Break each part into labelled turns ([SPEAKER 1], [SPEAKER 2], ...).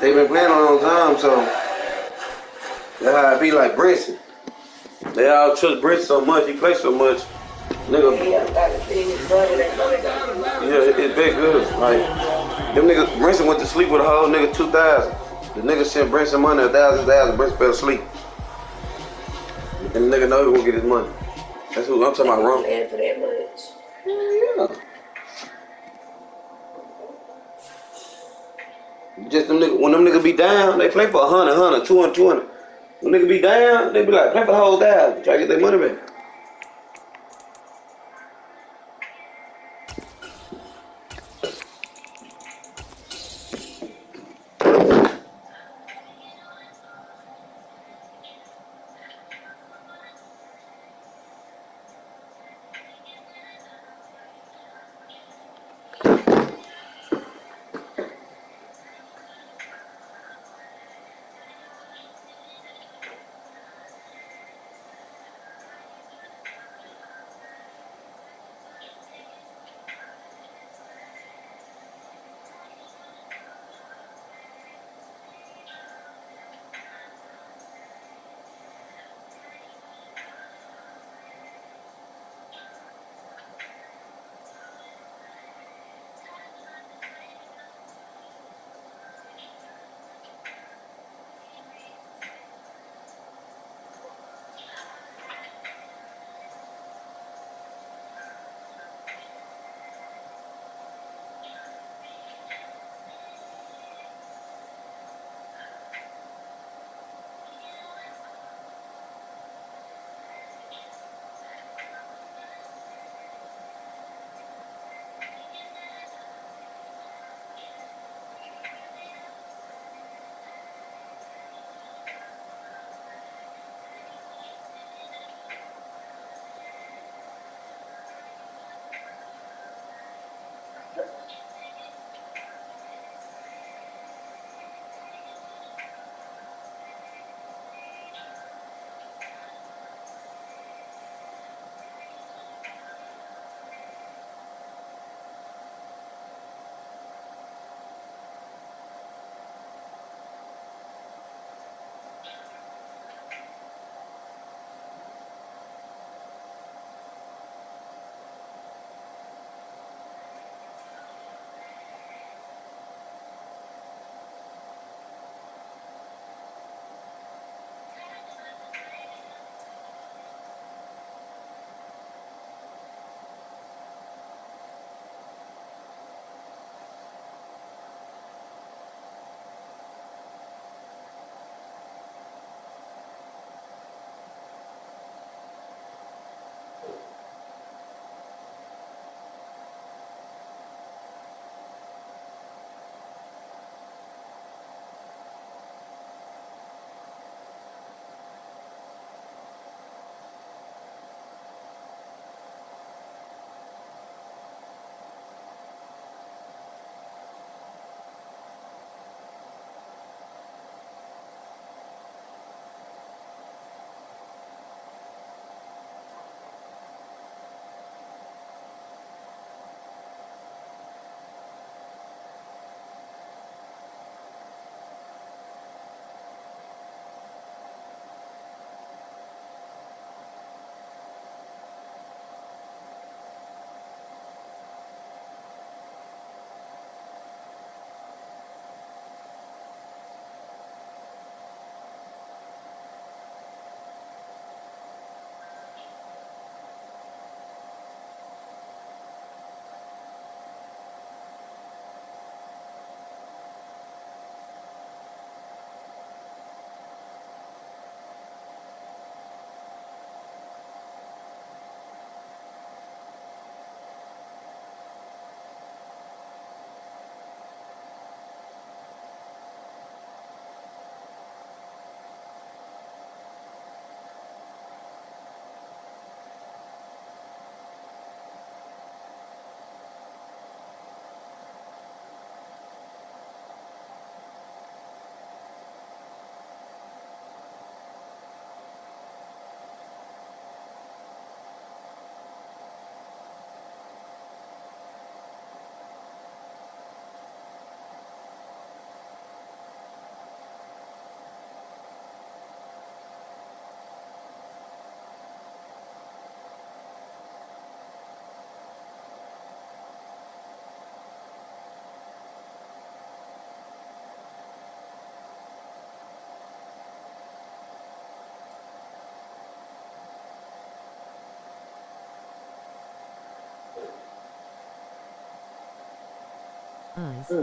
[SPEAKER 1] They been playing a long time, so that's how it be like Brinson. They all trust Brinson so much, he plays so much. Nigga,
[SPEAKER 2] Yeah, I got to see his brother. That brother got good.
[SPEAKER 1] yeah, it's big good. Like, them niggas, Brinson went to sleep with a whole nigga 2,000. The nigga sent Brinson money 1,000, Brinson fell asleep. And the nigga know he gonna get his money. That's who I'm talking
[SPEAKER 2] They
[SPEAKER 1] about,
[SPEAKER 2] be
[SPEAKER 1] wrong.
[SPEAKER 2] playing for that much.
[SPEAKER 1] Yeah. Just them niggas, when them niggas be down, they play for 100, 200, 200. When niggas be down, they be like, play for the whole 1,000. Try to get their money back. Mm.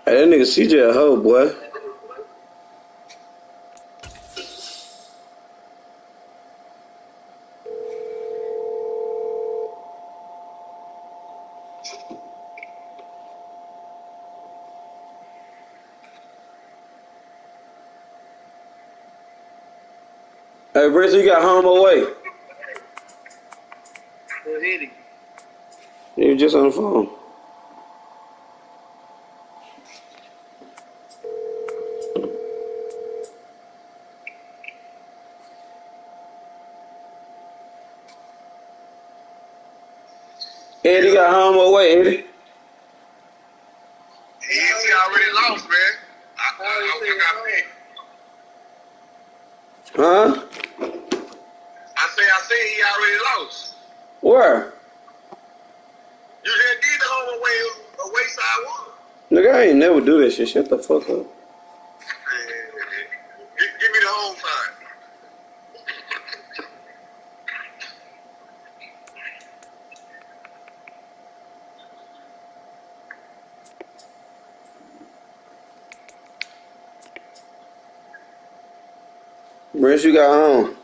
[SPEAKER 1] Hey, that nigga CJ a hoe, boy. Hey, Brent, you got home or way? You just on the phone. Eddie got home or way, Eddie?
[SPEAKER 3] He already lost, man. I got picked.
[SPEAKER 1] Huh?
[SPEAKER 3] I say he already lost.
[SPEAKER 1] Where?
[SPEAKER 3] You just did the home away side one.
[SPEAKER 1] Nigga, I ain't never do that shit. Shut the fuck up.
[SPEAKER 3] Give me the home side.
[SPEAKER 1] Brent, you got home.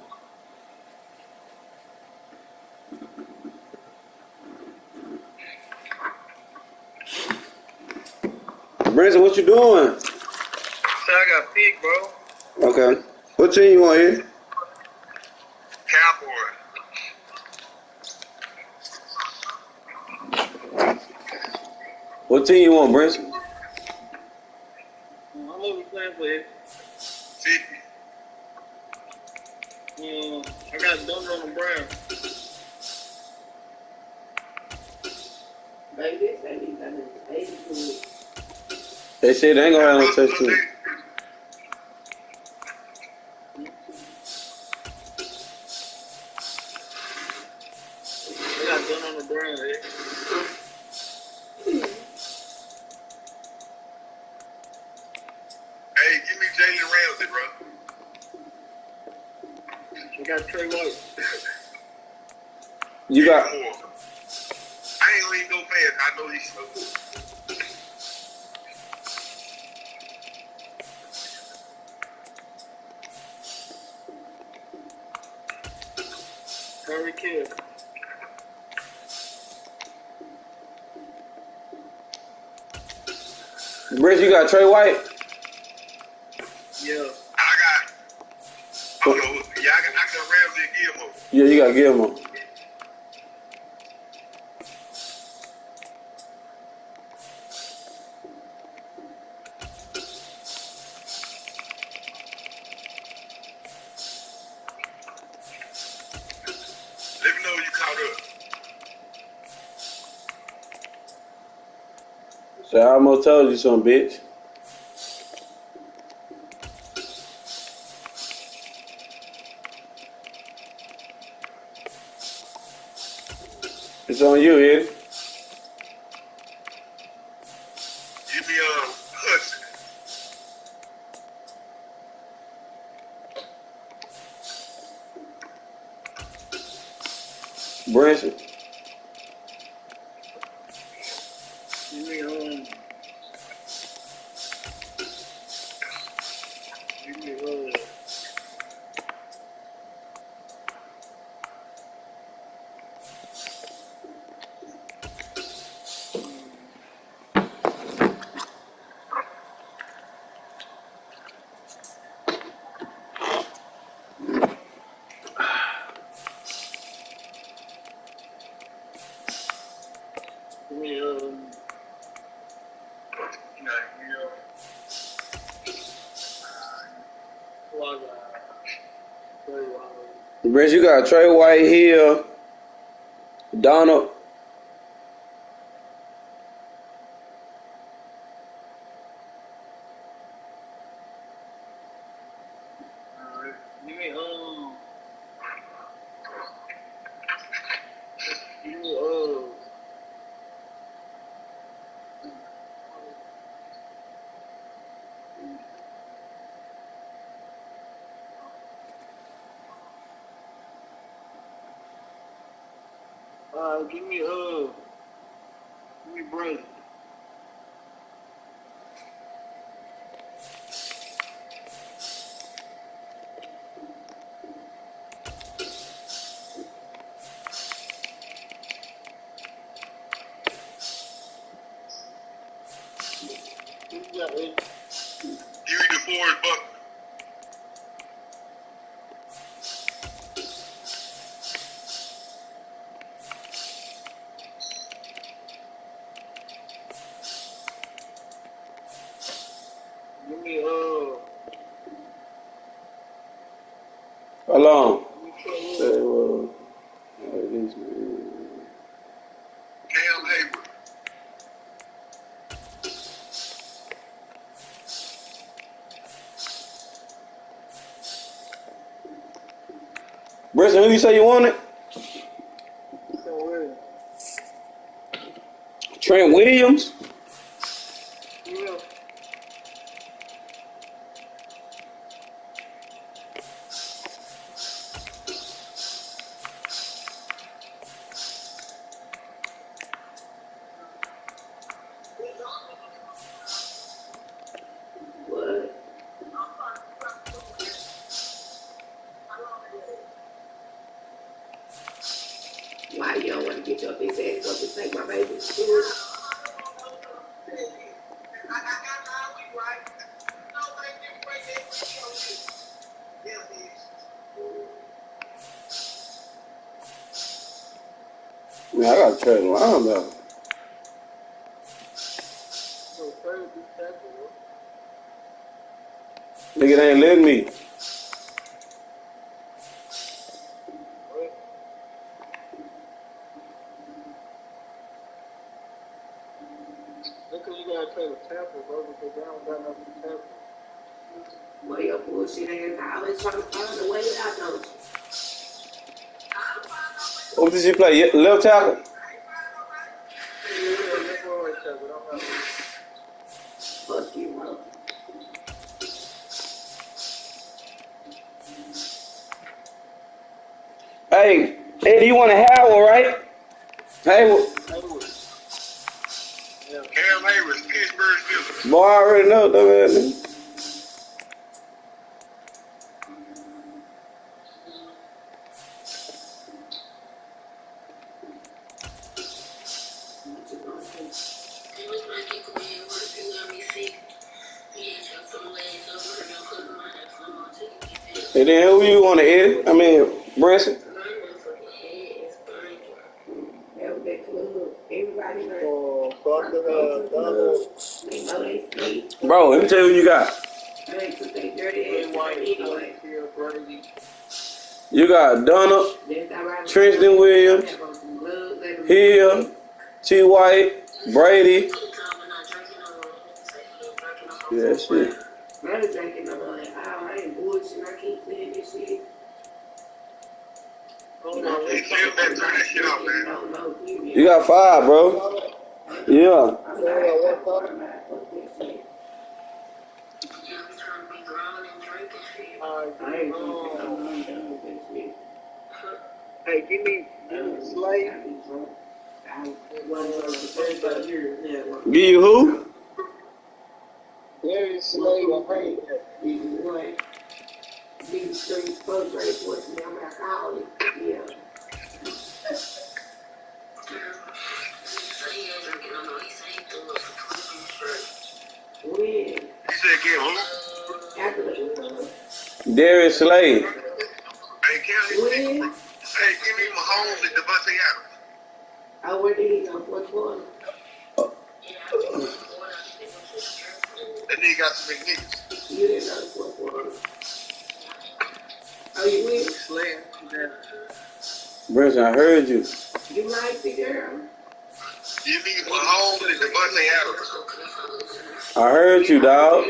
[SPEAKER 1] Brent, what you doing?
[SPEAKER 3] So I got picked, bro.
[SPEAKER 1] Okay. What team you want here?
[SPEAKER 3] Cowboy.
[SPEAKER 1] What team you want, Brent?
[SPEAKER 3] I'm over playing for it. 50. I got Denver on the Brown.
[SPEAKER 2] Baby, they need that 80.
[SPEAKER 1] They said they ain't gonna have no touchdown.
[SPEAKER 3] I got Denver on the Brown, eh? Hey, give me Jalen Ramsey, bro. I got Trey White.
[SPEAKER 1] You got.
[SPEAKER 3] I ain't gonna even go fast. I know he's slow. Harry Kidd.
[SPEAKER 1] Briss, you got Trey White?
[SPEAKER 3] Yeah. I got. I don't know. Yeah, I got Ramsey and Gilmore.
[SPEAKER 1] Yeah, you got Gilmore.
[SPEAKER 3] Let me know when you caught up.
[SPEAKER 1] So I almost told you something, bitch. It's on you, Eddie.
[SPEAKER 3] Give me Hudson.
[SPEAKER 1] Branson.
[SPEAKER 3] Give me
[SPEAKER 1] Branson, you got Trey White here. Donald.
[SPEAKER 3] give me Brandon. Give me DeForest Buckner. Give me
[SPEAKER 1] Hold on.
[SPEAKER 3] Cam Hayward.
[SPEAKER 1] Branson, who you say you wanted? Trent Williams?
[SPEAKER 3] Yeah.
[SPEAKER 2] What? Why you don't want to get your bitch ass up and take my baby to school?
[SPEAKER 1] Man, I got Trey Line though. Nigga ain't letting me.
[SPEAKER 3] Because you gotta play with Tampa, bro, because they don't got nothing to Tampa.
[SPEAKER 2] Well, your bullshit ass always trying to find a way out, don't you?
[SPEAKER 1] What did she play? Left tackle?
[SPEAKER 2] Fuck you, bro.
[SPEAKER 1] Hey, Eddie, you want a Howard, right? Hayward.
[SPEAKER 3] Cam Hayward, Pittsburgh Steelers.
[SPEAKER 1] Boy, I already know, though. And then who you want to edit? I mean, Branson.
[SPEAKER 2] That was that club. Everybody like, they know they sleep.
[SPEAKER 1] Bro, let me tell you who you got.
[SPEAKER 2] They put their dirty ass on anyway.
[SPEAKER 1] You got Donna,
[SPEAKER 2] That's all right.
[SPEAKER 1] Tristan Williams,
[SPEAKER 2] Have on some gloves, let them
[SPEAKER 1] Hill, T. White, Brady. Yeah, shit.
[SPEAKER 2] Brother drinking, I'm like, oh, I ain't bullshit. I keep saying this shit.
[SPEAKER 1] You got 5, bro. Yeah.
[SPEAKER 3] Hey, give me Slay.
[SPEAKER 1] Give you who?
[SPEAKER 3] Darius Slay.
[SPEAKER 2] These three folks right towards me, I'm like, oh, yeah. When?
[SPEAKER 3] You said give who?
[SPEAKER 2] After the
[SPEAKER 1] Darius Slade.
[SPEAKER 3] Hey, give me Mahomes and Devontae Adams.
[SPEAKER 2] oh, where did he go? Fourth quarter?
[SPEAKER 3] That nigga got some big niggas.
[SPEAKER 2] You didn't know the fourth quarter. Oh, you will?
[SPEAKER 3] Slaying.
[SPEAKER 1] Branson, I heard you.
[SPEAKER 2] You like the girl?
[SPEAKER 3] Give me Mahomes and Devontae Adams.
[SPEAKER 1] I heard you, dog.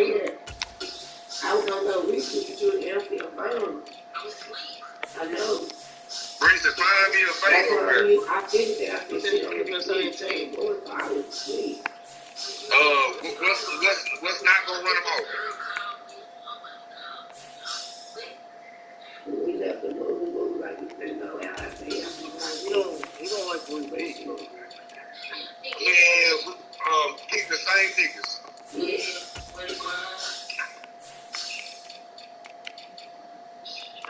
[SPEAKER 2] I was gonna go with you, but you an empty a phone. I know.
[SPEAKER 3] Branson, find me a
[SPEAKER 2] That's
[SPEAKER 3] favor.
[SPEAKER 2] what I finished it. I finished it on the same board, so I was asleep.
[SPEAKER 3] What's not gonna run them off?
[SPEAKER 2] We left the movie like we couldn't go out. I say, you don't like Blue Baby.
[SPEAKER 3] Yeah, keep the same niggas.
[SPEAKER 2] Yeah.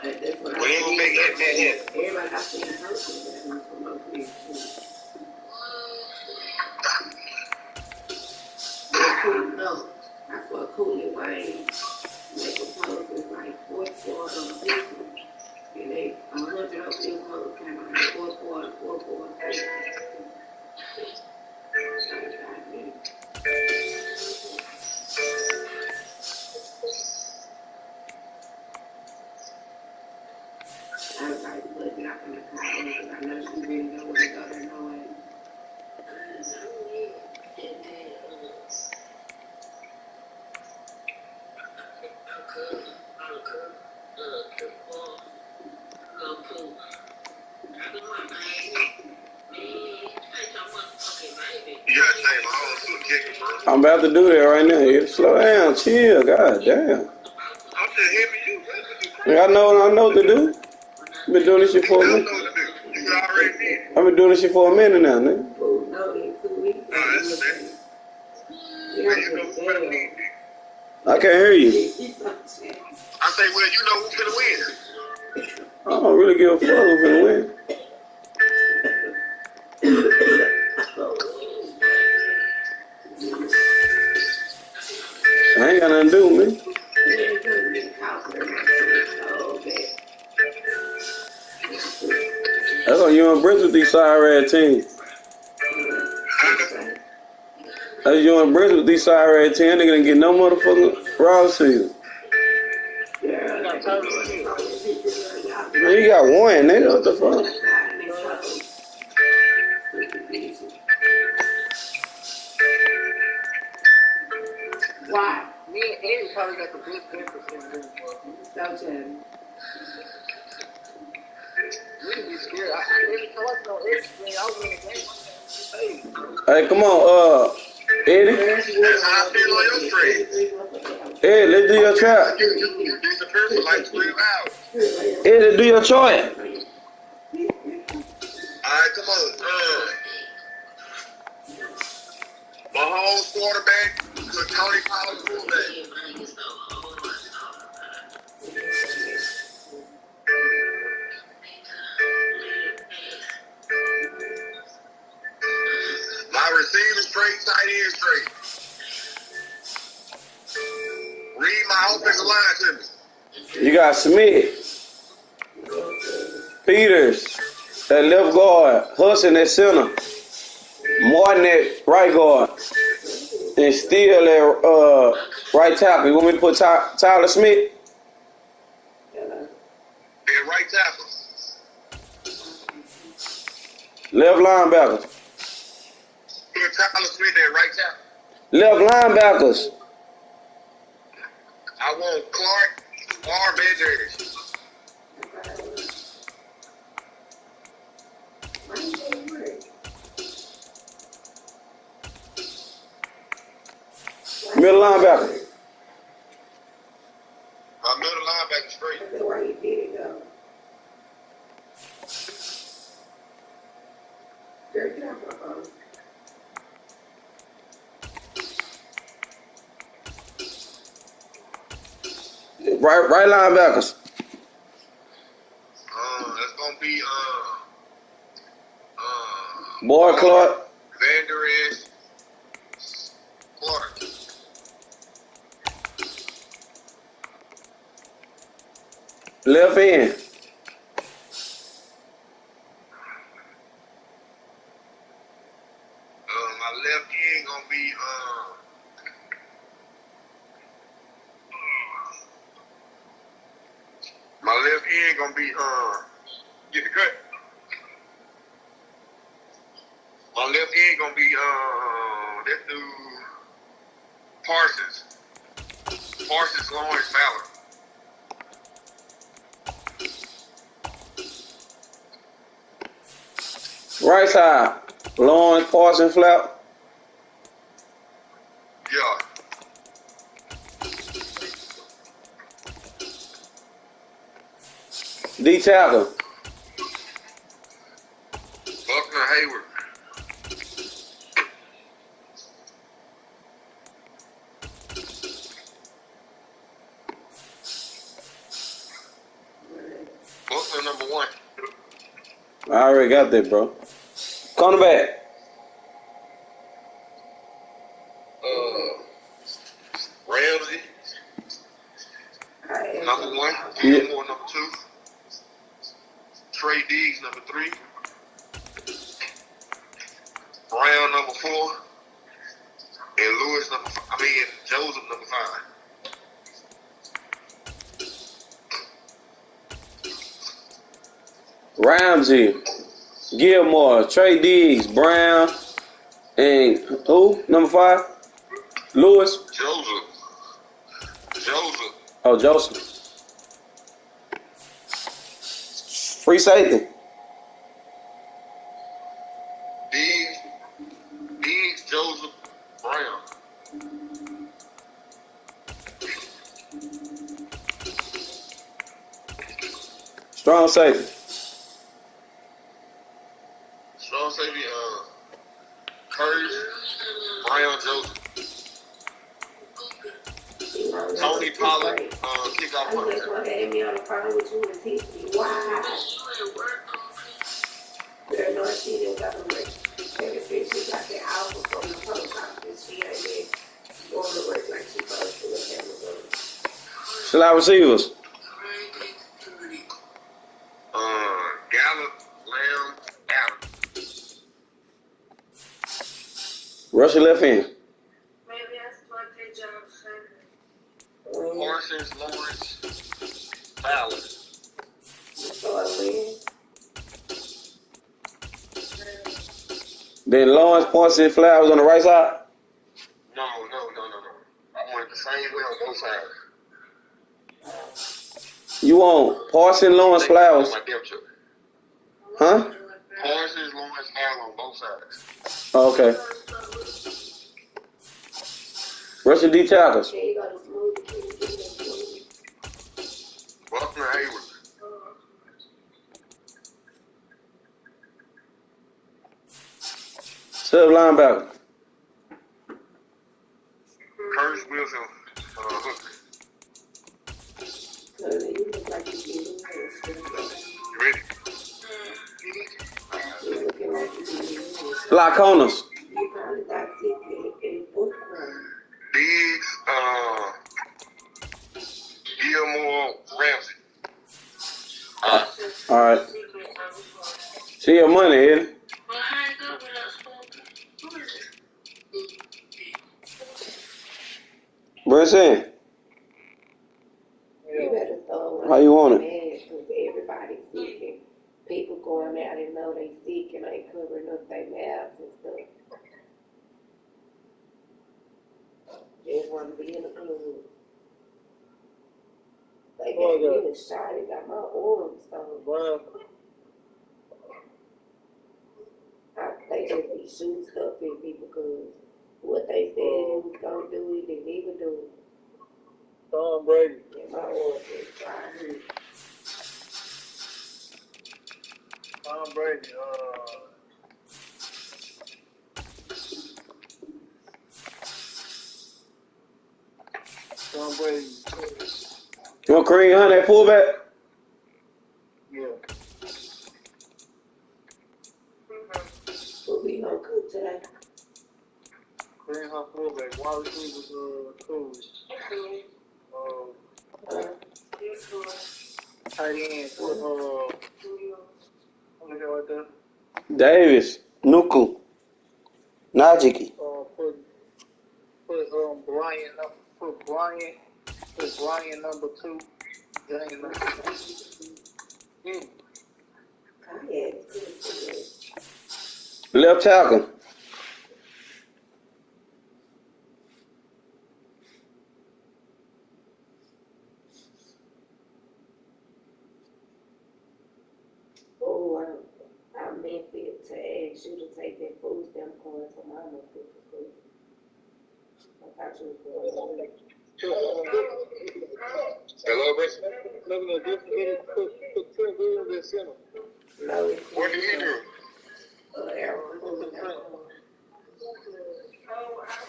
[SPEAKER 2] That's what I
[SPEAKER 3] We ain't gonna make that hit.
[SPEAKER 2] everybody I seen posted that one from those people. No, I saw Cooley Wayne make a post with like fourth quarter of this one. And they 100 of them posts came out in fourth quarter. I was like, look it up in the car because I know she really know where to go there, no way.
[SPEAKER 3] You gotta change Mahomes to a kicker, bro.
[SPEAKER 1] I'm about to do that right now. You slow down, chill, god damn.
[SPEAKER 3] I'm just helping you.
[SPEAKER 1] I know what to do. I've been doing this shit for a
[SPEAKER 3] You
[SPEAKER 1] minute.
[SPEAKER 3] know what to do. You already did.
[SPEAKER 1] I've been doing this shit for a minute now, nigga.
[SPEAKER 2] Oh, no, in 2 weeks.
[SPEAKER 3] That's it.
[SPEAKER 2] Yeah,
[SPEAKER 3] You know who's gonna win.
[SPEAKER 1] I can't hear you.
[SPEAKER 3] I say, well, you know who's gonna win.
[SPEAKER 1] I don't really give a fuck who's gonna win. I ain't got nothing to do with me. That's on you and Brent with these sorry ass teams. That's you and Brent with these sorry ass teams. They gonna get no motherfucking raw season. Man, you got one, nigga. What the fuck?
[SPEAKER 2] Why?
[SPEAKER 3] Me and Eddie probably got the best defense in the league.
[SPEAKER 2] Don't tell me.
[SPEAKER 3] We be scared. Every time I know everything, I win the game.
[SPEAKER 1] Hey, come on, Eddie.
[SPEAKER 3] That's how I feel on your trade.
[SPEAKER 1] Eddie, let's do your trap.
[SPEAKER 3] You disappear for like 12 hours.
[SPEAKER 1] Eddie, do your chart.
[SPEAKER 3] Alright, come on. Mahomes quarterback, Tony Pollard quarterback. My receiver straight, tight end straight. Read my offensive line to me.
[SPEAKER 1] You got Smith, Peters at left guard, Hudson at center, Martin at right guard, and Steele at right tackle. You want me to put Tyler Smith?
[SPEAKER 3] And right tackle.
[SPEAKER 1] Left linebacker.
[SPEAKER 3] Put Tyler Smith at right tackle.
[SPEAKER 1] Left linebackers.
[SPEAKER 3] I want Clark or Medjugorje.
[SPEAKER 1] Middle linebacker.
[SPEAKER 3] My middle linebacker straight.
[SPEAKER 2] That's why you did it, though. Girl, get off my phone.
[SPEAKER 1] Right linebackers.
[SPEAKER 3] That's gonna be
[SPEAKER 1] Boyd Clark.
[SPEAKER 3] Vander Esch, Clark.
[SPEAKER 1] Left end.
[SPEAKER 3] My left end gonna be get the cut. My left end gonna be that dude Parsons Lawrence Fowler.
[SPEAKER 1] Right side. Lawrence Parsons Flap.
[SPEAKER 3] Yeah.
[SPEAKER 1] D tackle.
[SPEAKER 3] Buckner Hayward. Buckner number 1.
[SPEAKER 1] I already got that, bro. Cornerback.
[SPEAKER 3] Ramsey number 1.
[SPEAKER 1] Yeah.
[SPEAKER 3] Gilmore number 2. Trey Diggs number 3. Brown number 4. And Joseph number 5.
[SPEAKER 1] Ramsey. Gilmore. Trey Diggs. Brown. And who? Number 5? Lewis.
[SPEAKER 3] Joseph.
[SPEAKER 1] Oh, Joseph. Free safety.
[SPEAKER 3] Diggs, Joseph, Brown.
[SPEAKER 1] Strong safety.
[SPEAKER 3] Strong safety, Curtis, Brown, Joseph. Tony Pollard, kickoff
[SPEAKER 2] I just
[SPEAKER 3] punter.
[SPEAKER 2] want to have me on the phone with you and teach me why. Girl, no, she didn't got to work. Every day she got the album from the post office. She ain't been going to work like she supposed to with Amazon.
[SPEAKER 1] Slot receivers.
[SPEAKER 3] Gallup, Lamb, Allen.
[SPEAKER 1] Rusher left end.
[SPEAKER 3] Parsons, Lawrence, Fowler.
[SPEAKER 1] Then Lawrence Parsons Flowers on the right side.
[SPEAKER 3] No. I want it the same way on both sides.
[SPEAKER 1] You want Parsons, Lawrence Flowers.
[SPEAKER 3] My depth chart.
[SPEAKER 1] Huh?
[SPEAKER 3] Parsons, Lawrence, Fowler on both sides.
[SPEAKER 1] Oh, okay. Rusher D tackles.
[SPEAKER 3] Buckner Hayward.
[SPEAKER 1] Sub linebacker.
[SPEAKER 3] Curtis Wilson, Hooker. Ready?
[SPEAKER 1] Block corners.
[SPEAKER 3] Diggs, Gilmore, Ramsey.
[SPEAKER 1] See your money, Eddie. Brinson,
[SPEAKER 2] You better throw
[SPEAKER 1] how you want it?
[SPEAKER 2] because everybody's sick and people going out and know they sick and ain't covering up their mouths and stuff. Just want to be in the club. They got me a shot and got my arm stung. They just be shooting stuff at me because what they said they was going to do, it didn't even do it.
[SPEAKER 4] Tom Brady.
[SPEAKER 2] And my arm just hurt.
[SPEAKER 4] Tom Brady. Tom Brady.
[SPEAKER 1] You want Kareem Hunt at fullback?
[SPEAKER 4] Yeah.
[SPEAKER 2] What we gonna cook today?
[SPEAKER 4] Kareem Hunt fullback. Wide receivers, cool. Tight end. What the hell right there?
[SPEAKER 1] Davis, Nuku, Najiki.
[SPEAKER 4] Put Brian number 2. James number 2.
[SPEAKER 1] Left tackle.
[SPEAKER 2] Oh, I meant to ask you to take that food stamp card for mama for school. I thought you was going to
[SPEAKER 3] Hello, Brinson.
[SPEAKER 4] Put Trent Williams at center.
[SPEAKER 2] No,
[SPEAKER 3] What did he do?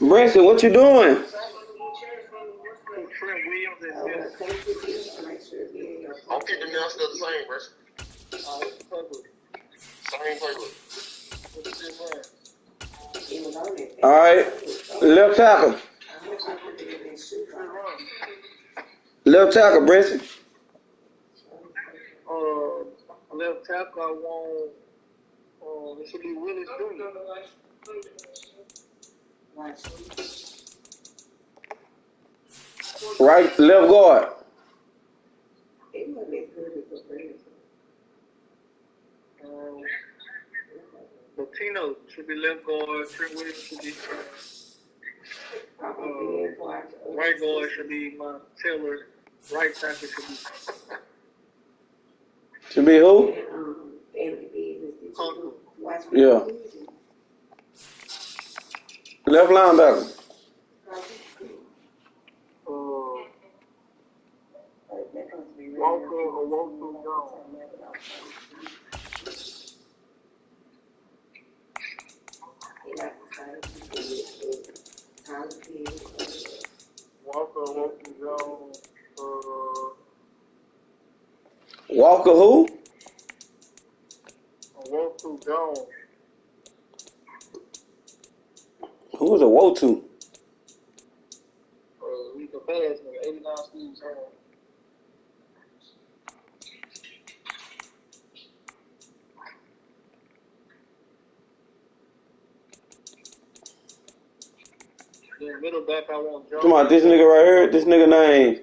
[SPEAKER 1] Brinson, what you doing?
[SPEAKER 4] Put Trent Williams at center.
[SPEAKER 3] I'm keeping them down still the same, Brinson. Same playbook.
[SPEAKER 1] All right, left tackle. Left tackle, Brinson.
[SPEAKER 4] Left tackle, I want. It should be Willis Jr.
[SPEAKER 1] Right, left guard.
[SPEAKER 4] Latino should be left guard. Trent Williams should be. Right guard should be Taylor. Right tackle
[SPEAKER 1] Should be who?
[SPEAKER 4] Hunter.
[SPEAKER 1] Yeah. Left linebacker.
[SPEAKER 4] Walker or Walker Jones. Walker Jones.
[SPEAKER 1] Walker who?
[SPEAKER 4] Walker Jones.
[SPEAKER 1] Who was a Wotu?
[SPEAKER 4] He's a pass man, 89 Steve's home. Then middle back, I want Jones.
[SPEAKER 1] Come on, this nigga right here. This nigga named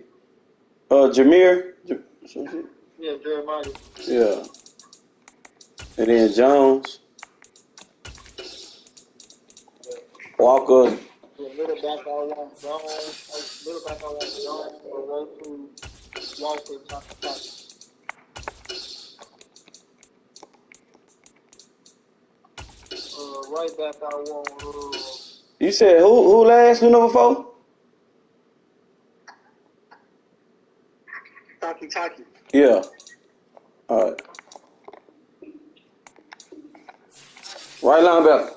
[SPEAKER 1] Jameer.
[SPEAKER 4] Yeah, Jeremiah.
[SPEAKER 1] Yeah. And then Jones. Walker.
[SPEAKER 4] Yeah, middle back, I want Jones. Middle back, I want Jones. Or Walker. Right back, I want.
[SPEAKER 1] You said who last? Who number 4?
[SPEAKER 4] Taki.
[SPEAKER 1] Yeah. All right. Right linebacker.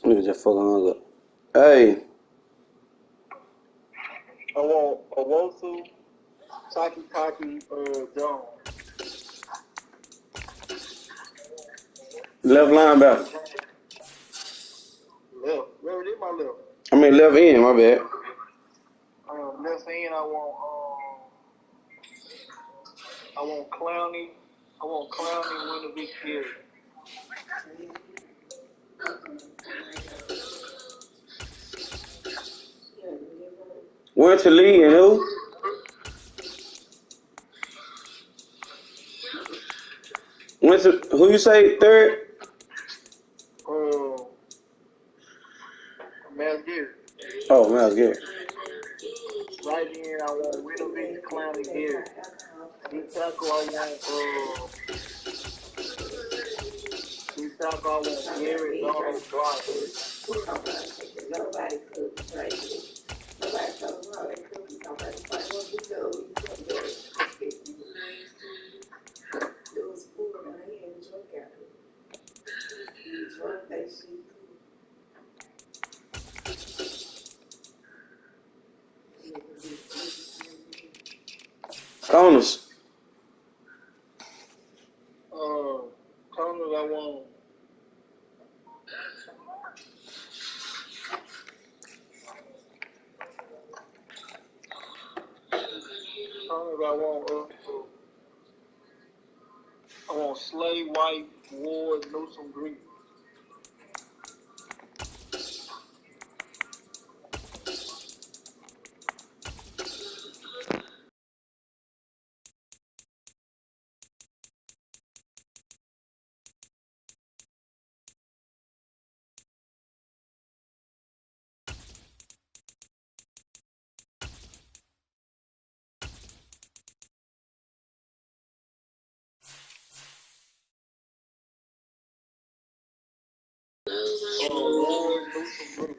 [SPEAKER 1] Nigga just fucking hung up. Hey.
[SPEAKER 4] I want Owosu, Taki, Jones.
[SPEAKER 1] Left linebacker.
[SPEAKER 4] Left. Where is my left?
[SPEAKER 1] mean left end. My bad.
[SPEAKER 4] Left end, I want Clowney. I want Clowney, Winovich, Gary.
[SPEAKER 1] Winter Lee and who? Winter, who you say third?
[SPEAKER 4] Miles Garrett.
[SPEAKER 1] Oh, Miles Garrett.
[SPEAKER 4] Right end, I want Winovich, Clowney, Gary. Deep tackle, I want Gary, Donald, Brock.
[SPEAKER 2] Nobody cooks right here. Nobody told them how they cook. Nobody find what we do. There was food on my hand, drunk out here. Drunk, they shit
[SPEAKER 1] Corners.
[SPEAKER 4] Corners, I want. I want Slay, White, Ward, Newsom, Green. Ward, Newsom, Green.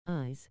[SPEAKER 5] eyes.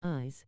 [SPEAKER 5] eyes.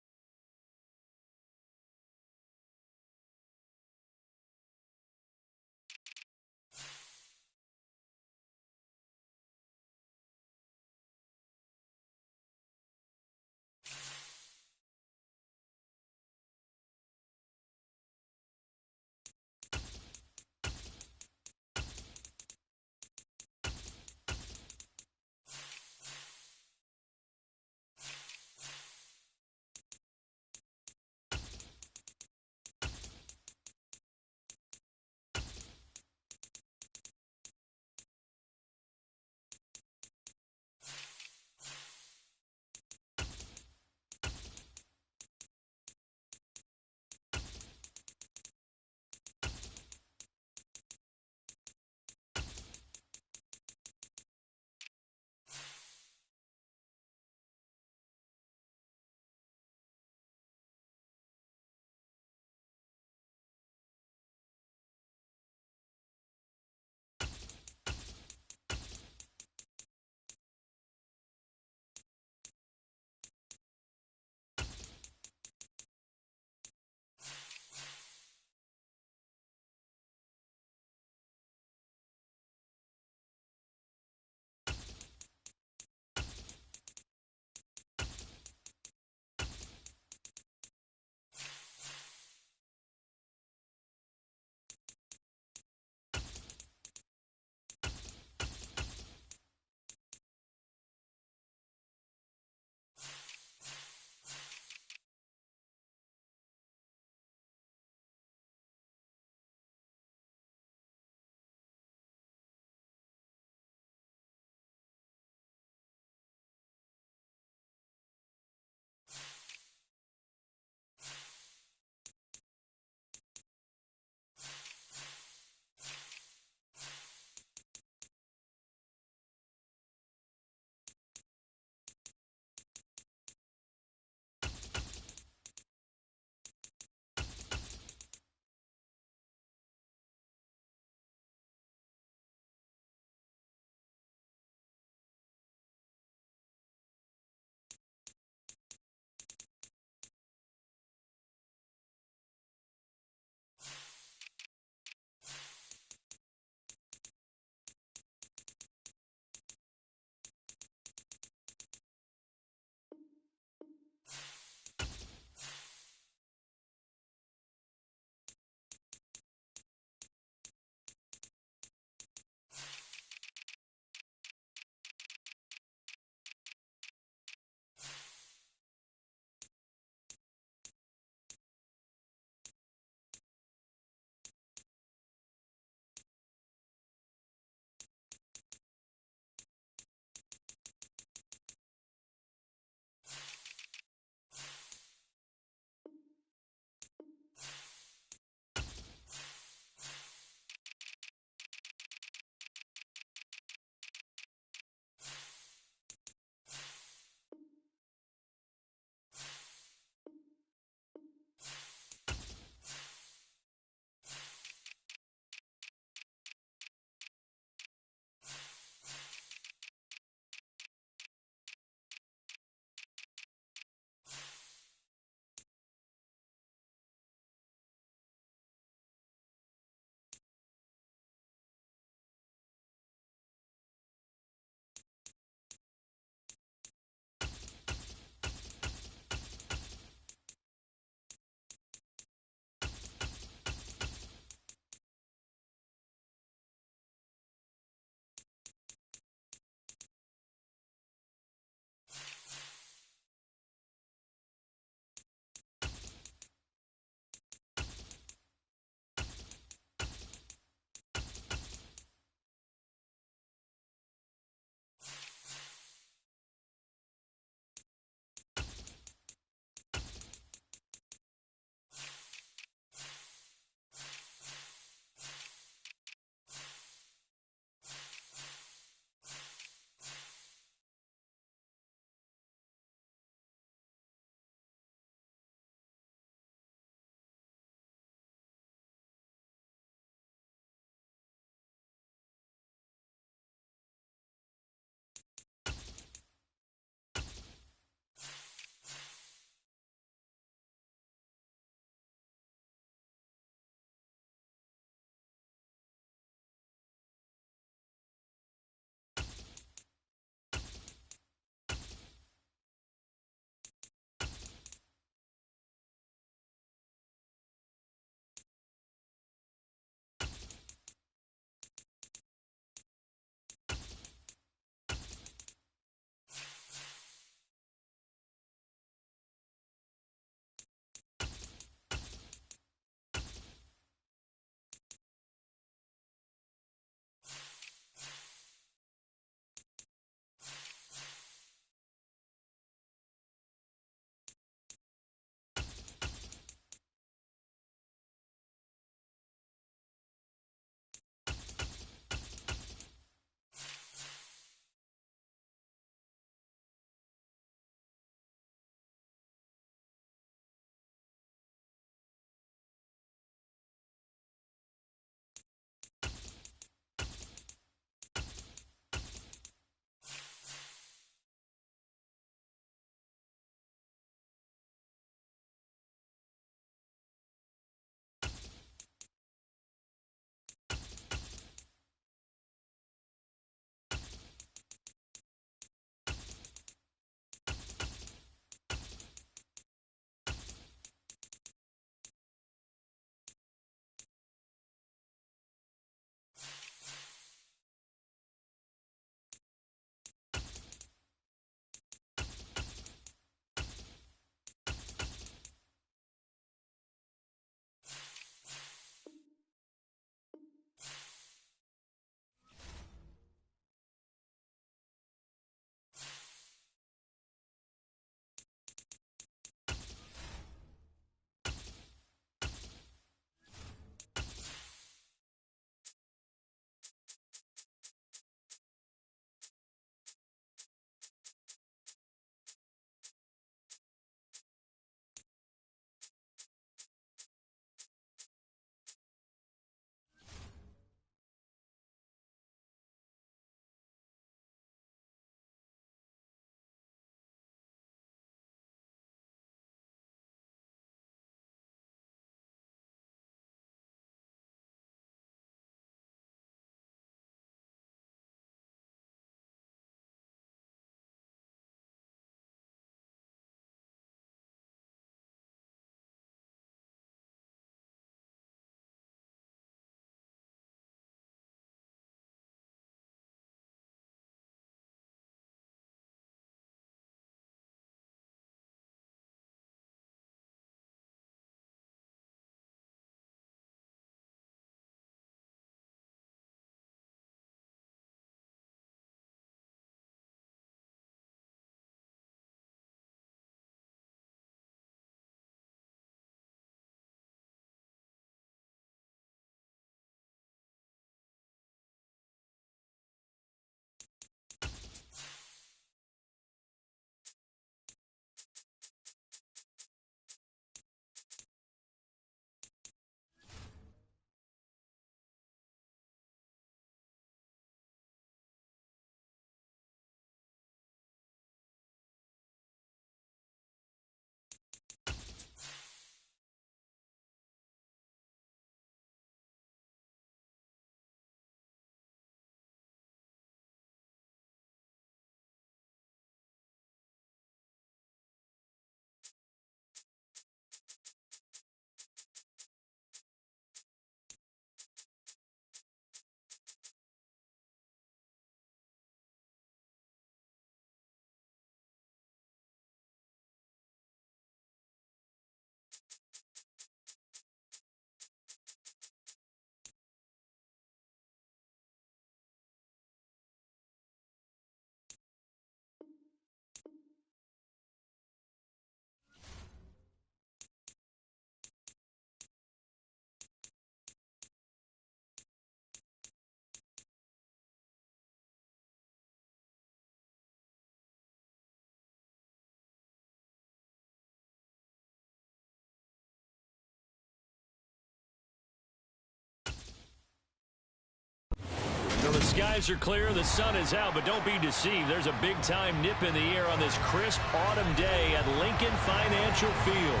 [SPEAKER 5] So the skies are clear, the sun is out, but don't be deceived. There's a big-time nip in the air on this crisp autumn day at Lincoln Financial Field.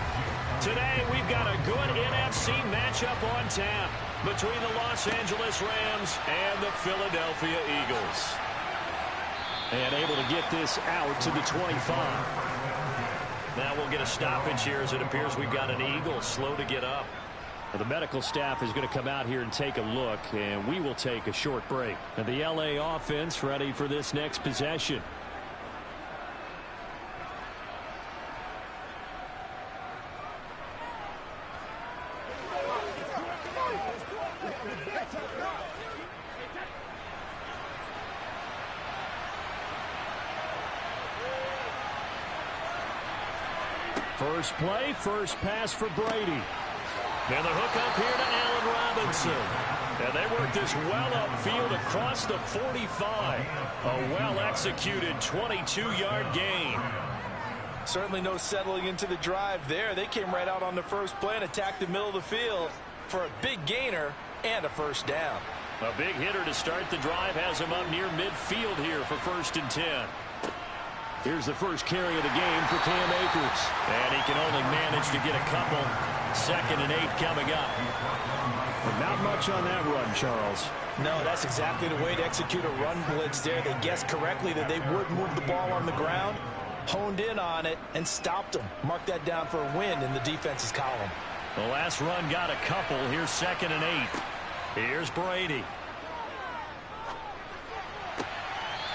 [SPEAKER 5] Today, we've got a good NFC matchup on tap between the Los Angeles Rams and the Philadelphia Eagles. And able to get this out to the 25. Now we'll get a stoppage here as it appears we've got an Eagle slow to get up. Well, the medical staff is going to come out here and take a look, and we will take a short break. And the LA offense ready for this next possession. First play, first pass for Brady. And the hook up here to Allen Robinson. And they work this well upfield across the 45. A well-executed 22-yard gain.
[SPEAKER 6] Certainly no settling into the drive there. They came right out on the first play and attacked the middle of the field for a big gainer and a first down.
[SPEAKER 5] A big hitter to start the drive has him up near midfield here for 1st and 10. Here's the first carry of the game for Cam Akers. And he can only manage to get a couple. 2nd and 8 coming up. But not much on that run, Charles.
[SPEAKER 6] No, that's exactly the way to execute a run blitz there. They guessed correctly that they would move the ball on the ground, honed in on it, and stopped them. Mark that down for a win in the defense's column.
[SPEAKER 5] The last run got a couple. Here's 2nd and 8. Here's Brady.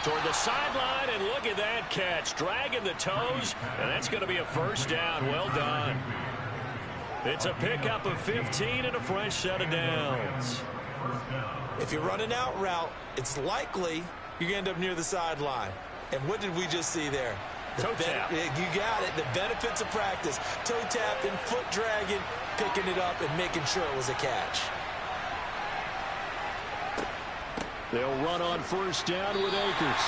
[SPEAKER 5] Toward the sideline, and look at that catch. Dragging the toes, and that's going to be a first down. Well done. It's a pickup of 15 and a fresh set of downs.
[SPEAKER 6] If you run an out route, it's likely you're going to end up near the sideline. And what did we just see there?
[SPEAKER 5] Toe tap.
[SPEAKER 6] You got it. The benefits of practice. Toe tap and foot dragging, picking it up and making sure it was a catch.
[SPEAKER 5] They'll run on first down with Akers.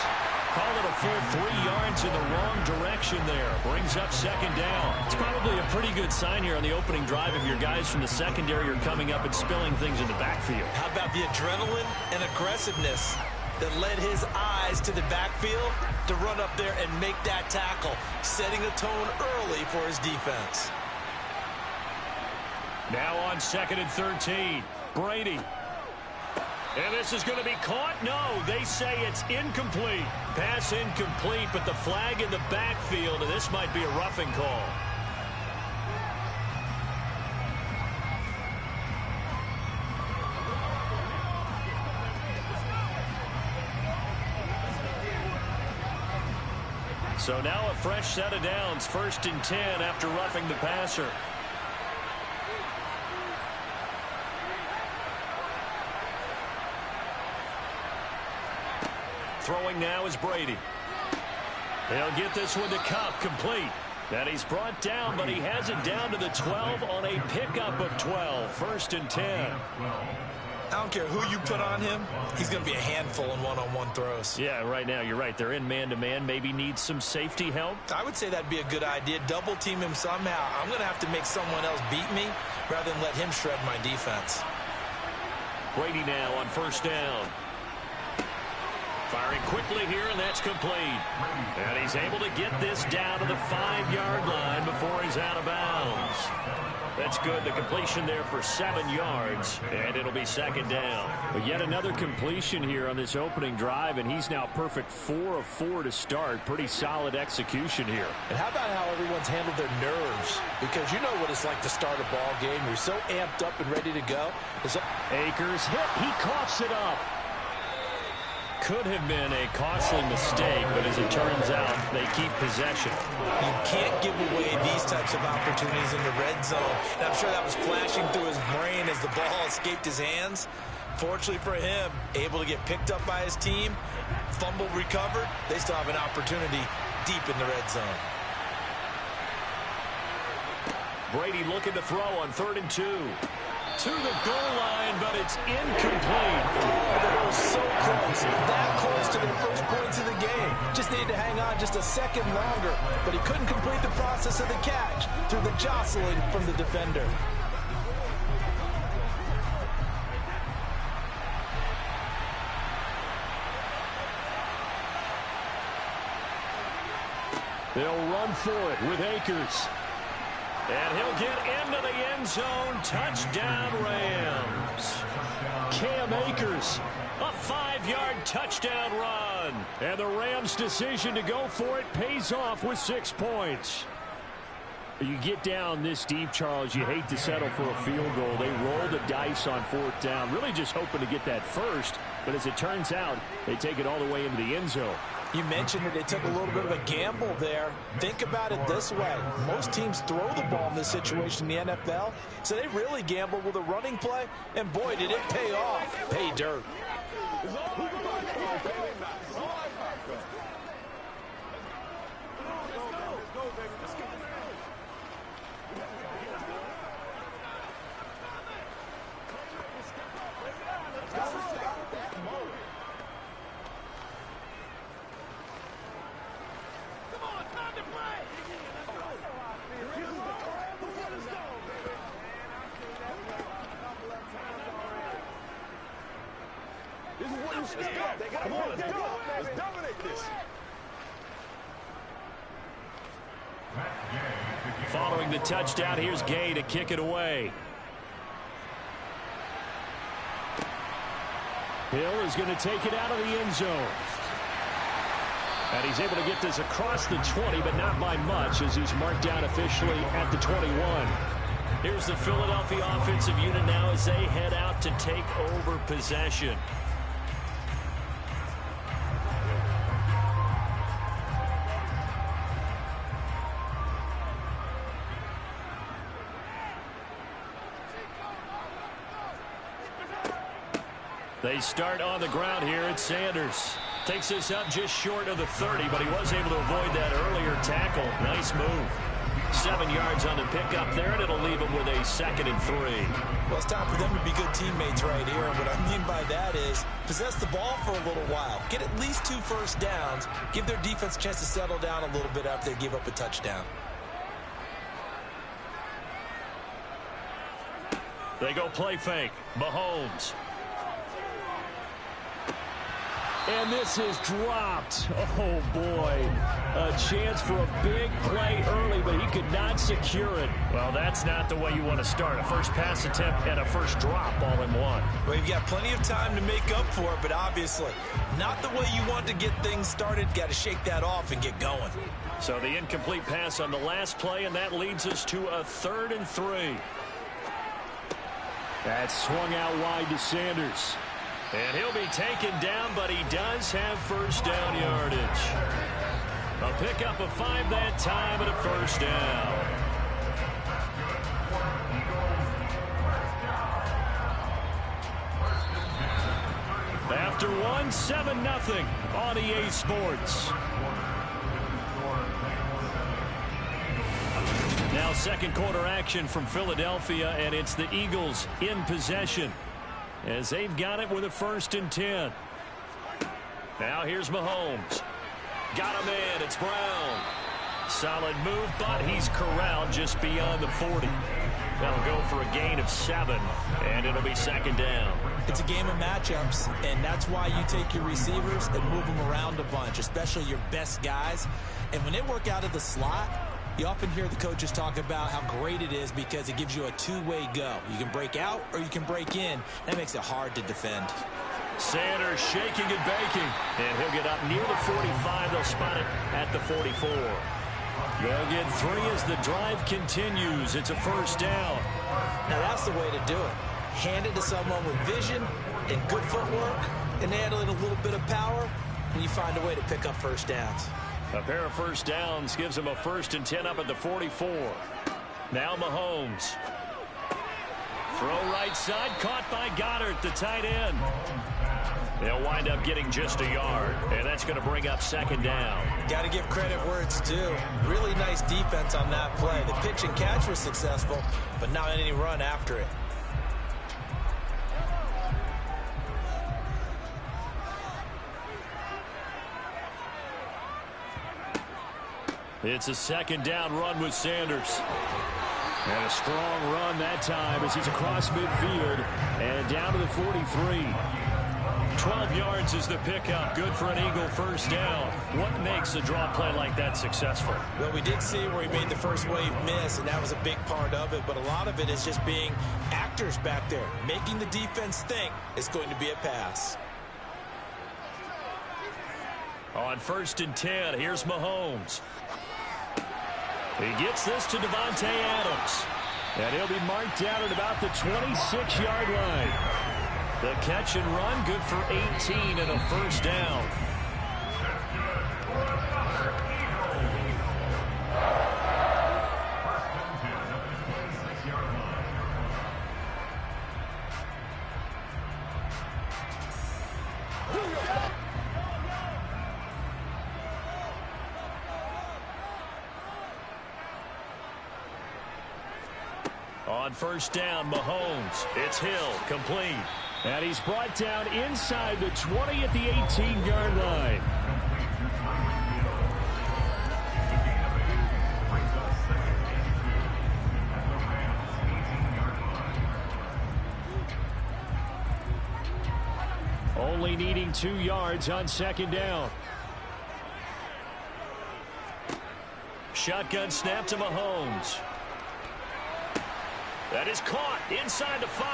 [SPEAKER 5] Call it a full 3 yards in the wrong direction there. Brings up 2nd down. It's probably a pretty good sign here on the opening drive if your guys from the secondary are coming up and spilling things in the backfield.
[SPEAKER 6] How about the adrenaline and aggressiveness that led his eyes to the backfield to run up there and make that tackle, setting a tone early for his defense.
[SPEAKER 5] Now on 2nd and 13. Brady. And this is going to be caught? No, they say it's incomplete. Pass incomplete, but the flag in the backfield, and this might be a roughing call. So now a fresh set of downs, 1st and 10 after roughing the passer. Throwing now is Brady. He'll get this one to Kupp, complete. And he's brought down, but he has it down to the 12 on a pickup of 12. 1st and 10.
[SPEAKER 6] I don't care who you put on him. He's going to be a handful in one-on-one throws.
[SPEAKER 5] Yeah, right now you're right. They're in man-to-man. Maybe needs some safety help.
[SPEAKER 6] I would say that'd be a good idea. Double team him somehow. I'm going to have to make someone else beat me rather than let him shred my defense.
[SPEAKER 5] Brady now on 1st down. Firing quickly here, and that's complete. And he's able to get this down to the 5-yard line before he's out of bounds. That's good. The completion there for 7 yards, and it'll be 2nd down. But yet another completion here on this opening drive, and he's now perfect 4 of 4 to start. Pretty solid execution here.
[SPEAKER 6] And how about how everyone's handled their nerves? Because you know what it's like to start a ball game. You're so amped up and ready to go.
[SPEAKER 5] Akers hit. He coughs it up. Could have been a costly mistake, but as it turns out, they keep possession.
[SPEAKER 6] You can't give away these types of opportunities in the red zone. And I'm sure that was flashing through his brain as the ball escaped his hands. Fortunately for him, able to get picked up by his team, fumble recovered. They still have an opportunity deep in the red zone.
[SPEAKER 5] Brady looking to throw on 3rd and 2. To the goal line, but it's incomplete.
[SPEAKER 6] Oh, they were so close. That close to their first points of the game. Just needed to hang on just a second longer, but he couldn't complete the process of the catch through the jostling from the defender.
[SPEAKER 5] They'll run for it with Akers. And he'll get into the end zone. Touchdown, Rams. Cam Akers, a 5-yard touchdown run. And the Rams' decision to go for it pays off with 6 points. You get down this deep, Charles, you hate to settle for a field goal. They roll the dice on 4th down, really just hoping to get that first. But as it turns out, they take it all the way into the end zone.
[SPEAKER 6] You mentioned that they took a little bit of a gamble there. Think about it this way. Most teams throw the ball in this situation in the NFL, so they really gamble with a running play, and boy, did it pay off. Pay dirt.
[SPEAKER 3] Come on, let's go. Let's dominate this.
[SPEAKER 5] Following the touchdown, here's Gay to kick it away. Hill is going to take it out of the end zone. And he's able to get this across the 20, but not by much, as he's marked down officially at the 21. Here's the Philadelphia offensive unit now as they head out to take over possession. They start on the ground here at Sanders. Takes this up just short of the 30, but he was able to avoid that earlier tackle. Nice move. 7 yards on the pickup there, and it'll leave him with a 2nd and 3.
[SPEAKER 6] Well, it's time for them to be good teammates right here. And what I mean by that is possess the ball for a little while. Get at least 2 first downs. Give their defense a chance to settle down a little bit after they give up a touchdown.
[SPEAKER 5] They go play fake. Mahomes. And this is dropped. Oh, boy. A chance for a big play early, but he could not secure it. Well, that's not the way you want to start. A first pass attempt and a first drop all in one.
[SPEAKER 6] Well, you've got plenty of time to make up for it, but obviously not the way you want to get things started. Got to shake that off and get going.
[SPEAKER 5] So the incomplete pass on the last play, and that leads us to a 3rd and 3. That's swung out wide to Sanders. And he'll be taken down, but he does have first down yardage. A pickup of 5 that time and a first down. After 1, 7-0 on EA Sports. Now 2nd quarter action from Philadelphia, and it's the Eagles in possession as they've got it with a 1st and 10. Now here's Mahomes. Got him in. It's Brown. Solid move, but he's corralled just beyond the 40. That'll go for a gain of 7, and it'll be 2nd down.
[SPEAKER 6] It's a game of matchups, and that's why you take your receivers and move them around a bunch, especially your best guys. And when they work out of the slot, you often hear the coaches talk about how great it is because it gives you a 2-way go. You can break out or you can break in. That makes it hard to defend.
[SPEAKER 5] Sanders shaking and baking, and he'll get up near the 45. They'll spot it at the 44. They'll get 3 as the drive continues. It's a first down.
[SPEAKER 6] Now that's the way to do it. Hand it to someone with vision and good footwork, and add in a little bit of power, and you find a way to pick up first downs.
[SPEAKER 5] A pair of first downs gives him a 1st and 10 up at the 44. Now Mahomes. Throw right side, caught by Goddard, the tight end. They'll wind up getting just a yard, and that's going to bring up 2nd down.
[SPEAKER 6] Got to give credit where it's due. Really nice defense on that play. The pitch and catch was successful, but not any run after it.
[SPEAKER 5] It's a 2nd down run with Sanders. And a strong run that time as he's across midfield and down to the 43. 12 yards is the pickup. Good for an Eagle first down. What makes a draw play like that successful?
[SPEAKER 6] Well, we did see where he made the first wave miss, and that was a big part of it. But a lot of it is just being actors back there, making the defense think it's going to be a pass.
[SPEAKER 5] On 1st and 10, here's Mahomes. He gets this to Davante Adams. And he'll be marked down at about the 26-yard line. The catch and run, good for 18 and a first down. On 1st down, Mahomes. It's Hill, complete. And he's brought down inside the 20 at the 18-yard line. Only needing 2 yards on 2nd down. Shotgun snap to Mahomes. That is caught inside the 5.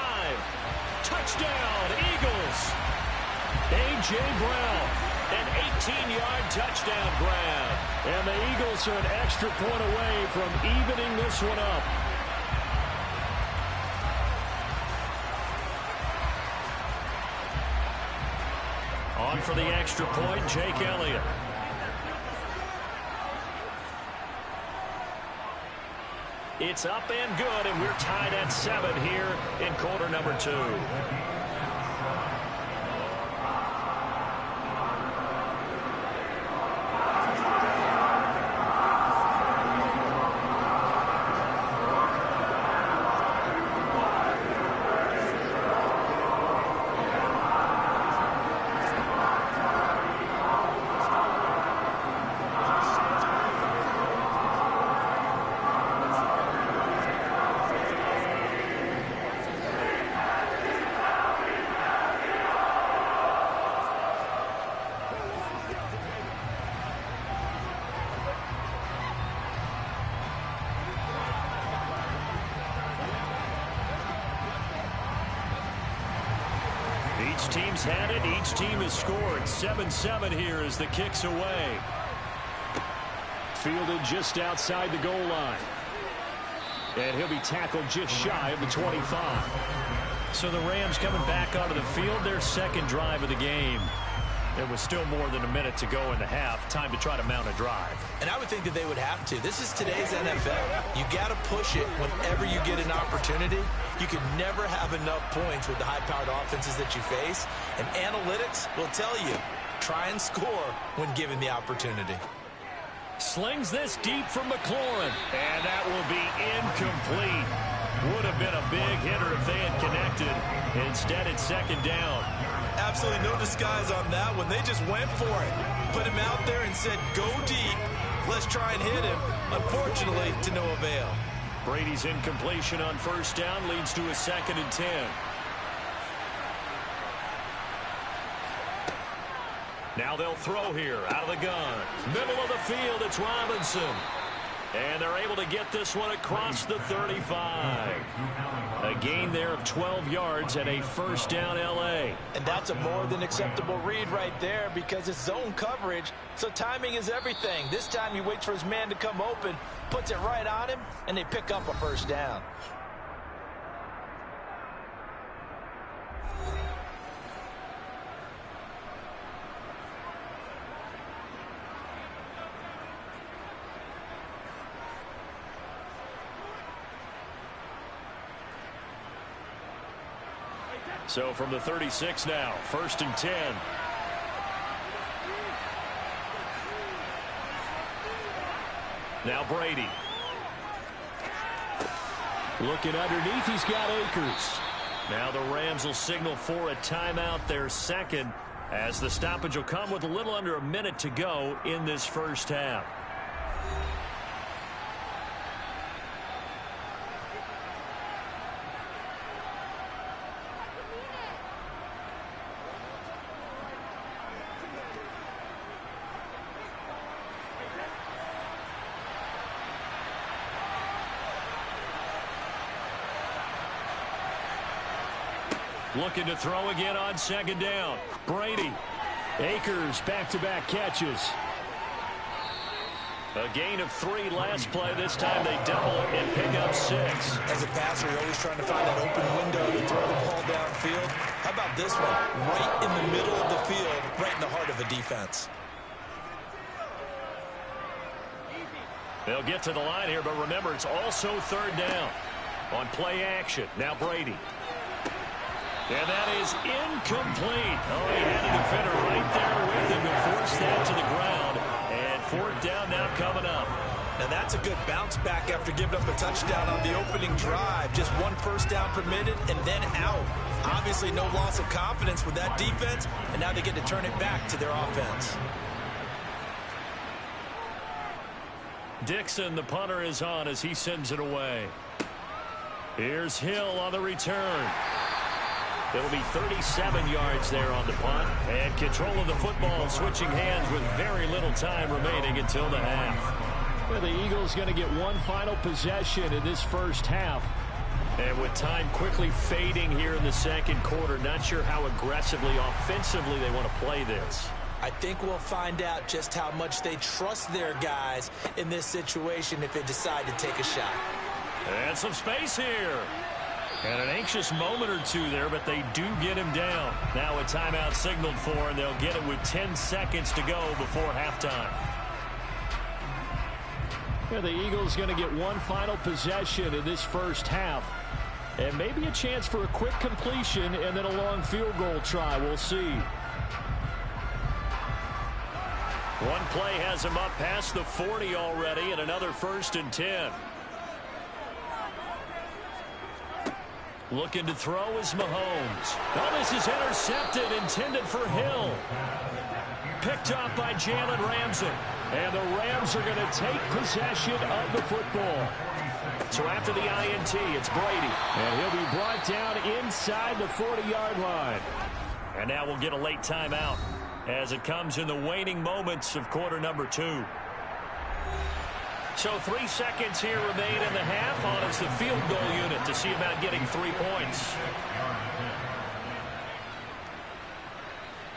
[SPEAKER 5] Touchdown, Eagles. A.J. Brown, an 18-yard touchdown grab. And the Eagles are an extra point away from evening this one up. On for the extra point, Jake Elliott. It's up and good, and we're tied at 7 here in quarter number 2. Each team's had it. Each team has scored. 7-7 here as the kick's away. Fielded just outside the goal line. And he'll be tackled just shy of the 25. So the Rams coming back onto the field, their second drive of the game. There was still more than a minute to go in the half. Time to try to mount a drive.
[SPEAKER 6] And I would think that they would have to. This is today's NFL. You got to push it whenever you get an opportunity. You can never have enough points with the high-powered offenses that you face. And analytics will tell you, try and score when given the opportunity.
[SPEAKER 5] Slings this deep from McLaurin. And that will be incomplete. Would have been a big hitter if they had connected. Instead, it's 2nd down.
[SPEAKER 6] Absolutely no disguise on that one. They just went for it. Put him out there and said, go deep. Let's try and hit him. Unfortunately, to no avail.
[SPEAKER 5] Brady's incompletion on 1st down leads to a 2nd and 10. Now they'll throw here out of the gun. Middle of the field, it's Robinson. And they're able to get this one across the 35. A gain there of 12 yards and a 1st down L.A.
[SPEAKER 6] And that's a more than acceptable read right there because it's zone coverage, so timing is everything. This time he waits for his man to come open, puts it right on him, and they pick up a 1st down.
[SPEAKER 5] So from the 36 now, 1st and 10. Now Brady. Looking underneath, he's got Akers. Now the Rams will signal for a timeout, their second, as the stoppage will come with a little under a minute to go in this first half. Looking to throw again on second down. Brady. Akers back-to-back catches. A gain of 3 last play. This time they double it and pick up 6.
[SPEAKER 6] As a passer, you're always trying to find that open window to throw the ball downfield. How about this one? Right in the middle of the field, right in the heart of a defense.
[SPEAKER 5] They'll get to the line here, but remember, it's also third down. On play action, now Brady. And that is incomplete. Oh, he had a defender right there with him to force that to the ground. And fourth down now coming up.
[SPEAKER 6] Now that's a good bounce back after giving up a touchdown on the opening drive. Just 1 first down permitted and then out. Obviously no loss of confidence with that defense, and now they get to turn it back to their offense.
[SPEAKER 5] Dixon, the punter, is on as he sends it away. Here's Hill on the return. It'll be 37 yards there on the punt. And control of the football switching hands with very little time remaining until the half. Well, the Eagles going to get one final possession in this first half. And with time quickly fading here in the second quarter, not sure how aggressively, offensively they want to play this.
[SPEAKER 6] I think we'll find out just how much they trust their guys in this situation if they decide to take a shot.
[SPEAKER 5] And some space here. And an anxious moment or two there, but they do get him down. Now a timeout signaled for, and they'll get it with 10 seconds to go before halftime. Yeah, the Eagles going to get one final possession in this first half. And maybe a chance for a quick completion and then a long field goal try. We'll see. One play has him up past the 40 already, and another 1st and 10. Looking to throw is Mahomes. Oh, this is intercepted, intended for Hill. Picked up by Jalen Ramsey. And the Rams are going to take possession of the football. So after the INT, it's Brady. And he'll be brought down inside the 40-yard line. And now we'll get a late timeout as it comes in the waning moments of quarter number 2. So 3 seconds here remain in the half. On is the field goal unit to see about getting 3 points.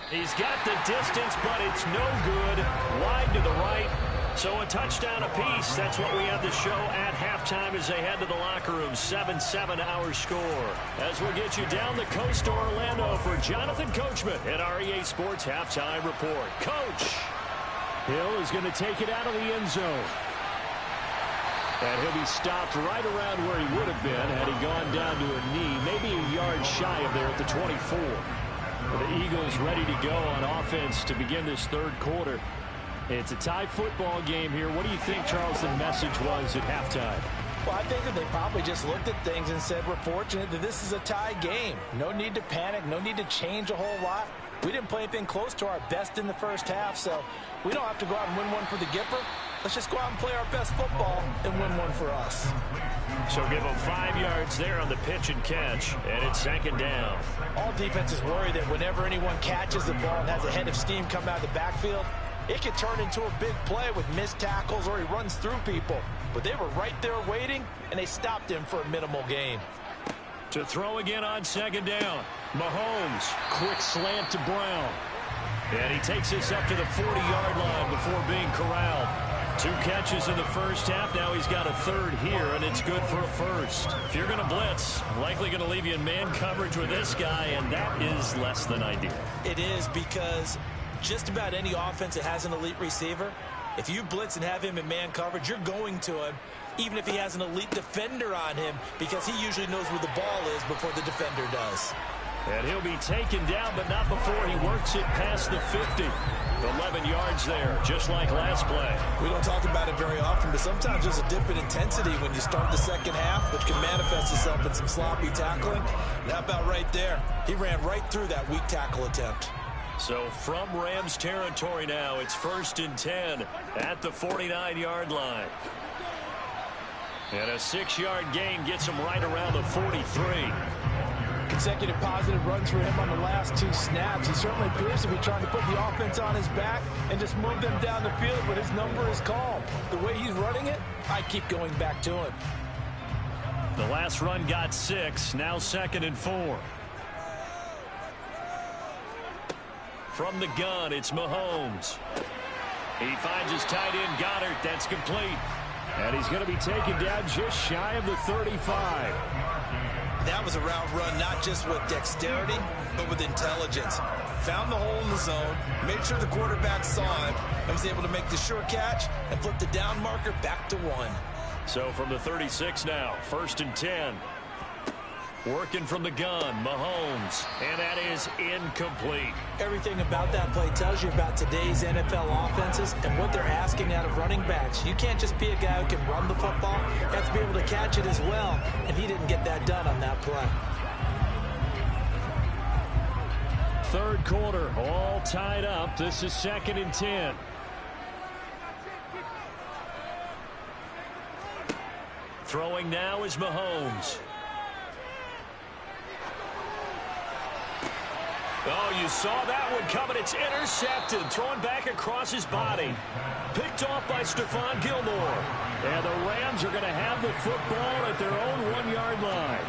[SPEAKER 5] He's got the distance, but it's no good. Wide to the right. So a touchdown apiece. That's what we have to show at halftime as they head to the locker room. 7-7 our score. As we'll get you down the coast to Orlando for Jonathan Coachman at our EA Sports Halftime Report. Coach! Hill is going to take it out of the end zone. And he'll be stopped right around where he would have been had he gone down to a knee, maybe a yard shy of there at the 24. The Eagles ready to go on offense to begin this third quarter. It's a tie football game here. What do you think, Charles, the message was at halftime?
[SPEAKER 6] Well, I think that they probably just looked at things and said, we're fortunate that this is a tie game. No need to panic, no need to change a whole lot. We didn't play anything close to our best in the first half, so we don't have to go out and win one for the Gipper. Let's just go out and play our best football and win one for us.
[SPEAKER 5] So give them 5 yards there on the pitch and catch, and it's second down.
[SPEAKER 6] All defenses worry that whenever anyone catches the ball and has a head of steam come out of the backfield, it could turn into a big play with missed tackles or he runs through people. But they were right there waiting, and they stopped him for a minimal gain.
[SPEAKER 5] To throw again on second down. Mahomes, quick slant to Brown. And he takes this up to the 40-yard line before being corralled. 2 catches in the first half. Now he's got a third here, and it's good for a first. If you're going to blitz, likely going to leave you in man coverage with this guy, and that is less than ideal.
[SPEAKER 6] It is, because just about any offense that has an elite receiver, if you blitz and have him in man coverage, you're going to him, even if he has an elite defender on him, because he usually knows where the ball is before the defender does.
[SPEAKER 5] And he'll be taken down, but not before he works it past the 50. 11 yards there, just like last play.
[SPEAKER 6] We don't talk about it very often, but sometimes there's a dip in intensity when you start the second half, which can manifest itself in some sloppy tackling. And how about right there? He ran right through that weak tackle attempt.
[SPEAKER 5] So from Rams territory now, it's 1st and 10 at the 49-yard line. And a 6-yard gain gets him right around the 43.
[SPEAKER 6] Consecutive positive runs for him on the last 2 snaps. He certainly appears to be trying to put the offense on his back and just move them down the field, but his number is calm. The way he's running it, I keep going back to him.
[SPEAKER 5] The last run got 6, now 2nd and 4. From the gun, it's Mahomes. He finds his tight end, Goddard. That's complete. And he's going to be taken down just shy of the 35.
[SPEAKER 6] That was a route run not just with dexterity, but with intelligence. Found the hole in the zone, made sure the quarterback saw him, and was able to make the sure catch and flip the down marker back to 1.
[SPEAKER 5] So from the 36 now, 1st and 10. Working from the gun, Mahomes, and that is incomplete.
[SPEAKER 6] Everything about that play tells you about today's NFL offenses and what they're asking out of running backs. You can't just be a guy who can run the football. You have to be able to catch it as well, and he didn't get that done on that play.
[SPEAKER 5] Third quarter, all tied up. This is 2nd and 10. Throwing now is Mahomes. Oh, you saw that one coming. It's intercepted. Thrown back across his body. Picked off by Stephon Gilmore. And the Rams are going to have the football at their own 1-yard line.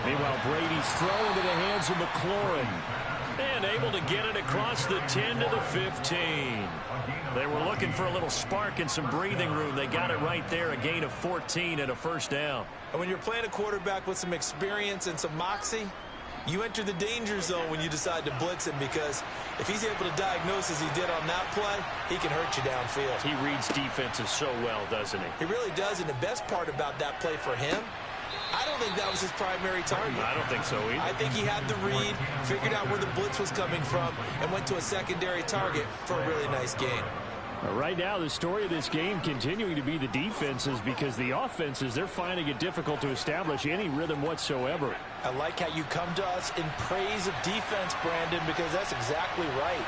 [SPEAKER 5] Meanwhile, Brady's throw into the hands of McLaurin. And able to get it across the 10 to the 15. They were looking for a little spark and some breathing room. They got it right there, a gain of 14 and a first down.
[SPEAKER 6] And when you're playing a quarterback with some experience and some moxie, you enter the danger zone when you decide to blitz him, because if he's able to diagnose as he did on that play, he can hurt you downfield.
[SPEAKER 5] He reads defenses so well, doesn't he?
[SPEAKER 6] He really does, and the best part about that play for him, I don't think that was his primary target.
[SPEAKER 5] I don't think so either.
[SPEAKER 6] I think he had the read, figured out where the blitz was coming from, and went to a secondary target for a really nice gain.
[SPEAKER 5] Right now, the story of this game continuing to be the defenses, because the offenses, they're finding it difficult to establish any rhythm whatsoever.
[SPEAKER 6] I like how you come to us in praise of defense, Brandon, because that's exactly right.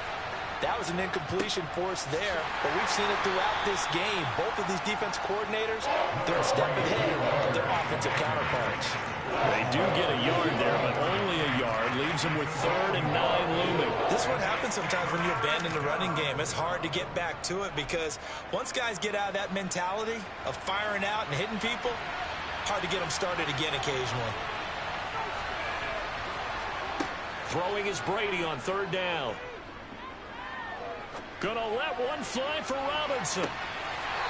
[SPEAKER 6] That was an incompletion force there, but we've seen it throughout this game. Both of these defense coordinators, they're a step ahead of their offensive counterparts.
[SPEAKER 5] They do get a yard there, but only a yard. Leaves them with 3rd and 9 looming.
[SPEAKER 6] This is what happens sometimes when you abandon the running game. It's hard to get back to it, because once guys get out of that mentality of firing out and hitting people, hard to get them started again occasionally.
[SPEAKER 5] Throwing is Brady on 3rd down. Gonna let one fly for Robinson.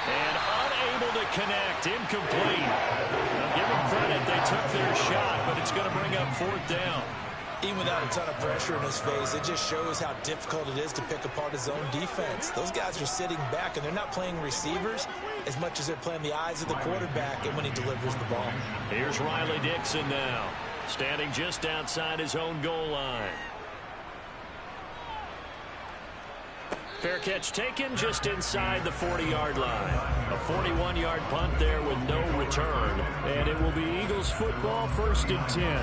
[SPEAKER 5] And unable to connect. Incomplete. Now give them credit. They took their shot, but it's going to bring up 4th down.
[SPEAKER 6] Even without a ton of pressure in his face, it just shows how difficult it is to pick apart his own defense. Those guys are sitting back, and they're not playing receivers as much as they're playing the eyes of the quarterback and when he delivers the ball.
[SPEAKER 5] Here's Riley Dixon now, standing just outside his own goal line. Fair catch taken just inside the 40-yard line. A 41-yard punt there with no return. And it will be Eagles football, 1st and 10.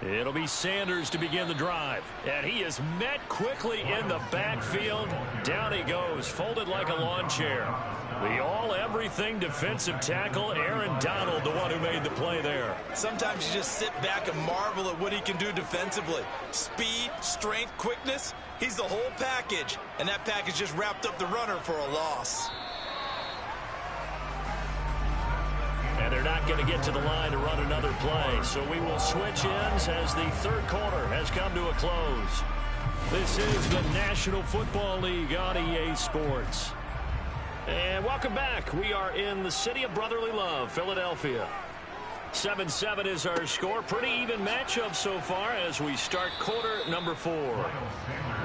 [SPEAKER 5] It'll be Sanders to begin the drive. And he is met quickly in the backfield. Down he goes, folded like a lawn chair. The all-everything defensive tackle, Aaron Donald, the one who made the play there.
[SPEAKER 6] Sometimes you just sit back and marvel at what he can do defensively. Speed, strength, quickness, he's the whole package. And that package just wrapped up the runner for a loss.
[SPEAKER 5] And they're not going to get to the line to run another play. So we will switch ends as the 3rd quarter has come to a close. This is the National Football League on EA Sports. And welcome back. We are in the city of brotherly love, Philadelphia. 7-7 is our score. Pretty even matchup so far as we start quarter number 4.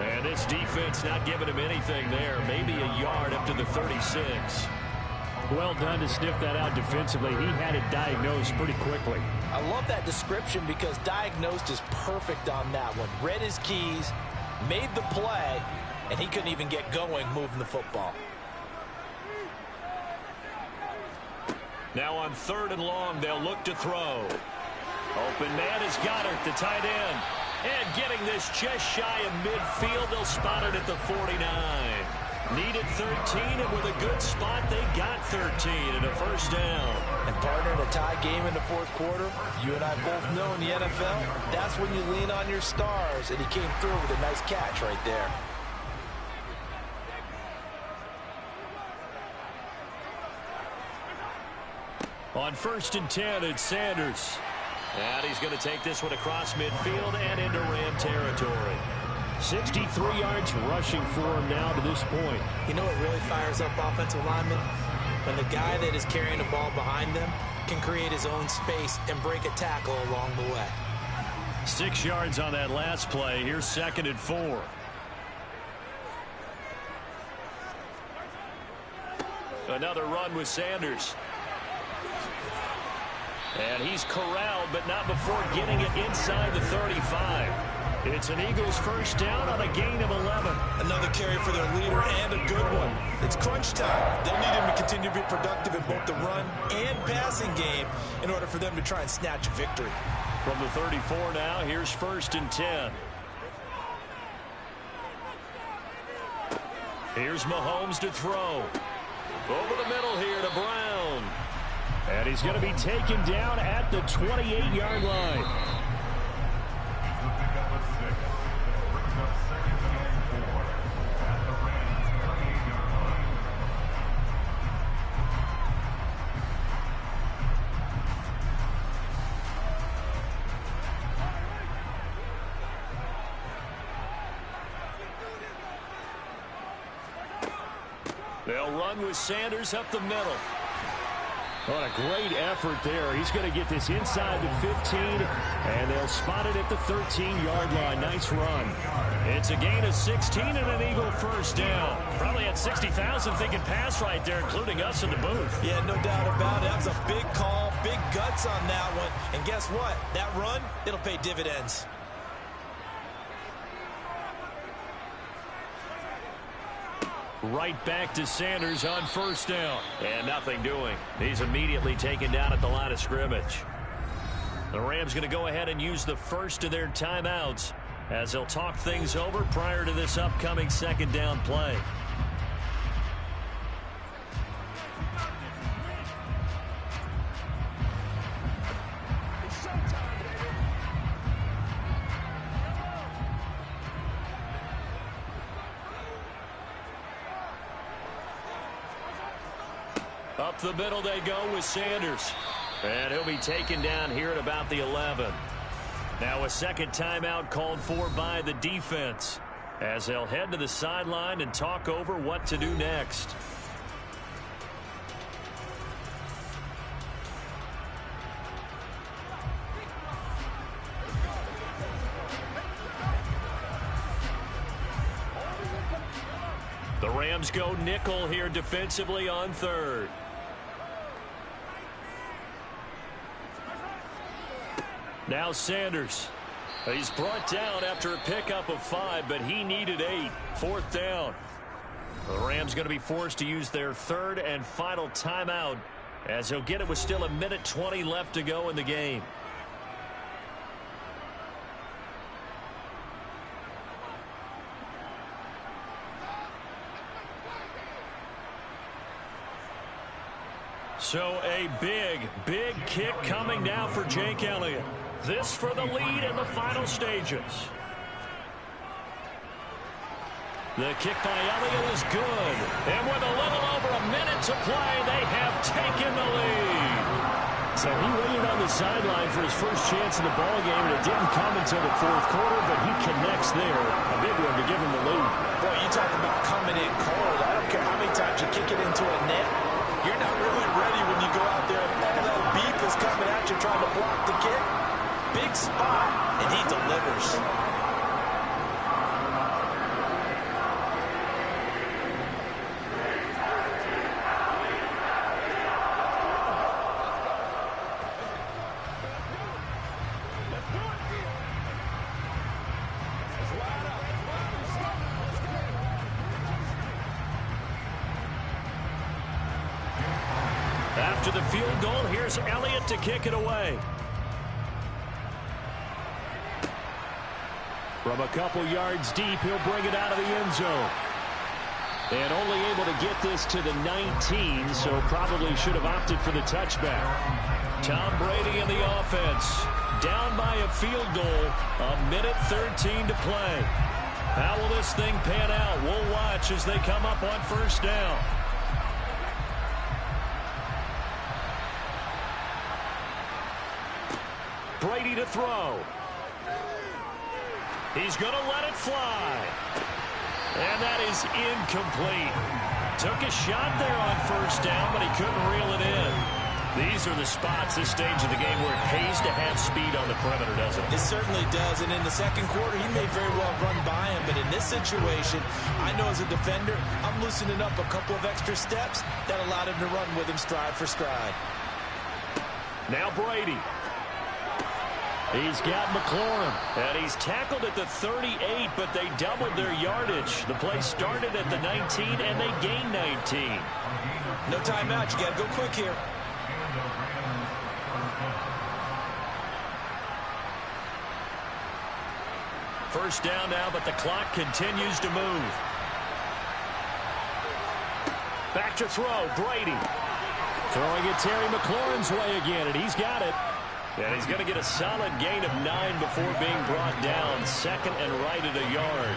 [SPEAKER 5] And this defense not giving him anything there. Maybe a yard up to the 36. Well done to sniff that out defensively. He had it diagnosed pretty quickly.
[SPEAKER 6] I love that description because diagnosed is perfect on that one. Read his keys, made the play, and he couldn't even get going moving the football.
[SPEAKER 5] Now on 3rd and long, they'll look to throw. Open man is Goddard, the tight end. And getting this just shy of midfield, they'll spot it at the 49. Needed 13, and with a good spot, they got 13 and a first down.
[SPEAKER 6] And partner, in a tie game in the fourth quarter, you and I both know in the NFL, that's when you lean on your stars, and he came through with a nice catch right there.
[SPEAKER 5] On 1st and 10, it's Sanders. And he's going to take this one across midfield and into Ram territory. 63 yards rushing for him now to this point.
[SPEAKER 6] You know what really fires up offensive linemen? When the guy that is carrying the ball behind them can create his own space and break a tackle along the way.
[SPEAKER 5] 6 yards on that last play. Here's 2nd and 4. Another run with Sanders. And he's corralled, but not before getting it inside the 35. It's an Eagles first down on a gain of 11.
[SPEAKER 6] Another carry for their leader and a good one. It's crunch time. They'll need him to continue to be productive in both the run and passing game in order for them to try and snatch a victory.
[SPEAKER 5] From the 34 now, here's 1st and 10. Here's Mahomes to throw. Over the middle here to Brown. And he's going to be taken down at the 28-yard line. They'll run with Sanders up the middle. What a great effort there. He's going to get this inside the 15, and they'll spot it at the 13-yard line. Nice run. It's a gain of 16 and an Eagle first down. Probably had 60,000 thinking pass right there, including us in the booth.
[SPEAKER 6] Yeah, no doubt about it. That was a big call, big guts on that one. And guess what? That run, it'll pay dividends.
[SPEAKER 5] Right back to Sanders on first down. And nothing doing. He's immediately taken down at the line of scrimmage. The Rams going to go ahead and use the first of their timeouts as they'll talk things over prior to this upcoming 2nd down play. Up the middle they go with Sanders. And he'll be taken down here at about the 11. Now a 2nd timeout called for by the defense as they'll head to the sideline and talk over what to do next. The Rams go nickel here defensively on 3rd. Now Sanders. He's brought down after a pickup of 5, but he needed 8. 4th down. The Rams going to be forced to use their 3rd and final timeout as he'll get it with still 1:20 left to go in the game. So a big kick coming now for Jake Elliott. This for the lead in the final stages. The kick by Elliott is good. And with a little over a minute to play, they have taken the lead. So he waited on the sideline for his first chance in the ballgame, and it didn't come until the 4th quarter, but he connects there. A big one to give him the lead.
[SPEAKER 6] Boy, you talk about coming in cold. I don't care how many times you kick it into a net. You're not really ready when you go out there and all that beef is coming at you trying to block the kick. Big spot, and he delivers.
[SPEAKER 5] After the field goal, here's Elliott to kick it away. From a couple yards deep, he'll bring it out of the end zone. And only able to get this to the 19, so probably should have opted for the touchback. Tom Brady in the offense. Down by a field goal. 1:13 to play. How will this thing pan out? We'll watch as they come up on first down. Brady to throw. He's going to let it fly. And that is incomplete. Took a shot there on first down, but he couldn't reel it in. These are the spots, this stage of the game, where it pays to have speed on the perimeter, doesn't it?
[SPEAKER 6] It certainly does, and in the second quarter, he may very well run by him, but in this situation, I know as a defender, I'm loosening up a couple of extra steps that allowed him to run with him stride for stride.
[SPEAKER 5] Now Brady. He's got McLaurin, and he's tackled at the 38, but they doubled their yardage. The play started at the 19, and they gained 19.
[SPEAKER 6] No timeout. You got to go quick here.
[SPEAKER 5] First down now, but the clock continues to move. Back to throw, Brady. Throwing it Terry McLaurin's way again, and he's got it. And he's going to get a solid gain of 9 before being brought down. Second and right at a yard.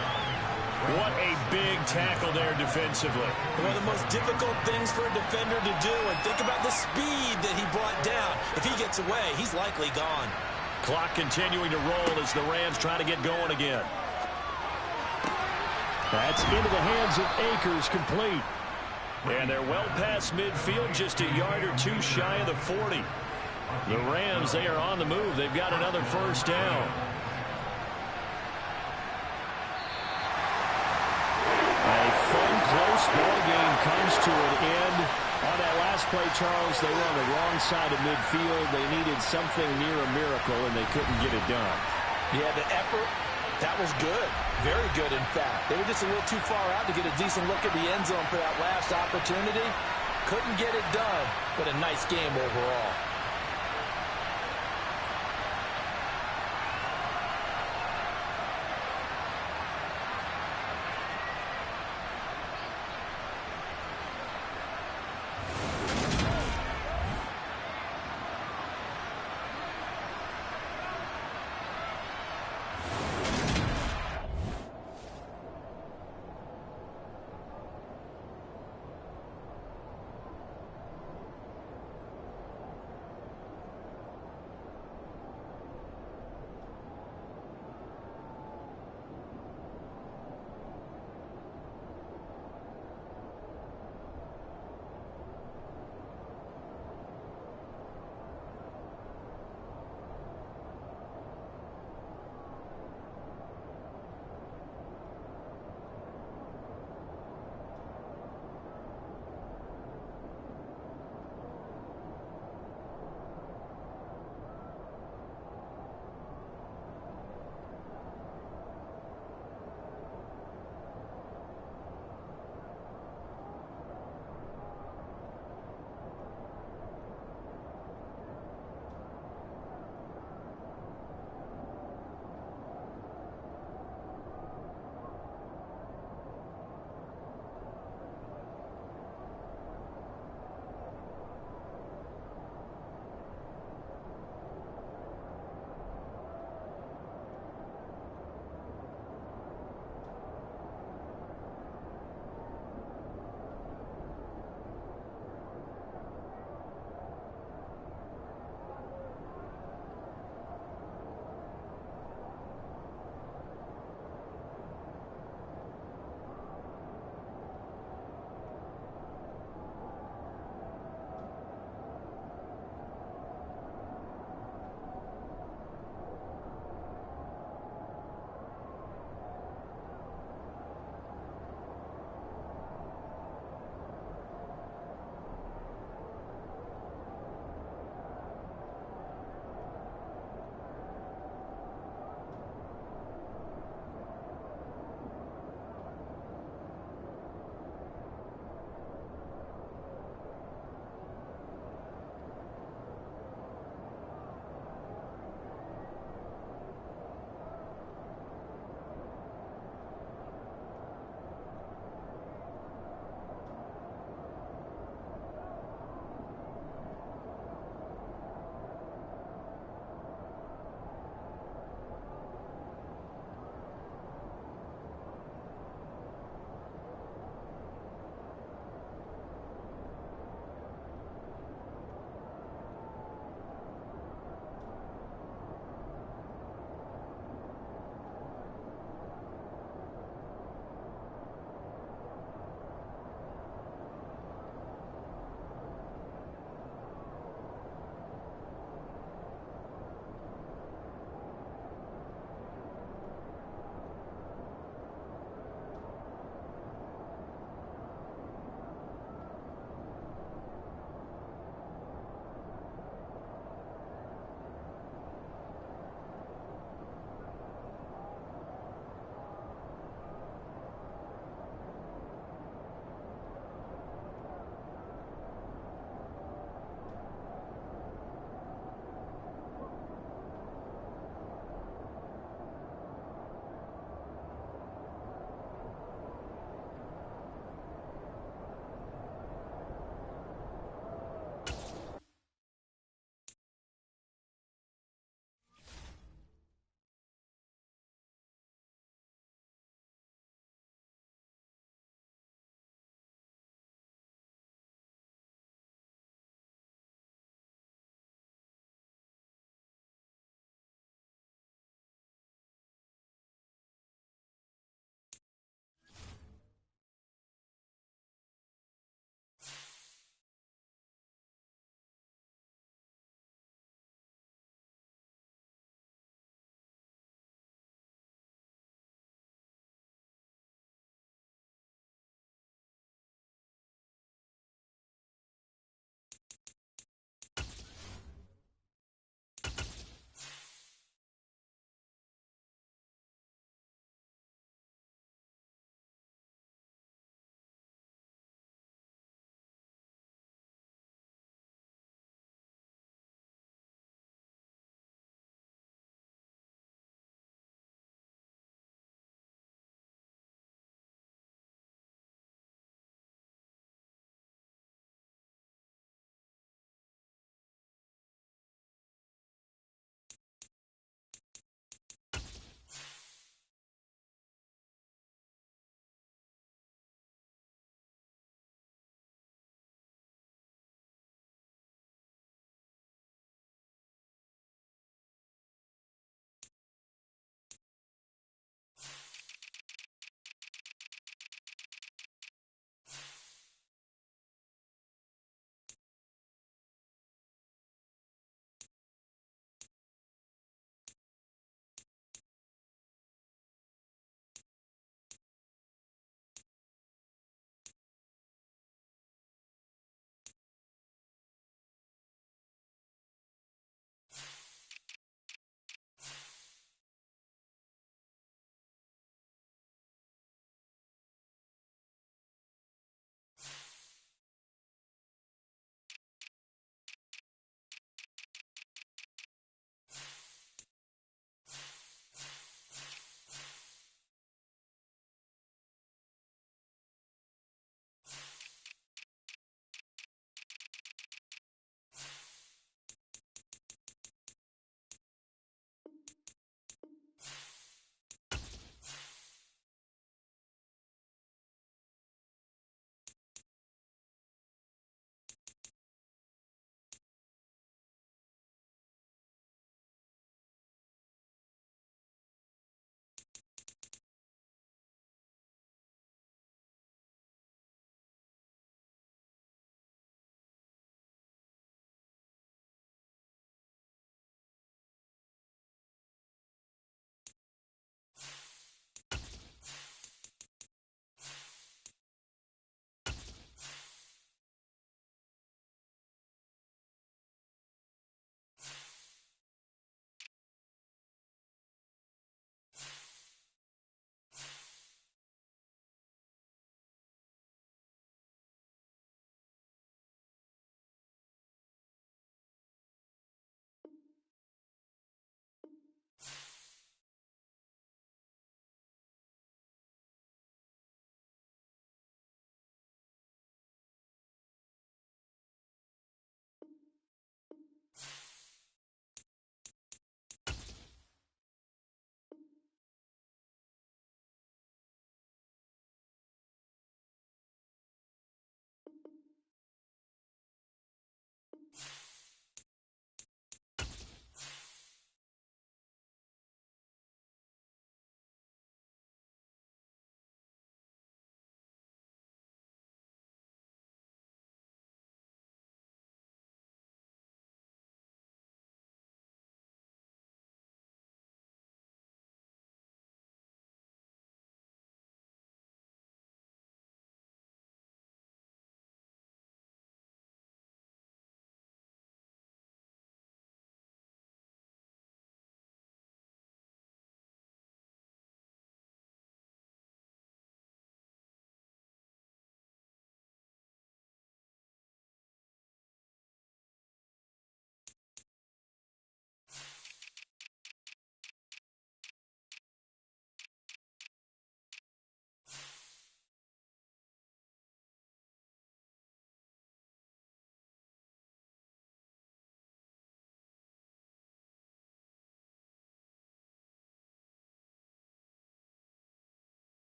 [SPEAKER 5] What a big tackle there defensively.
[SPEAKER 6] One of the most difficult things for a defender to do. And think about the speed that he brought down. If he gets away, he's likely gone.
[SPEAKER 5] Clock continuing to roll as the Rams try to get going again. That's into the hands of Akers, complete. And they're well past midfield, just a yard or two shy of the 40. The Rams, they are on the move. They've got another first down. A fun, close ball game comes to an end. On that last play, Charles, they were on the wrong side of midfield. They needed something near a miracle, and they couldn't get it done.
[SPEAKER 6] Yeah, the effort, that was good. Very good, in fact. They were just a little too far out to get a decent look at the end zone for that last opportunity. Couldn't get it done, but a nice game overall.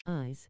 [SPEAKER 7] eyes.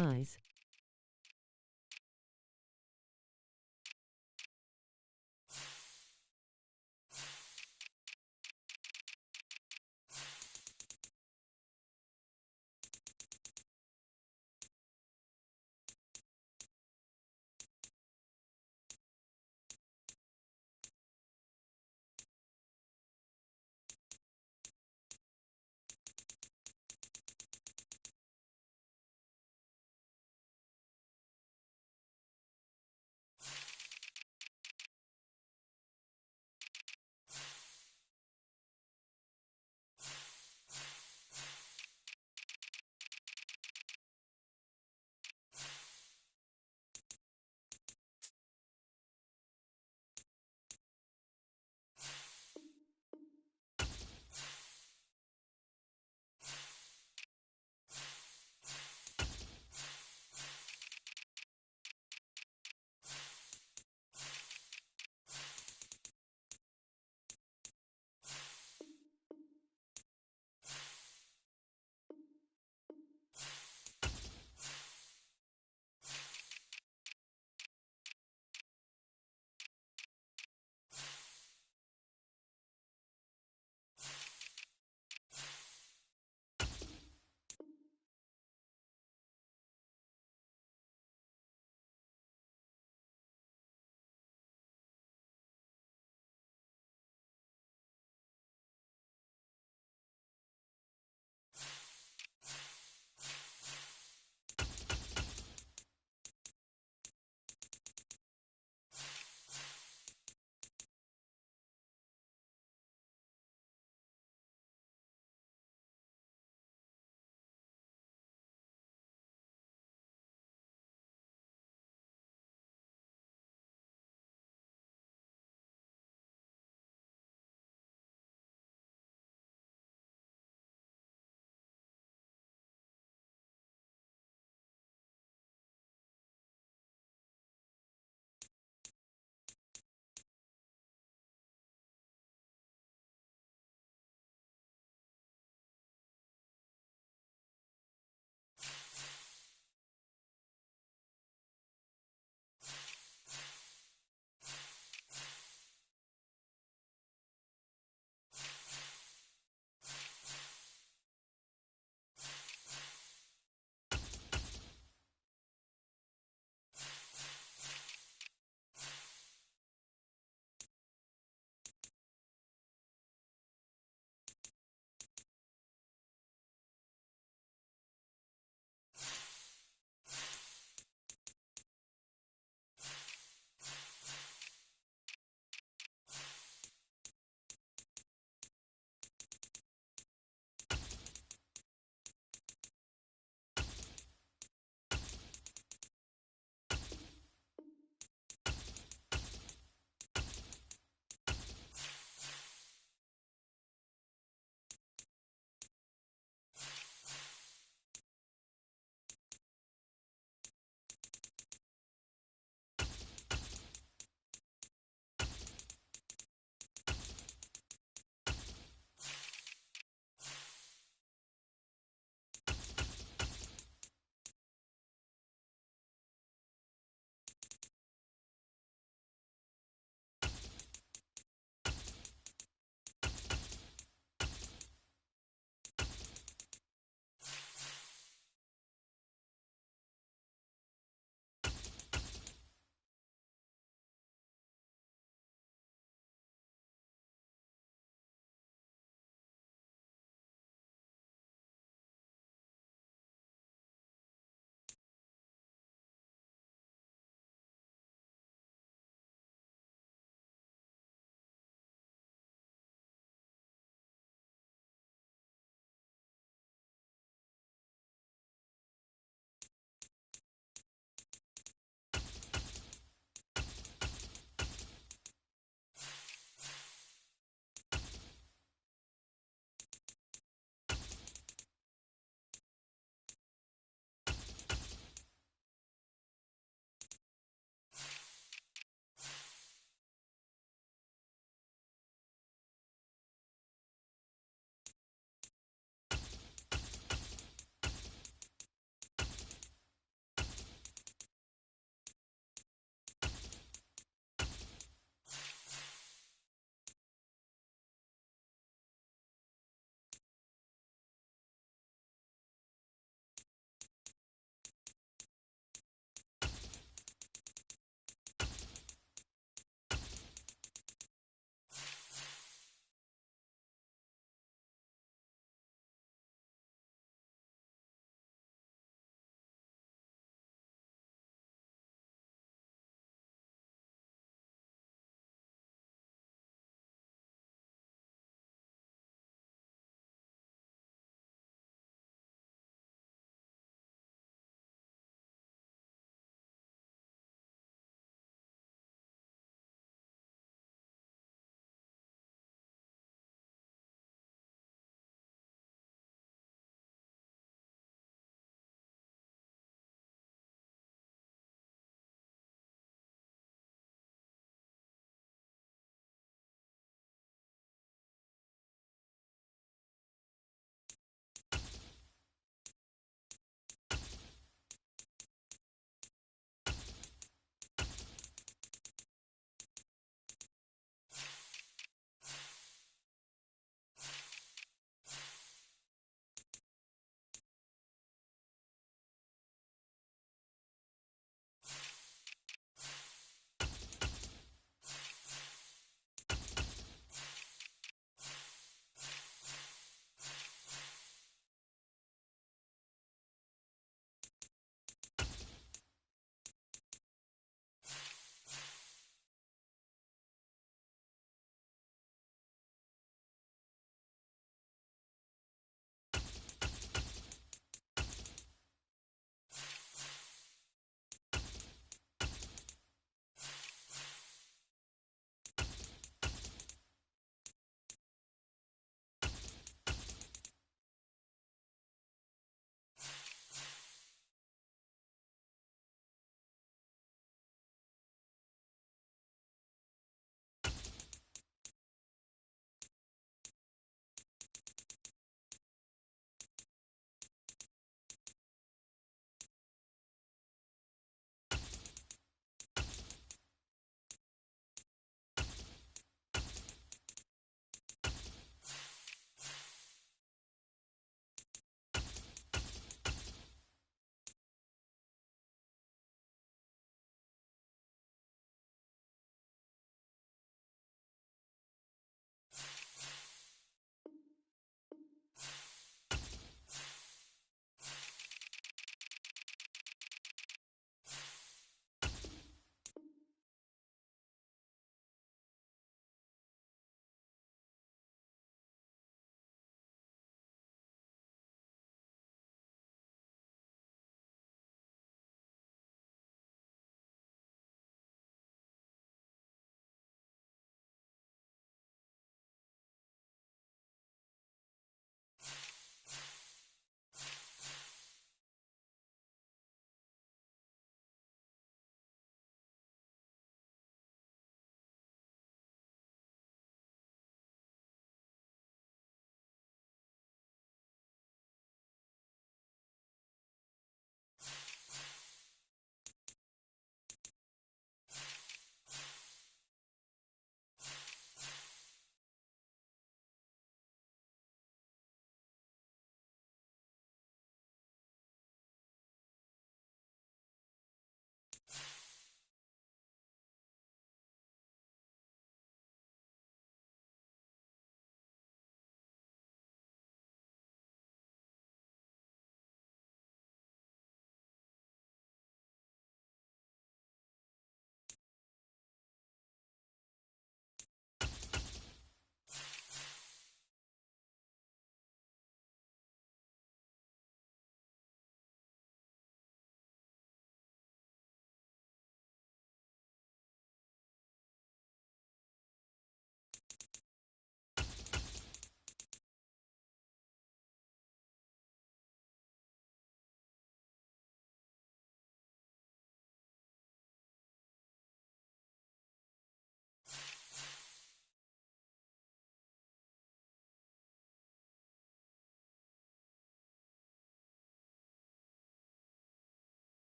[SPEAKER 7] eyes.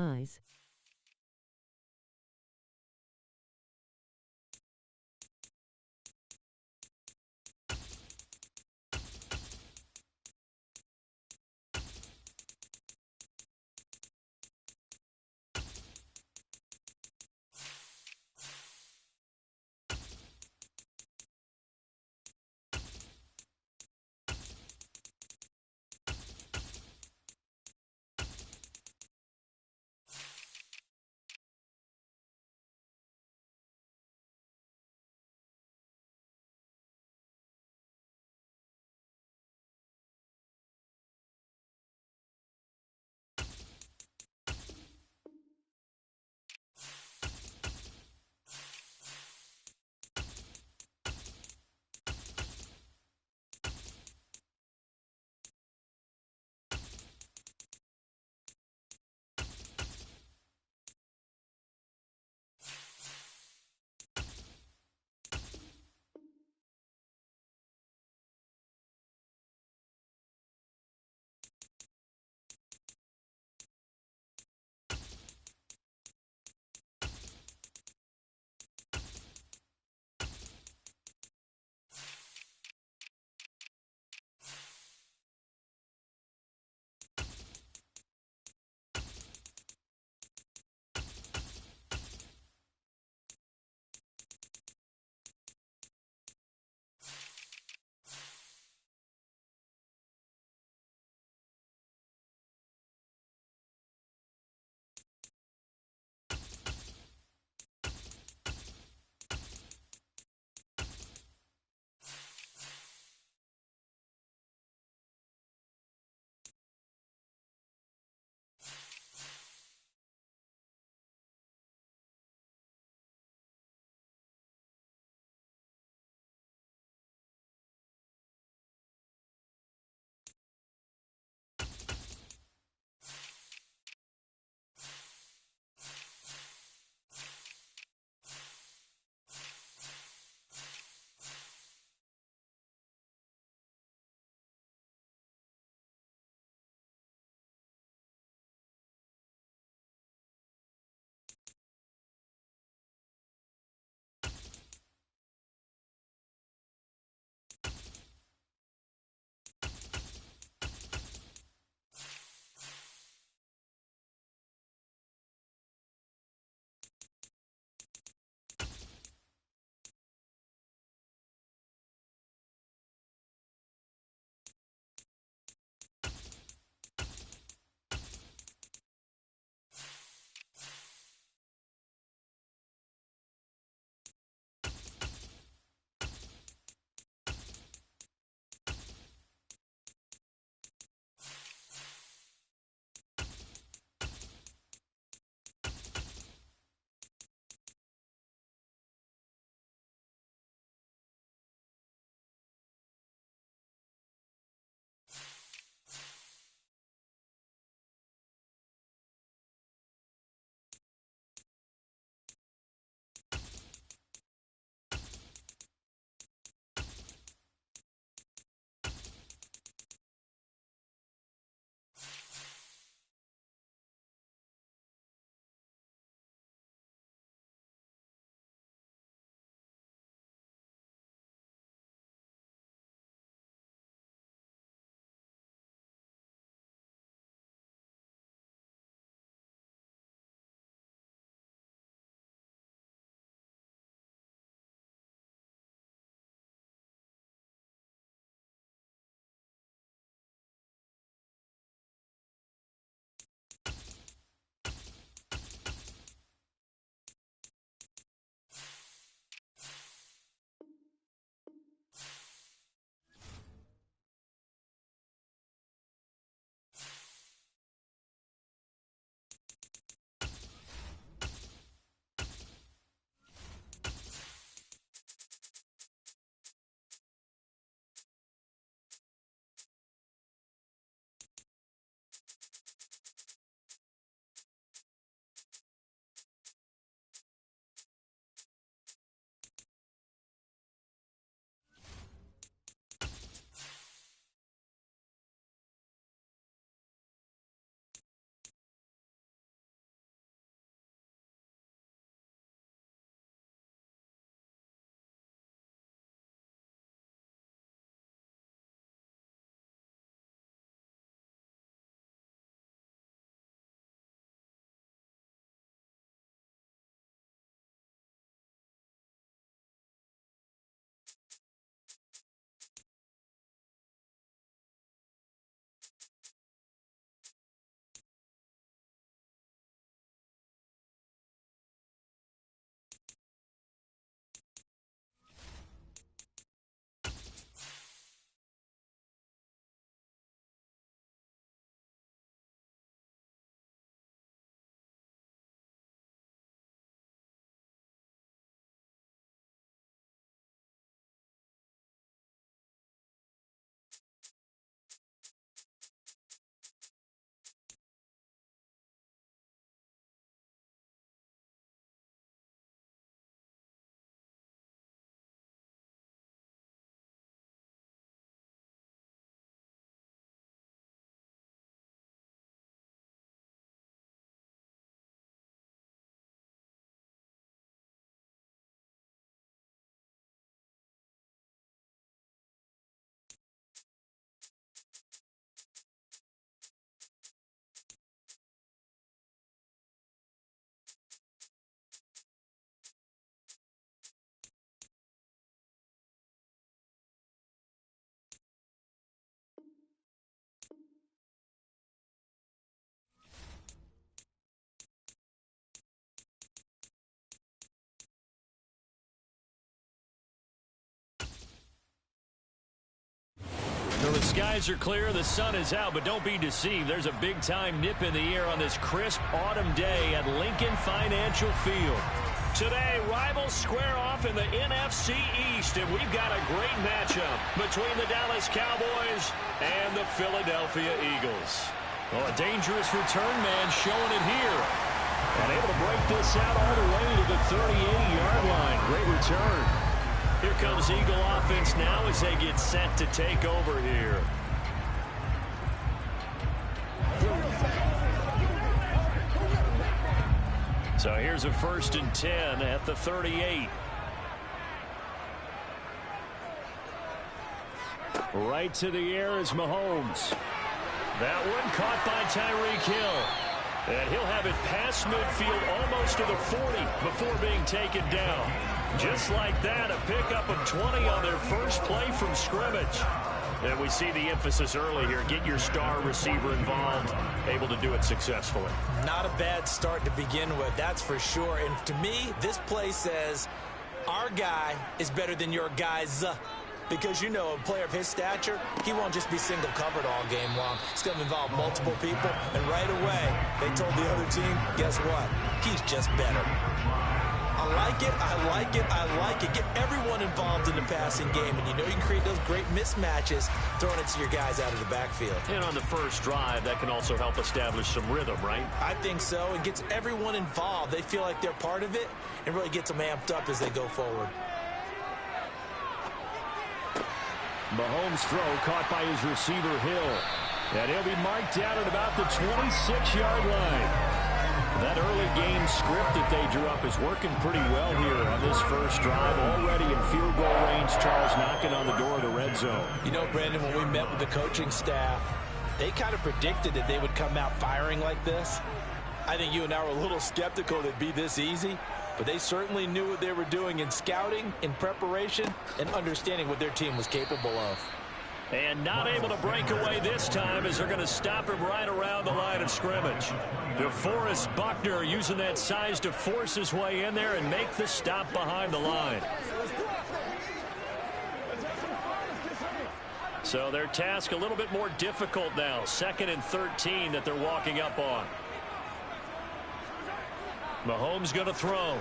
[SPEAKER 7] eyes.
[SPEAKER 5] skies are clear, the sun is out, but don't be deceived. There's a big-time nip in the air on this crisp autumn day at Lincoln Financial Field. Today, rivals square off in the NFC East, and we've got a great matchup between the Dallas Cowboys and the Philadelphia Eagles. Well, a dangerous return man showing it here. And able to break this out all the way to the 38-yard line. Great return. Here comes Eagle offense now as they get set to take over here. So here's a 1st and 10 at the 38. Right to the air is Mahomes. That one caught by Tyreek Hill. And he'll have it past midfield almost to the 40 before being taken down. Just like that, a pickup of 20 on their first play from scrimmage. And we see the emphasis early here. Get your star receiver involved, able to do it successfully.
[SPEAKER 6] Not a bad start to begin with, that's for sure. And to me, this play says our guy is better than your guys. Because, you know, a player of his stature, he won't just be single covered all game long. It's going to involve multiple people. And right away, they told the other team, guess what? He's just better. I like it, I like it, I like it. Get everyone involved in the passing game. And you know you can create those great mismatches throwing it to your guys out of the backfield.
[SPEAKER 5] And on the first drive, that can also help establish some rhythm, right?
[SPEAKER 6] I think so. It gets everyone involved. They feel like they're part of it and really gets them amped up as they go forward.
[SPEAKER 5] Mahomes' throw caught by his receiver, Hill. And he'll be marked down at about the 26-yard line. That early game script that they drew up is working pretty well here on this first drive. Already in field goal range, Charles knocking on the door of the red zone.
[SPEAKER 6] You know, Brandon, when we met with the coaching staff, they kind of predicted that they would come out firing like this. I think you and I were a little skeptical it'd be this easy. But they certainly knew what they were doing in scouting, in preparation, and understanding what their team was capable of.
[SPEAKER 5] And not able to break away this time as they're going to stop him right around the line of scrimmage. DeForest Buckner using that size to force his way in there and make the stop behind the line. So their task a little bit more difficult now. 2nd and 13 that they're walking up on. Mahomes going to throw.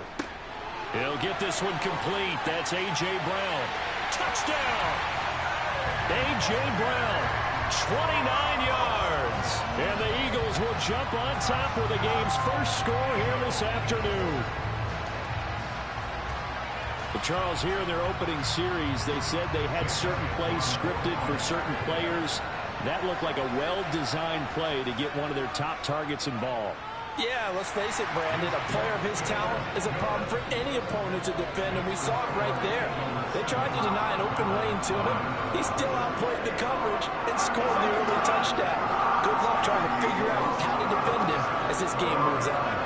[SPEAKER 5] He'll get this one complete. That's A.J. Brown. Touchdown! A.J. Brown, 29 yards. And the Eagles will jump on top with the game's first score here this afternoon. But Charles, here in their opening series, they said they had certain plays scripted for certain players. That looked like a well-designed play to get one of their top targets involved.
[SPEAKER 6] Yeah, let's face it, Brandon. A player of his talent is a problem for any opponent to defend, and we saw it right there. They tried to deny an open lane to him. He still outplayed the coverage and scored the early touchdown. Good luck trying to figure out how to defend him as this game moves on.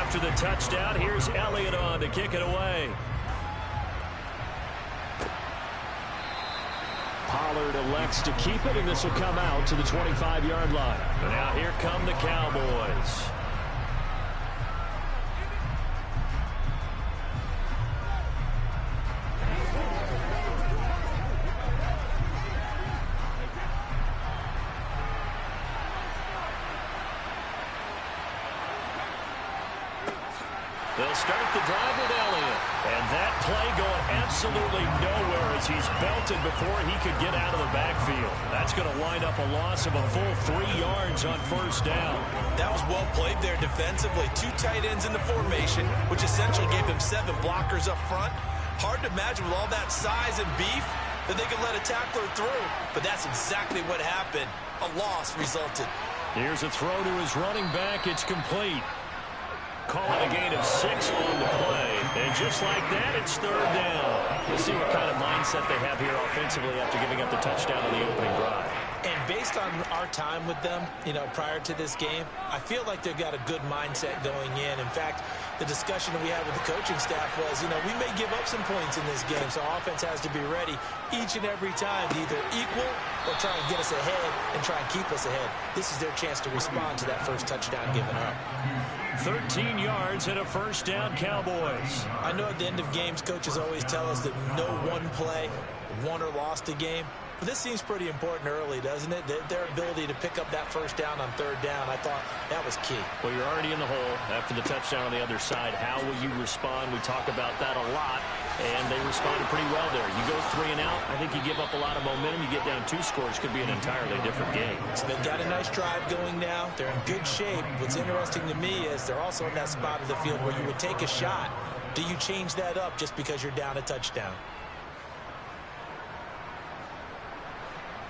[SPEAKER 5] After the touchdown, here's Elliott on to kick it away. Pollard elects to keep it, and this will come out to the 25-yard line. And now here come the Cowboys. They'll start the drive with Elliott. And that play going absolutely nowhere as he's belted before he could get out of the backfield. That's going to wind up a loss of a full 3 yards on first down.
[SPEAKER 6] That was well played there defensively. 2 tight ends in the formation, which essentially gave them 7 blockers up front. Hard to imagine with all that size and beef that they could let a tackler through. But that's exactly what happened. A loss resulted.
[SPEAKER 5] Here's a throw to his running back. It's complete. Calling a gain of 6 on the play. And just like that, it's third down. We'll see what kind of mindset they have here offensively after giving up the touchdown on the opening drive.
[SPEAKER 6] And based on our time with them, prior to this game, I feel like they've got a good mindset going in. In fact, the discussion that we had with the coaching staff was, we may give up some points in this game, so offense has to be ready each and every time to either equal or try and get us ahead and try and keep us ahead. This is their chance to respond to that first touchdown given up.
[SPEAKER 5] 13 yards and a first down, Cowboys.
[SPEAKER 6] I know at the end of games, coaches always tell us that no one play won or lost a game. But this seems pretty important early, doesn't it? Their ability to pick up that first down on third down, I thought that was key.
[SPEAKER 5] Well, you're already in the hole after the touchdown on the other side. How will you respond? We talk about that a lot, and they responded pretty well there. You go 3 and out, I think you give up a lot of momentum. You get down 2 scores, could be an entirely different game.
[SPEAKER 6] So they've got a nice drive going now. They're in good shape. What's interesting to me is they're also in that spot of the field where you would take a shot. Do you change that up just because you're down a touchdown?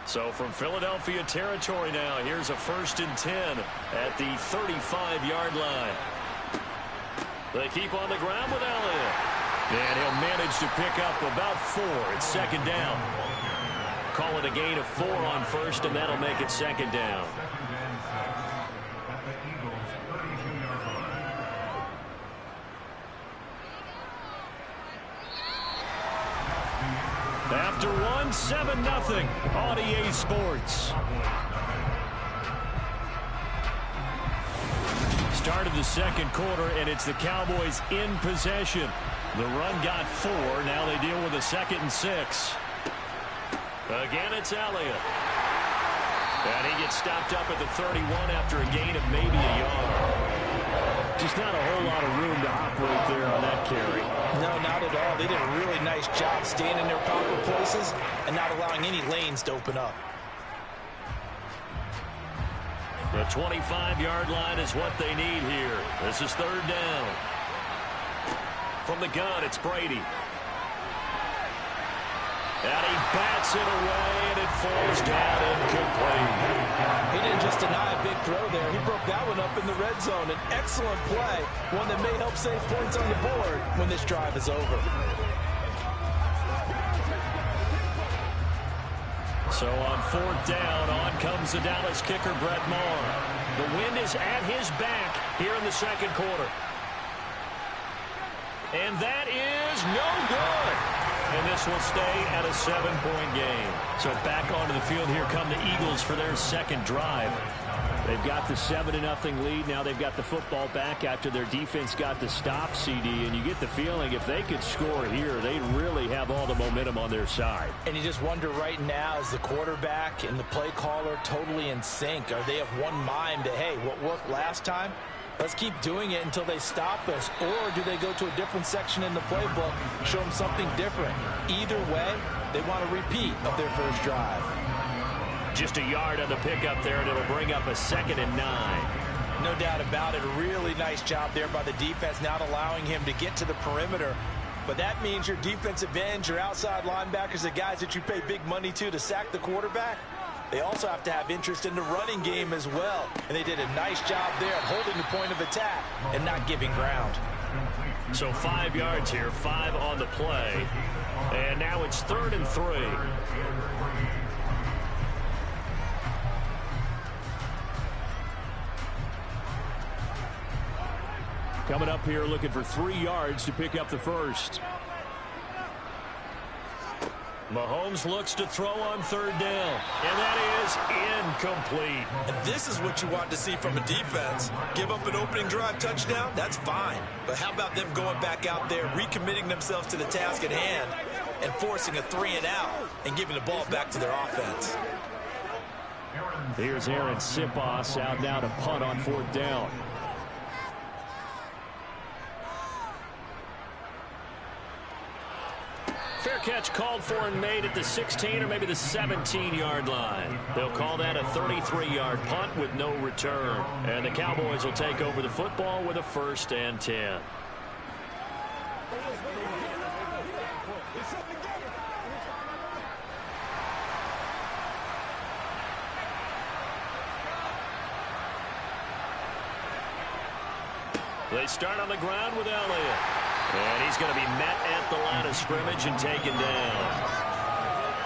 [SPEAKER 5] So from Philadelphia territory now, here's a 1st and 10 at the 35-yard line. They keep on the ground with Elliott. And he'll manage to pick up about 4. It's 2nd down. Call it a gain of 4 on 1st, and that'll make it 2nd down. After 1, 7-0 on EA Sports. Start of the 2nd quarter, and it's the Cowboys in possession. The run got 4. Now they deal with a 2nd and 6. Again, it's Elliott. And he gets stopped up at the 31 after a gain of maybe a yard. Just not a whole lot of room to operate there on that carry.
[SPEAKER 6] No, not at all. They did a really nice job staying in their proper places and not allowing any lanes to open up.
[SPEAKER 5] The 25-yard line is what they need here. This is 3rd down. From the gun, it's Brady. And he bats it away, and it falls down incomplete.
[SPEAKER 6] He didn't just deny a big throw there. He broke that one up in the red zone. An excellent play, one that may help save points on the board when this drive is over.
[SPEAKER 5] So on 4th down, on comes the Dallas kicker, Brett Maher. The wind is at his back here in the 2nd quarter. And that is no good. And this will stay at a 7-point game. So back onto the field here come the Eagles for their 2nd drive. They've got the 7-0 lead. Now they've got the football back after their defense got the stop, CD. And you get the feeling if they could score here, they'd really have all the momentum on their side.
[SPEAKER 6] And you just wonder right now, is the quarterback and the play caller totally in sync? Are they of one mind that, hey, what worked last time? Let's keep doing it until they stop us. Or do they go to a different section in the playbook, show them something different? Either way, they want a repeat of their first drive.
[SPEAKER 5] Just a yard on the pickup there, and it'll bring up a 2nd and 9.
[SPEAKER 6] No doubt about it. A really nice job there by the defense, not allowing him to get to the perimeter. But that means your defensive ends, your outside linebackers, the guys that you pay big money to sack the quarterback, they also have to have interest in the running game as well. And they did a nice job there of holding the point of attack and not giving ground.
[SPEAKER 5] So 5 yards here, 5 on the play. And now it's 3rd and 3. Coming up here looking for 3 yards to pick up the first. Mahomes looks to throw on 3rd down, and that is incomplete.
[SPEAKER 6] And this is what you want to see from a defense. Give up an opening drive touchdown, that's fine. But how about them going back out there, recommitting themselves to the task at hand, and forcing a 3 and out, and giving the ball back to their offense.
[SPEAKER 5] Here's Aaron Siposs out now to punt on 4th down. Fair catch called for and made at the 16 or maybe the 17-yard line. They'll call that a 33-yard punt with no return. And the Cowboys will take over the football with a 1st and 10. They start on the ground with Elliott. And he's going to be met at the line of scrimmage and taken down.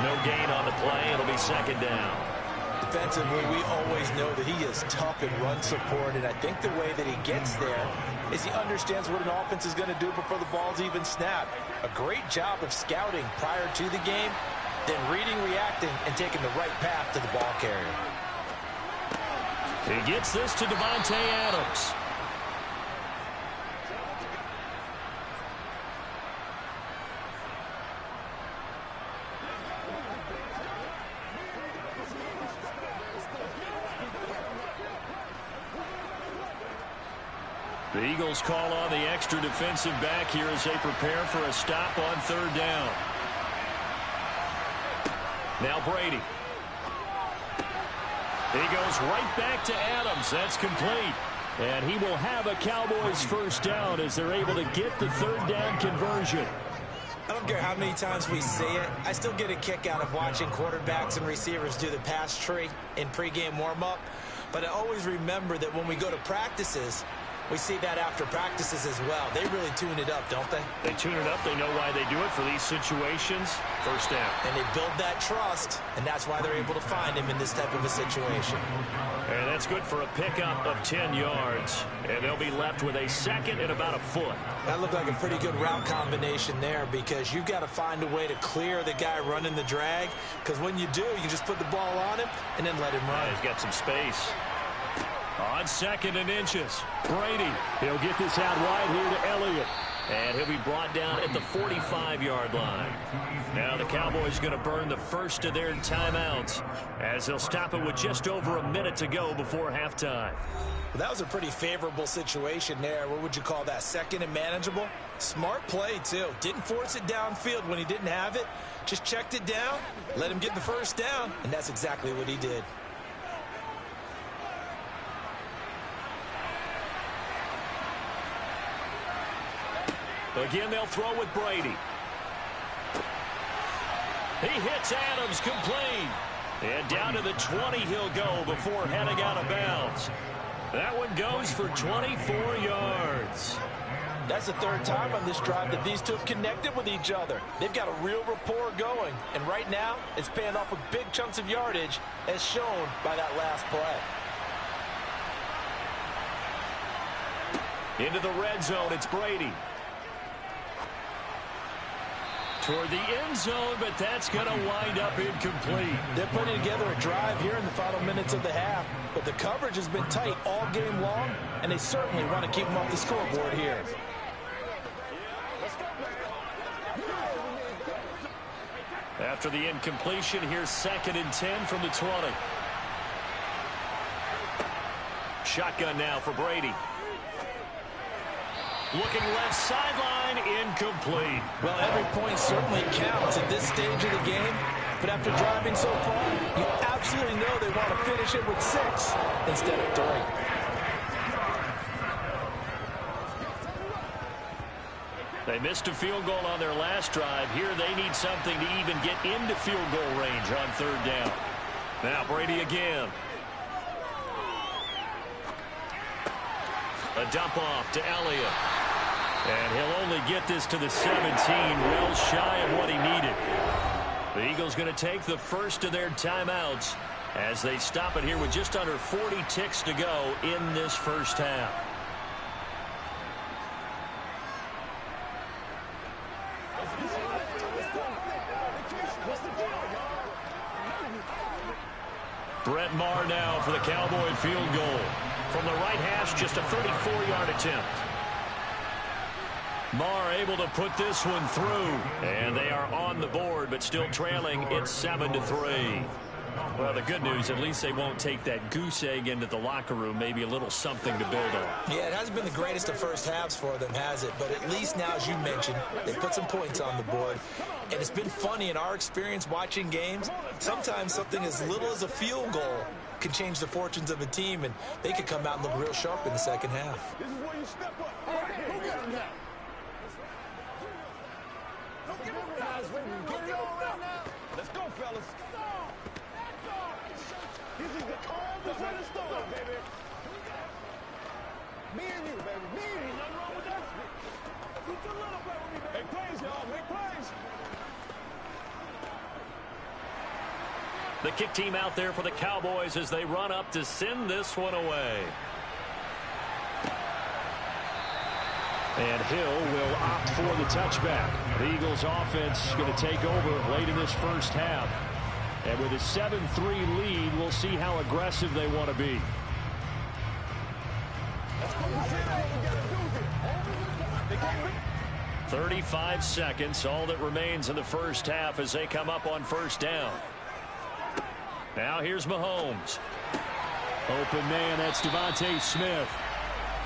[SPEAKER 5] No gain on the play. It'll be second down.
[SPEAKER 6] Defensively, we always know that he is tough in run support, and I think the way that he gets there is he understands what an offense is going to do before the ball's even snapped. A great job of scouting prior to the game, then reading, reacting, and taking the right path to the ball carrier.
[SPEAKER 5] He gets this to Davante Adams. The Eagles call on the extra defensive back here as they prepare for a stop on third down. Now Brady. He goes right back to Adams. That's complete. And he will have a Cowboys first down as they're able to get the third down conversion.
[SPEAKER 6] I don't care how many times we see it. I still get a kick out of watching quarterbacks and receivers do the pass tree in pregame warm-up. But I always remember that when we go to practices, we see that after practices as well. They really tune it up, don't they?
[SPEAKER 5] They tune it up. They know why they do it for these situations. First down.
[SPEAKER 6] And they build that trust, and that's why they're able to find him in this type of a situation.
[SPEAKER 5] And that's good for a pickup of 10 yards. And they'll be left with a second and about a foot.
[SPEAKER 6] That looked like a pretty good route combination there because you've got to find a way to clear the guy running the drag. Because when you do, you just put the ball on him and then let him run.
[SPEAKER 5] He's got some space. On second and inches, Brady. He'll get this out wide here to Elliott. And he'll be brought down at the 45-yard line. Now the Cowboys going to burn the first of their timeouts as they'll stop it with just over a minute to go before halftime.
[SPEAKER 6] Well, that was a pretty favorable situation there. What would you call that? Second and manageable? Smart play, too. Didn't force it downfield when he didn't have it. Just checked it down, let him get the first down, and that's exactly what he did.
[SPEAKER 5] Again, they'll throw with Brady. He hits Adams complete. And down to the 20 he'll go before heading out of bounds. That one goes for 24 yards.
[SPEAKER 6] That's the third time on this drive that these two have connected with each other. They've got a real rapport going. And right now, it's paying off with big chunks of yardage as shown by that last play.
[SPEAKER 5] Into the red zone, it's Brady. Toward the end zone, but that's going to wind up incomplete.
[SPEAKER 6] They're putting together a drive here in the final minutes of the half, but the coverage has been tight all game long, and they certainly want to keep them off the scoreboard here.
[SPEAKER 5] After the incompletion, here's second and 10 from the 20. Shotgun now for Brady. Looking left sideline, incomplete.
[SPEAKER 6] Well, every point certainly counts at this stage of the game, but after driving so far, you absolutely know they want to finish it with 6 instead of 3.
[SPEAKER 5] They missed a field goal on their last drive. Here they need something to even get into field goal range on third down. Now Brady again. A dump off to Elliott. And he'll only get this to the 17, well shy of what he needed. The Eagles going to take the first of their timeouts as they stop it here with just under 40 ticks to go in this first half. Brett Maher now for the Cowboy field goal. From the right hash, just a 34-yard attempt. Maher able to put this one through. And they are on the board, but still trailing. It's 7-3. Well, the good news, at least they won't take that goose egg into the locker room. Maybe a little something to build on.
[SPEAKER 6] Yeah, it hasn't been the greatest of first halves for them, has it? But at least now, as you mentioned, they put some points on the board. And it's been funny in our experience watching games. Sometimes something as little as a field goal can change the fortunes of a team, and they could come out and look real sharp in the second half.
[SPEAKER 7] This is where you step up. All right, who got him now? Don't give him guys with me. Get it on right now. Let's go, fellas. This is the calm before the storm, baby. Me and you, baby. Me and you. Nothing wrong with that. Get your little
[SPEAKER 5] The kick team out there for the Cowboys as they run up to send this one away. And Hill will opt for the touchback. The Eagles offense going to take over late in this first half. And with a 7-3 lead, we'll see how aggressive they want to be. 35 seconds, all that remains in the first half as they come up on first down. Now here's Mahomes. Open man, that's Devontae Smith.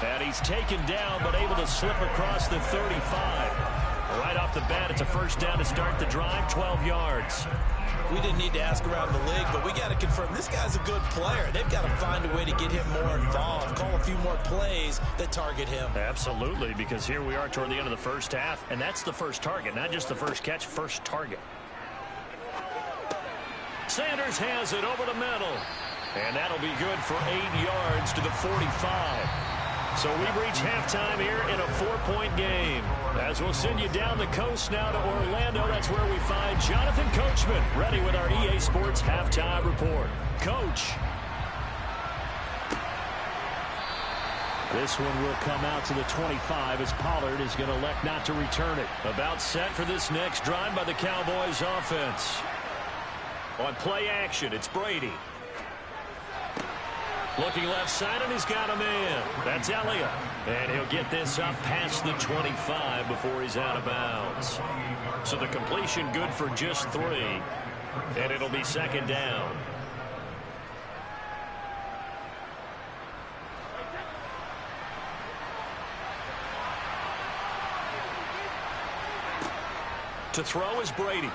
[SPEAKER 5] And he's taken down, but able to slip across the 35. Right off the bat, it's a first down to start the drive, 12 yards.
[SPEAKER 6] We didn't need to ask around the league, but we got to confirm this guy's a good player. They've got to find a way to get him more involved, call a few more plays that target him.
[SPEAKER 5] Absolutely, because here we are toward the end of the first half, and that's the first target, not just the first catch, first target. Sanders has it over the middle, and that'll be good for 8 yards to the 45. So we've reached halftime here in a 4-point game. As we'll send you down the coast now to Orlando, that's where we find Jonathan Coachman, ready with our EA Sports Halftime Report. Coach. This one will come out to the 25 as Pollard is going to elect not to return it. About set for this next drive by the Cowboys offense. On play action, it's Brady. Looking left side, and he's got a man. That's Elliott. And he'll get this up past the 25 before he's out of bounds. So the completion good for just 3. And it'll be second down. To throw is Brady.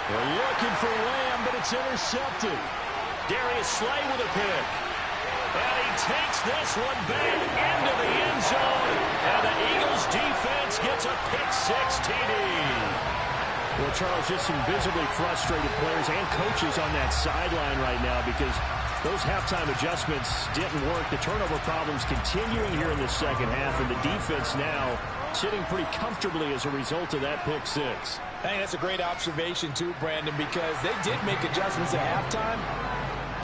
[SPEAKER 5] They're looking for Lamb, but it's intercepted. Darius Slay with a pick. And he takes this one back into the end zone. And the Eagles defense gets a pick-6 TD. Well, Charles, just some visibly frustrated players and coaches on that sideline right now because those halftime adjustments didn't work. The turnover problems continuing here in the second half, and the defense now sitting pretty comfortably as a result of that pick-6.
[SPEAKER 8] I think that's a great observation, too, Brandon, because they did make adjustments at halftime.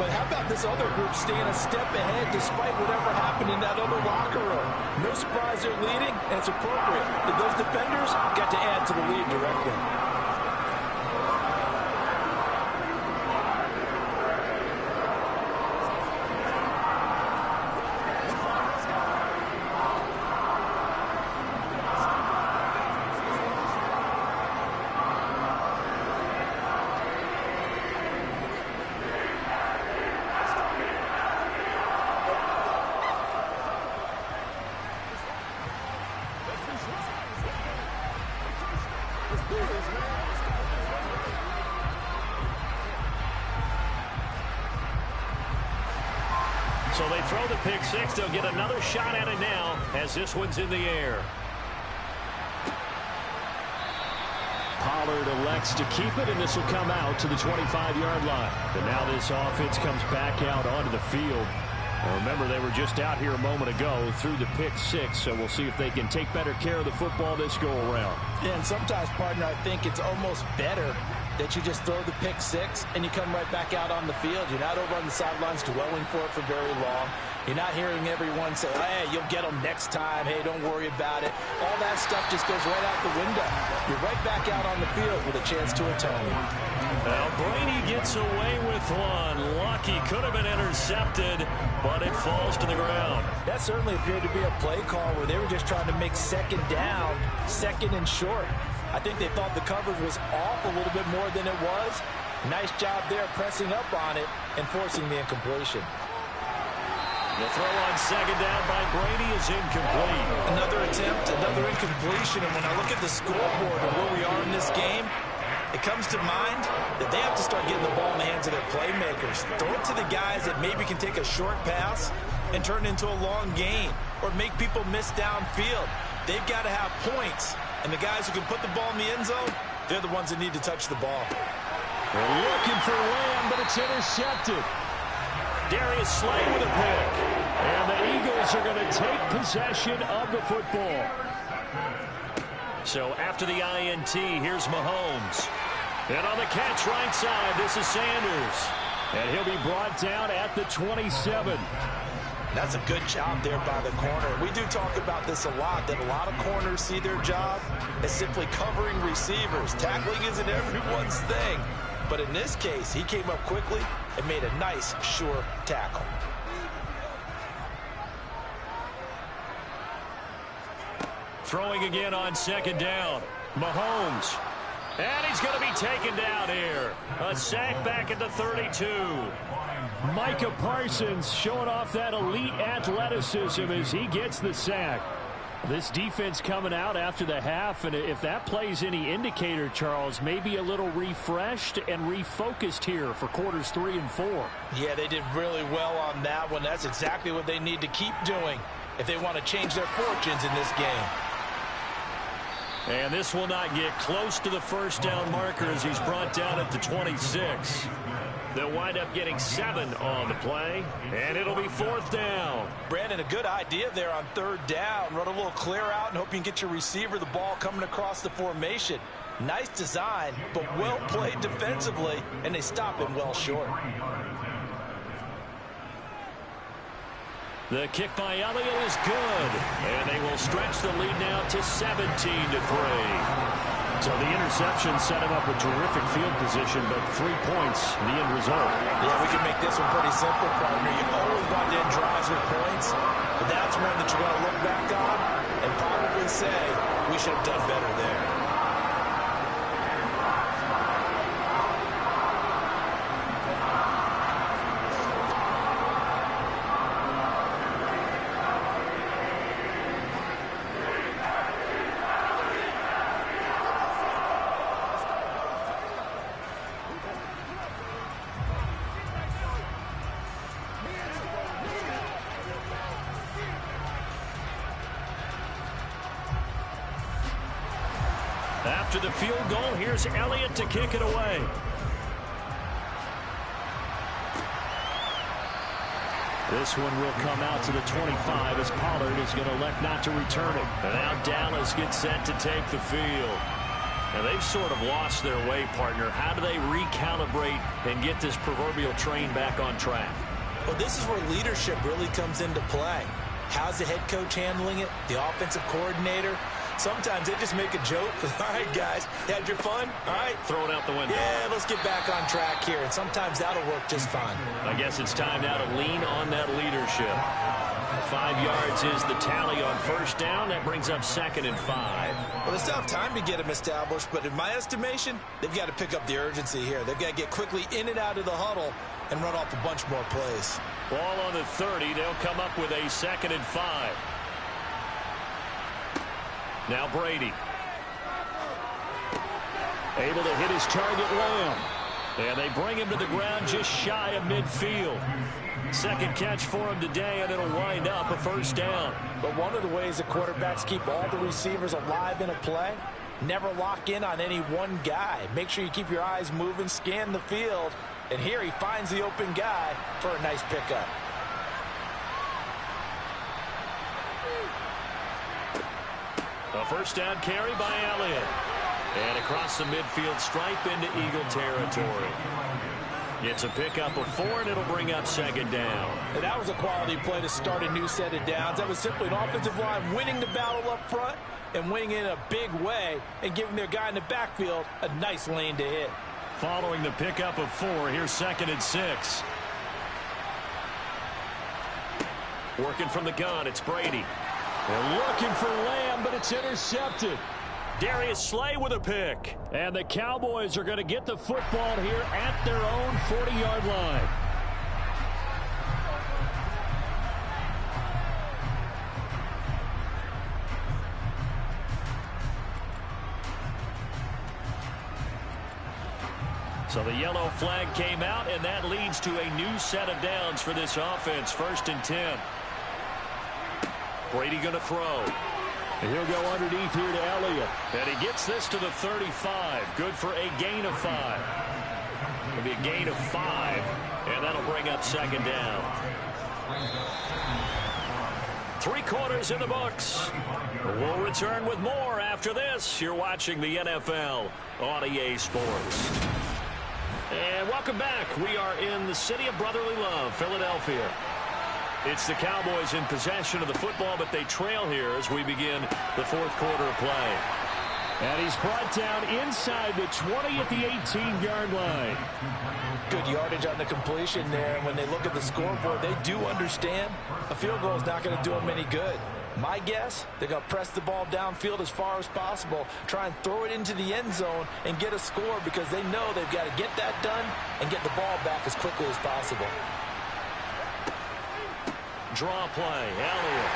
[SPEAKER 8] But how about this other group staying a step ahead despite whatever happened in that other locker room? No surprise they're leading, and it's appropriate that those defenders got to add to the lead directly.
[SPEAKER 5] So they throw the pick-6. They'll get another shot at it now as this one's in the air. Pollard elects to keep it, and this will come out to the 25-yard line. But now this offense comes back out onto the field. Well, remember, they were just out here a moment ago through the pick-6, so we'll see if they can take better care of the football this go-around.
[SPEAKER 8] Yeah, and sometimes, partner, I think it's almost better that you just throw the pick-6 and you come right back out on the field. You're not over on the sidelines dwelling for it for very long. You're not hearing everyone say, hey, you'll get them next time. Hey, don't worry about it. All that stuff just goes right out the window. You're right back out on the field with a chance to atone.
[SPEAKER 5] Now Brady gets away with one. Lucky could have been intercepted, but it falls to the ground.
[SPEAKER 8] That certainly appeared to be a play call where they were just trying to make second down, second and short. I think they thought the coverage was off a little bit more than it was. Nice job there pressing up on it and forcing the incompletion.
[SPEAKER 5] The throw on second down by Brady is incomplete.
[SPEAKER 6] Another attempt, another incompletion. And when I look at the scoreboard and where we are in this game, it comes to mind that they have to start getting the ball in the hands of their playmakers. Throw it to the guys that maybe can take a short pass and turn it into a long gain or make people miss downfield. They've got to have points. And the guys who can put the ball in the end zone, they're the ones that need to touch the ball.
[SPEAKER 5] They're looking for Lamb, but it's intercepted. Darius Slay with a pick. And the Eagles are going to take possession of the football. So after the INT, here's Mahomes. And on the catch right side, this is Sanders. And he'll be brought down at the 27.
[SPEAKER 8] That's a good job there by the corner. We do talk about this a lot, that a lot of corners see their job as simply covering receivers. Tackling isn't everyone's thing. But in this case, he came up quickly and made a nice, sure tackle.
[SPEAKER 5] Throwing again on second down. Mahomes. And he's going to be taken down here. A sack back at the 32. Micah Parsons showing off that elite athleticism as he gets the sack. This defense coming out after the half, and if that plays any indicator, Charles, maybe a little refreshed and refocused here for quarters 3 and 4.
[SPEAKER 8] Yeah, they did really well on that one. That's exactly what they need to keep doing if they want to change their fortunes in this game.
[SPEAKER 5] And this will not get close to the first down marker as he's brought down at the 26. They'll wind up getting 7 on the play, and it'll be 4th down.
[SPEAKER 8] Brandon, a good idea there on 3rd down. Run a little clear out and hope you can get your receiver the ball coming across the formation. Nice design, but well played defensively, and they stop it well short.
[SPEAKER 5] The kick by Elliott is good, and they will stretch the lead now to 17-3. So the interception set him up with terrific field position, but 3 points, the end result.
[SPEAKER 8] Yeah, we can make this one pretty simple, partner. You always want to end drives with points, but that's one that you're going to look back on and probably say, we should have done better there.
[SPEAKER 5] After the field goal, here's Elliott to kick it away. This one will come out to the 25 as Pollard is going to elect not to return it. And now Dallas gets set to take the field. And they've sort of lost their way, partner. How do they recalibrate and get this proverbial train back on track?
[SPEAKER 8] Well, this is where leadership really comes into play. How's the head coach handling it? The offensive coordinator? Sometimes they just make a joke. All right, guys, you had your fun? All right.
[SPEAKER 5] Throw it out the window.
[SPEAKER 8] Yeah, let's get back on track here. And sometimes that'll work just fine.
[SPEAKER 5] I guess it's time now to lean on that leadership. 5 yards is the tally on first down. That brings up 2nd and 5.
[SPEAKER 8] Well, they still have time to get them established, but in my estimation, they've got to pick up the urgency here. They've got to get quickly in and out of the huddle and run off a bunch more plays.
[SPEAKER 5] Ball on the 30. They'll come up with a 2nd and 5. Now Brady. Able to hit his target, Lamb. And they bring him to the ground just shy of midfield. Second catch for him today, and it'll wind up a first down.
[SPEAKER 8] But one of the ways the quarterbacks keep all the receivers alive in a play, never lock in on any one guy. Make sure you keep your eyes moving, scan the field. And here he finds the open guy for a nice pickup.
[SPEAKER 5] A first down carry by Elliott. And across the midfield stripe into Eagle territory. It's a pickup of 4, and it'll bring up 2nd down.
[SPEAKER 8] And that was a quality play to start a new set of downs. That was simply an offensive line winning the battle up front and winning in a big way and giving their guy in the backfield a nice lane to hit.
[SPEAKER 5] Following the pickup of 4, here's 2nd and 6. Working from the gun, it's Brady. They're looking for Lamb, but it's intercepted. Darius Slay with a pick. And the Cowboys are going to get the football here at their own 40-yard line. So the yellow flag came out, and that leads to a new set of downs for this offense. 1st and 10. Brady going to throw. And he'll go underneath here to Elliott. And he gets this to the 35. Good for a gain of 5. It'll be a gain of 5. And that'll bring up 2nd down. 3 quarters in the books. We'll return with more after this. You're watching the NFL on EA Sports. And welcome back. We are in the city of brotherly love, Philadelphia. It's the Cowboys in possession of the football, but they trail here as we begin the 4th quarter of play. And he's brought down inside the 20 at the 18-yard line.
[SPEAKER 8] Good yardage on the completion there. And when they look at the scoreboard, they do understand a field goal is not going to do them any good. My guess, they're going to press the ball downfield as far as possible, try and throw it into the end zone and get a score because they know they've got to get that done and get the ball back as quickly as possible.
[SPEAKER 5] Draw play, Elliott.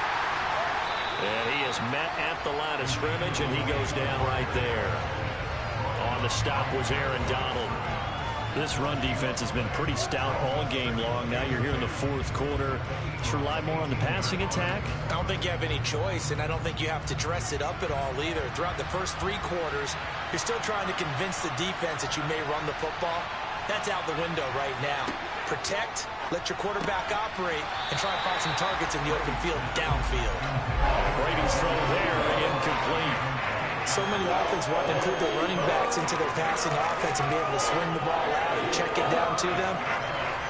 [SPEAKER 5] And he is met at the line of scrimmage, and he goes down right there. On the stop was Aaron Donald. This run defense has been pretty stout all game long. Now you're here in the 4th quarter. Just rely more on the passing attack.
[SPEAKER 8] I don't think you have any choice, and I don't think you have to dress it up at all either. Throughout the first 3 quarters, you're still trying to convince the defense that you may run the football. That's out the window right now. Protect, let your quarterback operate, and try to find some targets in the open field downfield.
[SPEAKER 5] Brady's throw there, incomplete.
[SPEAKER 8] So many offenses want to include their running backs into their passing offense and be able to swing the ball out and check it down to them.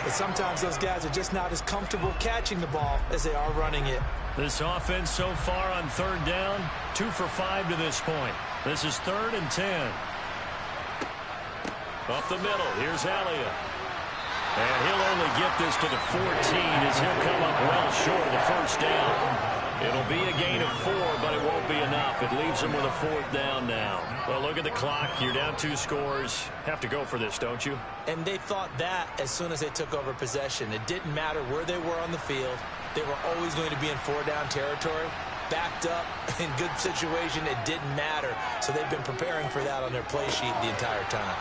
[SPEAKER 8] But sometimes those guys are just not as comfortable catching the ball as they are running it.
[SPEAKER 5] This offense so far on 3rd down, 2 for 5 to this point. This is 3rd and 10. Up the middle, here's Elliott. And he'll only get this to the 14 as he'll come up well short of the 1st down. It'll be a gain of 4, but it won't be enough. It leaves them with a 4th down now. Well, look at the clock. You're down 2 scores. Have to go for this, don't you?
[SPEAKER 8] And they thought that as soon as they took over possession. It didn't matter where they were on the field. They were always going to be in 4-down territory. Backed up, in good situation, it didn't matter. So they've been preparing for that on their play sheet the entire time.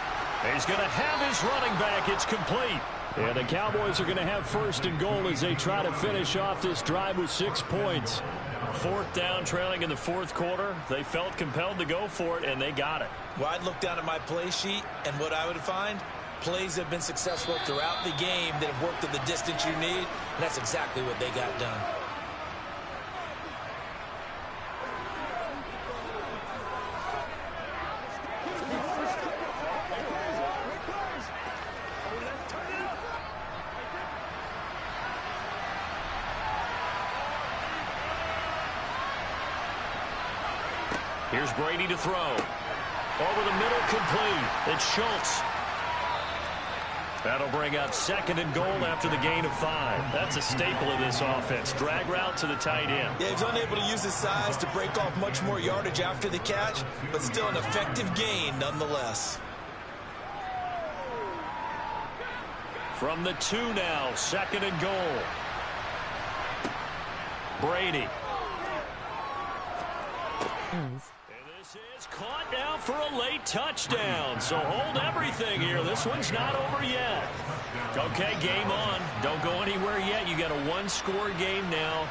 [SPEAKER 5] He's going to have his running back. It's complete. And the Cowboys are going to have 1st and goal as they try to finish off this drive with 6 points. 4th down, trailing in the 4th quarter. They felt compelled to go for it, and they got it.
[SPEAKER 8] Well, I'd look down at my play sheet, and what I would find, plays have been successful throughout the game that have worked at the distance you need, and that's exactly what they got done.
[SPEAKER 5] Here's Brady to throw. Over the middle, complete. It's Schultz. That'll bring up 2nd and goal after the gain of 5. That's a staple of this offense. Drag route to the tight end.
[SPEAKER 8] Yeah, he's unable to use his size to break off much more yardage after the catch, but still an effective gain nonetheless.
[SPEAKER 5] From the 2 now, 2nd and goal. Brady. And this is caught now for a late touchdown. So hold everything here. This one's not over yet. Okay, game on. Don't go anywhere yet. You got a 1-score game now.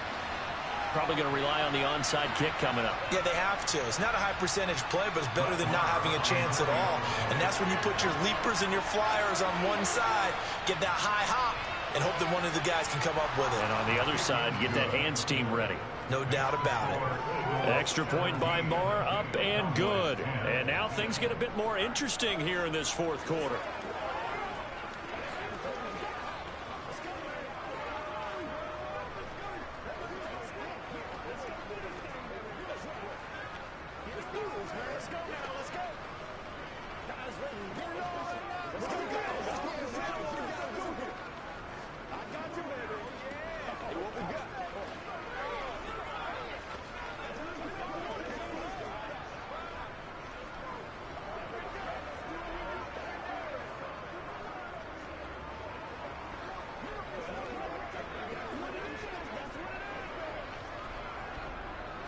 [SPEAKER 5] Probably going to rely on the onside kick coming up.
[SPEAKER 8] Yeah, they have to. It's not a high percentage play, but it's better than not having a chance at all. And that's when you put your leapers and your flyers on one side, get that high hop, and hope that one of the guys can come up with it.
[SPEAKER 5] And on the other side, get that hands team ready.
[SPEAKER 8] No doubt about it.
[SPEAKER 5] Extra point by Marr, up and good. And now things get a bit more interesting here in this 4th quarter.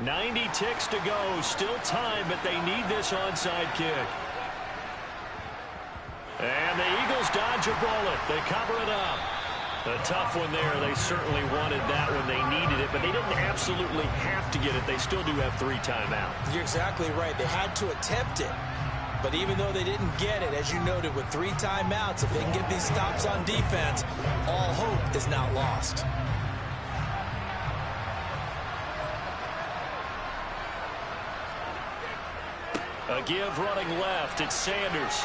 [SPEAKER 5] .90 ticks to go. Still time, but they need this onside kick. And the Eagles dodge a bullet. They cover it up. A tough one there. They certainly wanted that when they needed it, but they didn't absolutely have to get it. They still do have 3 timeouts.
[SPEAKER 8] You're exactly right. They had to attempt it. But even though they didn't get it, as you noted, with 3 timeouts, if they can get these stops on defense, all hope is not lost.
[SPEAKER 5] A give running left. It's Sanders.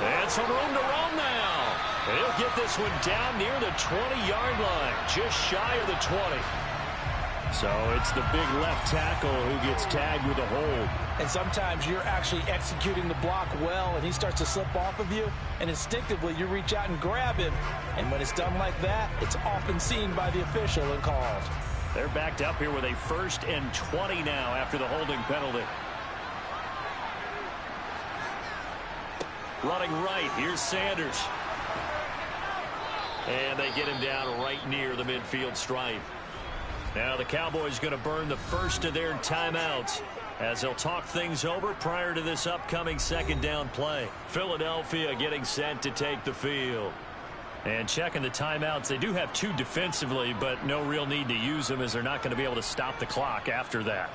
[SPEAKER 5] And some room to roam now. And he'll get this one down near the 20-yard line, just shy of the 20. So it's the big left tackle who gets tagged with a hold.
[SPEAKER 8] And sometimes you're actually executing the block well, and he starts to slip off of you, and instinctively you reach out and grab him. And when it's done like that, it's often seen by the official and called.
[SPEAKER 5] They're backed up here with a 1st and 20 now after the holding penalty. Running right, here's Sanders. And they get him down right near the midfield stripe. Now the Cowboys going to burn the first of their timeouts as they'll talk things over prior to this upcoming 2nd down play. Philadelphia getting set to take the field. And checking the timeouts, they do have 2 defensively, but no real need to use them as they're not going to be able to stop the clock after that.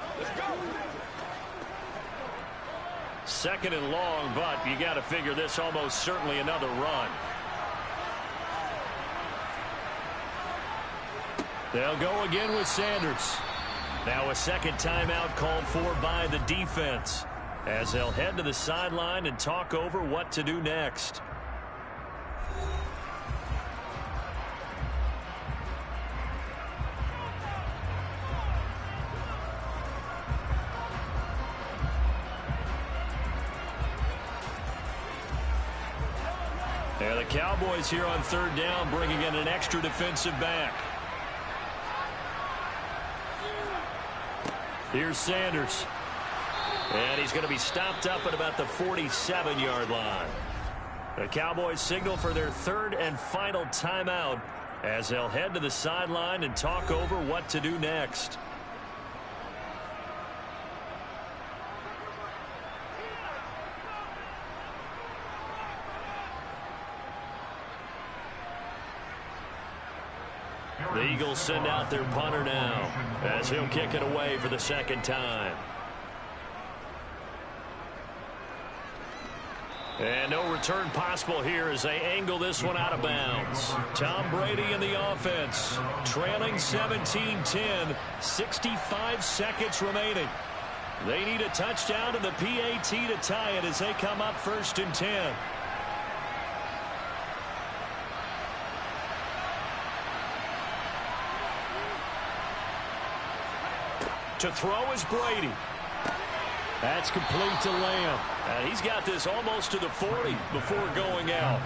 [SPEAKER 5] 2nd and long, but you got to figure this almost certainly another run. They'll go again with Sanders. Now a 2nd timeout called for by the defense as they'll head to the sideline and talk over what to do next. And the Cowboys here on 3rd down bringing in an extra defensive back. Here's Sanders. And he's going to be stopped up at about the 47-yard line. The Cowboys signal for their 3rd and final timeout as they'll head to the sideline and talk over what to do next. The Eagles send out their punter now as he'll kick it away for the 2nd time. And no return possible here as they angle this one out of bounds. Tom Brady in the offense, trailing 17-10, 65 seconds remaining. They need a touchdown and the PAT to tie it as they come up 1st and 10. To throw is Brady. That's complete to Lamb. He's got this almost to the 40 before going out.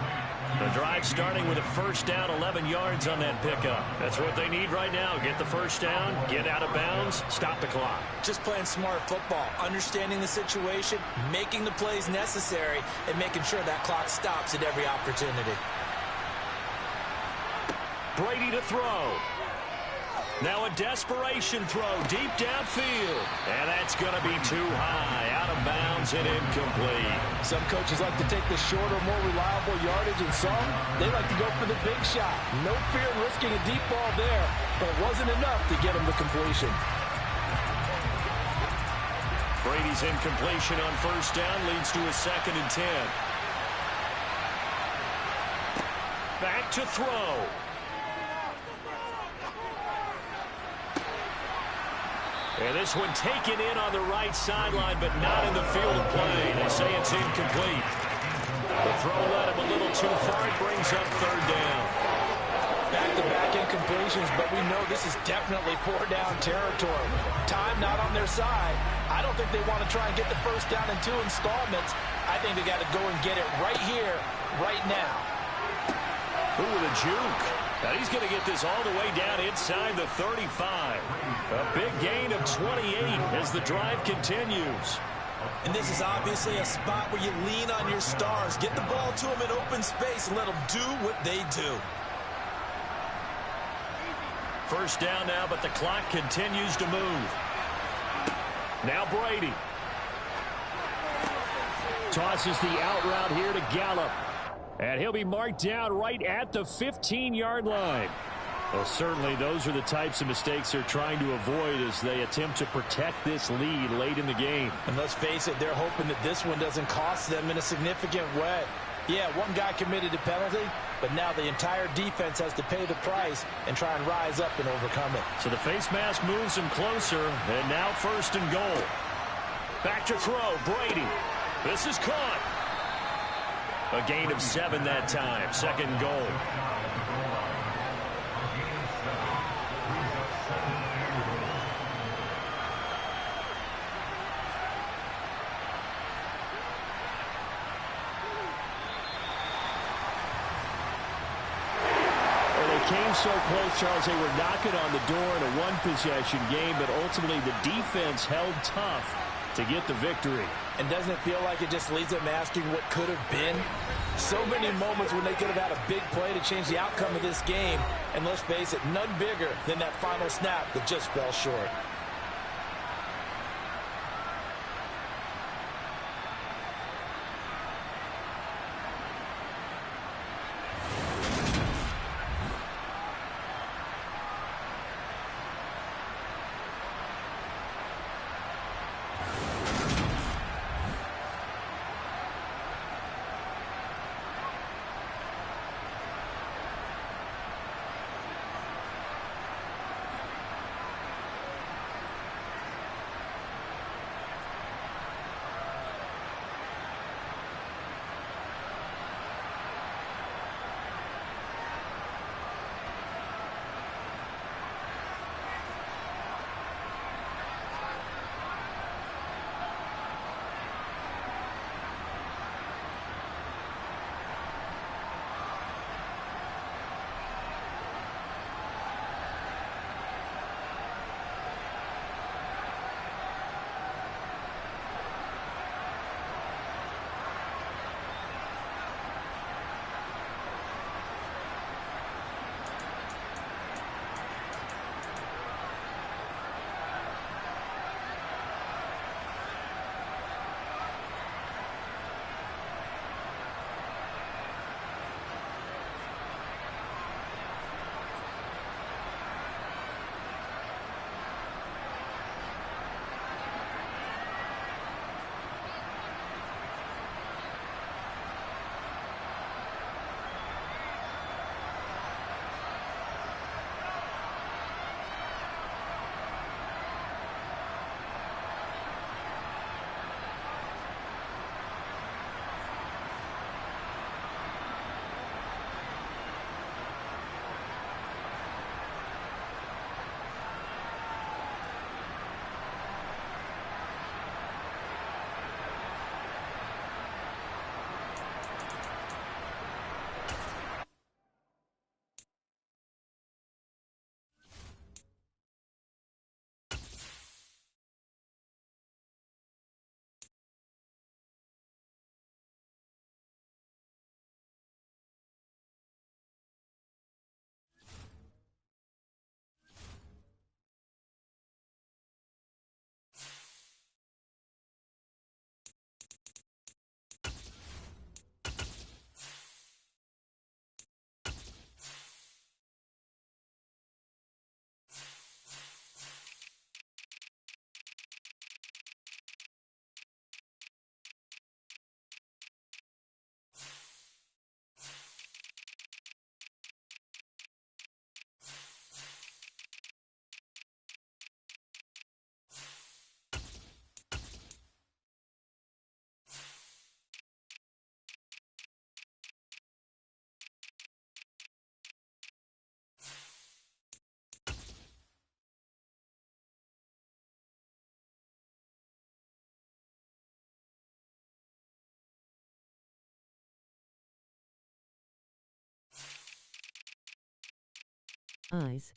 [SPEAKER 5] The drive starting with a 1st down, 11 yards on that pickup. That's what they need right now. Get the 1st down, get out of bounds, stop the clock.
[SPEAKER 8] Just playing smart football, understanding the situation, making the plays necessary, and making sure that clock stops at every opportunity.
[SPEAKER 5] Brady to throw. Now a desperation throw deep downfield. And that's going to be too high. Out of bounds and incomplete.
[SPEAKER 8] Some coaches like to take the shorter, more reliable yardage, and some, they like to go for the big shot. No fear in risking a deep ball there, but it wasn't enough to get him the completion.
[SPEAKER 5] Brady's incompletion on 1st down leads to a 2nd and 10. Back to throw. And this one taken in on the right sideline, but not in the field of play. They say it's incomplete. The throw led him a little too far. It brings up 3rd down.
[SPEAKER 8] Back-to-back incompletions, but we know this is definitely 4-down territory. Time not on their side. I don't think they want to try and get the 1st down in 2 installments. I think they got to go and get it right here, right now.
[SPEAKER 5] Ooh, with a juke. Now he's going to get this all the way down inside the 35. A big gain of 28 as the drive continues.
[SPEAKER 8] And this is obviously a spot where you lean on your stars. Get the ball to them in open space and let them do what they do.
[SPEAKER 5] 1st down now, but the clock continues to move. Now Brady. Tosses the out route here to Gallup. And he'll be marked down right at the 15-yard line. Well, certainly those are the types of mistakes they're trying to avoid as they attempt to protect this lead late in the game.
[SPEAKER 8] And let's face it, they're hoping that this one doesn't cost them in a significant way. Yeah, one guy committed a penalty, but now the entire defense has to pay the price and try and rise up and overcome it.
[SPEAKER 5] So the face mask moves him closer, and now 1st and goal. Back to throw, Brady. This is caught. A gain of 7 that time. Second goal. Came so close, Charles. They were knocking on the door in a one-possession game, but ultimately the defense held tough to get the victory.
[SPEAKER 8] And doesn't it feel like it just leaves them asking what could have been? So many moments when they could have had a big play to change the outcome of this game. And let's face it, none bigger than that final snap that just fell short.
[SPEAKER 9] Eyes.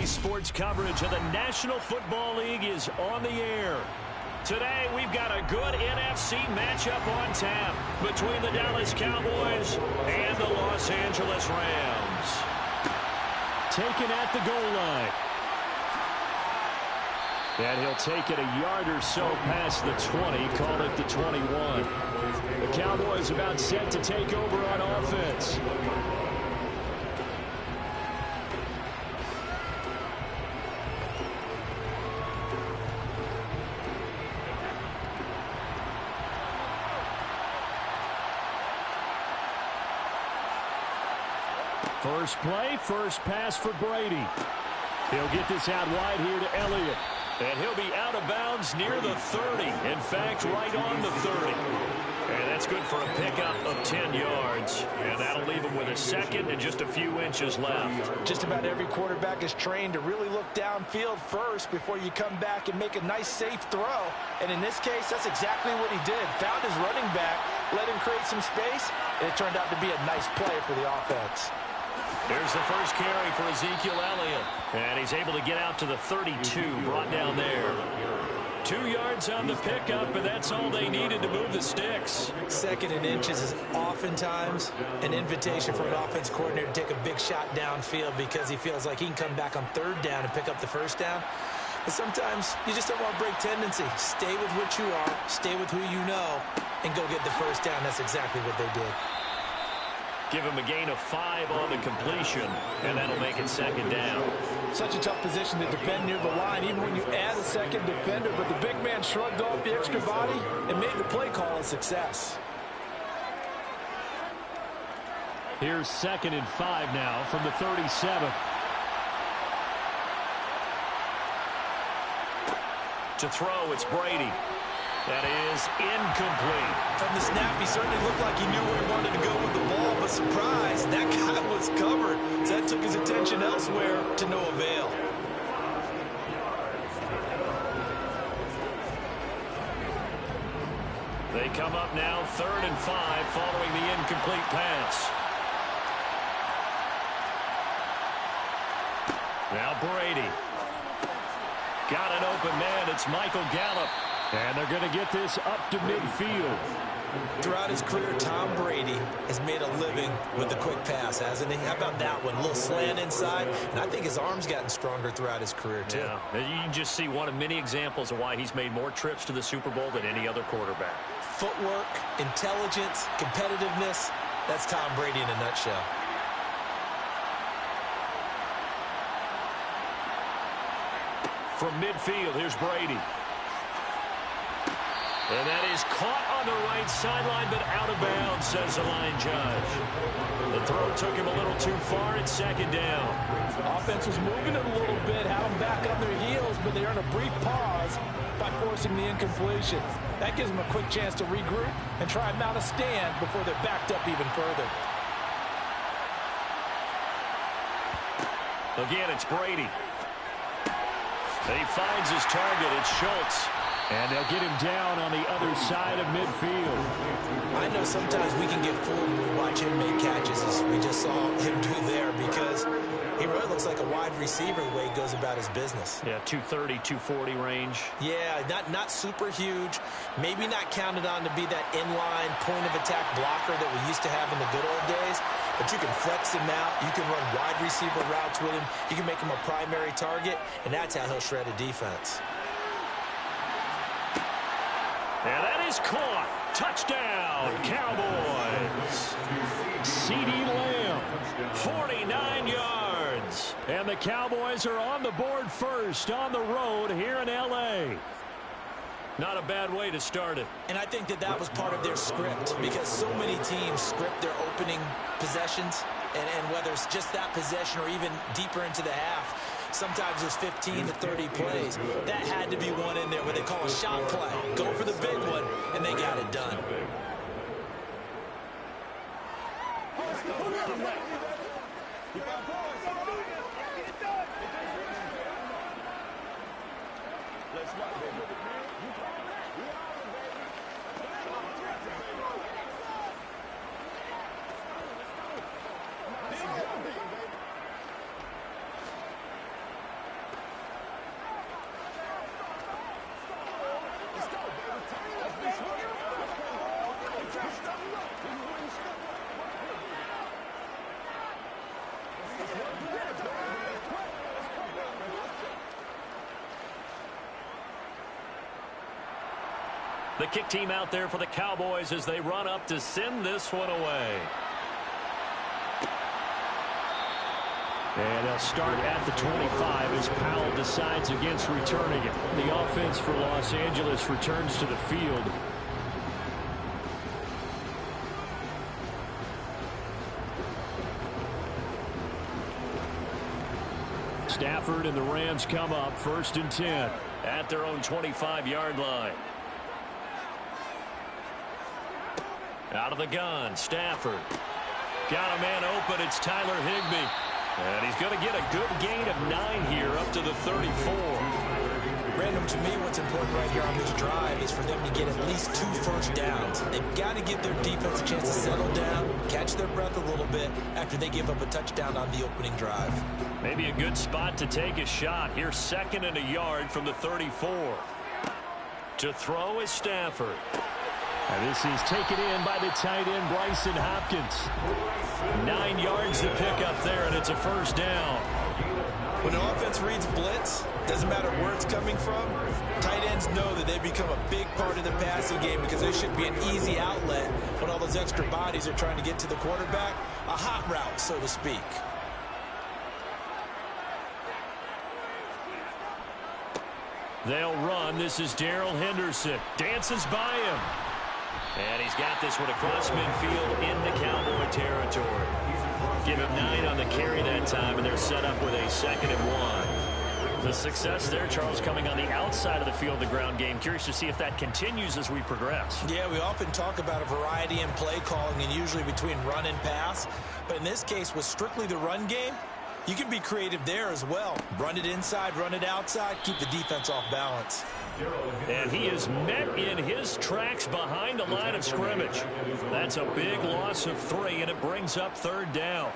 [SPEAKER 5] Base sports coverage of the National Football League is on the air. Today, we've got a good NFC matchup on tap between the Dallas Cowboys and the Los Angeles Rams. Taken at the goal line. And he'll take it a yard or so past the 20, call it the 21. The Cowboys about set to take over on offense. First play, first pass for Brady. He'll get this out wide here to Elliott. And he'll be out of bounds near the 30. In fact, right on the 30. And that's good for a pickup of 10 yards. And that'll leave him with a second and just a few inches left.
[SPEAKER 8] Just about every quarterback is trained to really look downfield first before you come back and make a nice, safe throw. And in this case, that's exactly what he did. Found his running back, let him create some space, and it turned out to be a nice play for the offense.
[SPEAKER 5] There's the first carry for Ezekiel Elliott. And he's able to get out to the 32, brought down there. 2 yards on the pickup, and that's all they needed to move the sticks.
[SPEAKER 8] Second and inches is oftentimes an invitation for an offense coordinator to take a big shot downfield because he feels like he can come back on third down and pick up the first down. But sometimes you just don't want to break tendency. Stay with what you are, stay with who you know, and go get the first down. That's exactly what they did.
[SPEAKER 5] Give him a gain of 5 on the completion, and that'll make it second down.
[SPEAKER 8] Such a tough position to defend near the line, even when you add a second defender, but the big man shrugged off the extra body and made the play call a success.
[SPEAKER 5] Here's 2nd and 5 now from the 37. To throw, it's Brady. That is incomplete.
[SPEAKER 8] From the snap, he certainly looked like he knew where he wanted to go with the ball, but surprise, that guy was covered. So that took his attention elsewhere to no avail.
[SPEAKER 5] They come up now 3rd and 5 following the incomplete pass. Now Brady. Got an open man. It's Michael Gallup. And they're going to get this up to midfield.
[SPEAKER 8] Throughout his career, Tom Brady has made a living with the quick pass, hasn't he? How about that one? A little slant inside. And I think his arm's gotten stronger throughout his career, too.
[SPEAKER 5] Yeah, you can just see one of many examples of why he's made more trips to the Super Bowl than any other quarterback.
[SPEAKER 8] Footwork, intelligence, competitiveness. That's Tom Brady in a nutshell.
[SPEAKER 5] From midfield, here's Brady. And that is caught on the right sideline, but out of bounds, says the line judge. The throw took him a little too far. It's 2nd down.
[SPEAKER 8] Offense was moving it a little bit, had them back on their heels, but they earned a brief pause by forcing the incompletion. That gives them a quick chance to regroup and try and mount a stand before they're backed up even further.
[SPEAKER 5] Again, it's Brady. And he finds his target. It's Schultz. And they'll get him down on the other side of midfield.
[SPEAKER 8] I know sometimes we can get fooled when we watch him make catches, as we just saw him do there, because he really looks like a wide receiver the way he goes about his business.
[SPEAKER 5] Yeah, 230, 240 range.
[SPEAKER 8] Yeah, not super huge. Maybe not counted on to be that inline point-of-attack blocker that we used to have in the good old days. But you can flex him out. You can run wide receiver routes with him. You can make him a primary target, and that's how he'll shred a defense.
[SPEAKER 5] And that is caught. Touchdown, Cowboys. CeeDee Lamb, 49 yards. And the Cowboys are on the board first on the road here in L.A. Not a bad way to start it.
[SPEAKER 8] And I think that was part of their script, because so many teams script their opening possessions, and whether it's just that possession or even deeper into the half, sometimes it's 15 to 30 plays. That had to be one in there where they call a shot play. Go for the big one, and they got it done.
[SPEAKER 5] The kick team out there for the Cowboys as they run up to send this one away. And they'll start at the 25 as Powell decides against returning it. The offense for Los Angeles returns to the field. Stafford and the Rams come up 1st and 10 at their own 25-yard line. Out of the gun, Stafford. Got a man open. It's Tyler Higbee. And he's going to get a good gain of 9 here up to the 34.
[SPEAKER 6] Random, to me, what's important right here on this drive is for them to get at least 2 first downs. They've got to give their defense a chance to settle down, catch their breath a little bit after they give up a touchdown on the opening drive.
[SPEAKER 5] Maybe a good spot to take a shot. Here's 2nd and a yard from the 34. To throw is Stafford. And this is taken in by the tight end, Bryson Hopkins. 9 yards to pick up there, and it's a first down.
[SPEAKER 6] When the offense reads blitz, doesn't matter where it's coming from, tight ends know that they become a big part of the passing game because they should be an easy outlet when all those extra bodies are trying to get to the quarterback. A hot route, so to speak.
[SPEAKER 5] They'll run. This is Darrell Henderson. Dances by him. And he's got this one across midfield into Cowboy territory. Give him 9 on the carry that time, and they're set up with a 2nd and 1. The success there, Charles, coming on the outside of the field, the ground game. Curious to see if that continues as we progress.
[SPEAKER 6] Yeah, we often talk about a variety in play calling and usually between run and pass. But in this case, with strictly the run game, you can be creative there as well. Run it inside, run it outside, keep the defense off balance.
[SPEAKER 5] And he is met in his tracks behind the line of scrimmage. That's a big loss of 3, and it brings up 3rd down.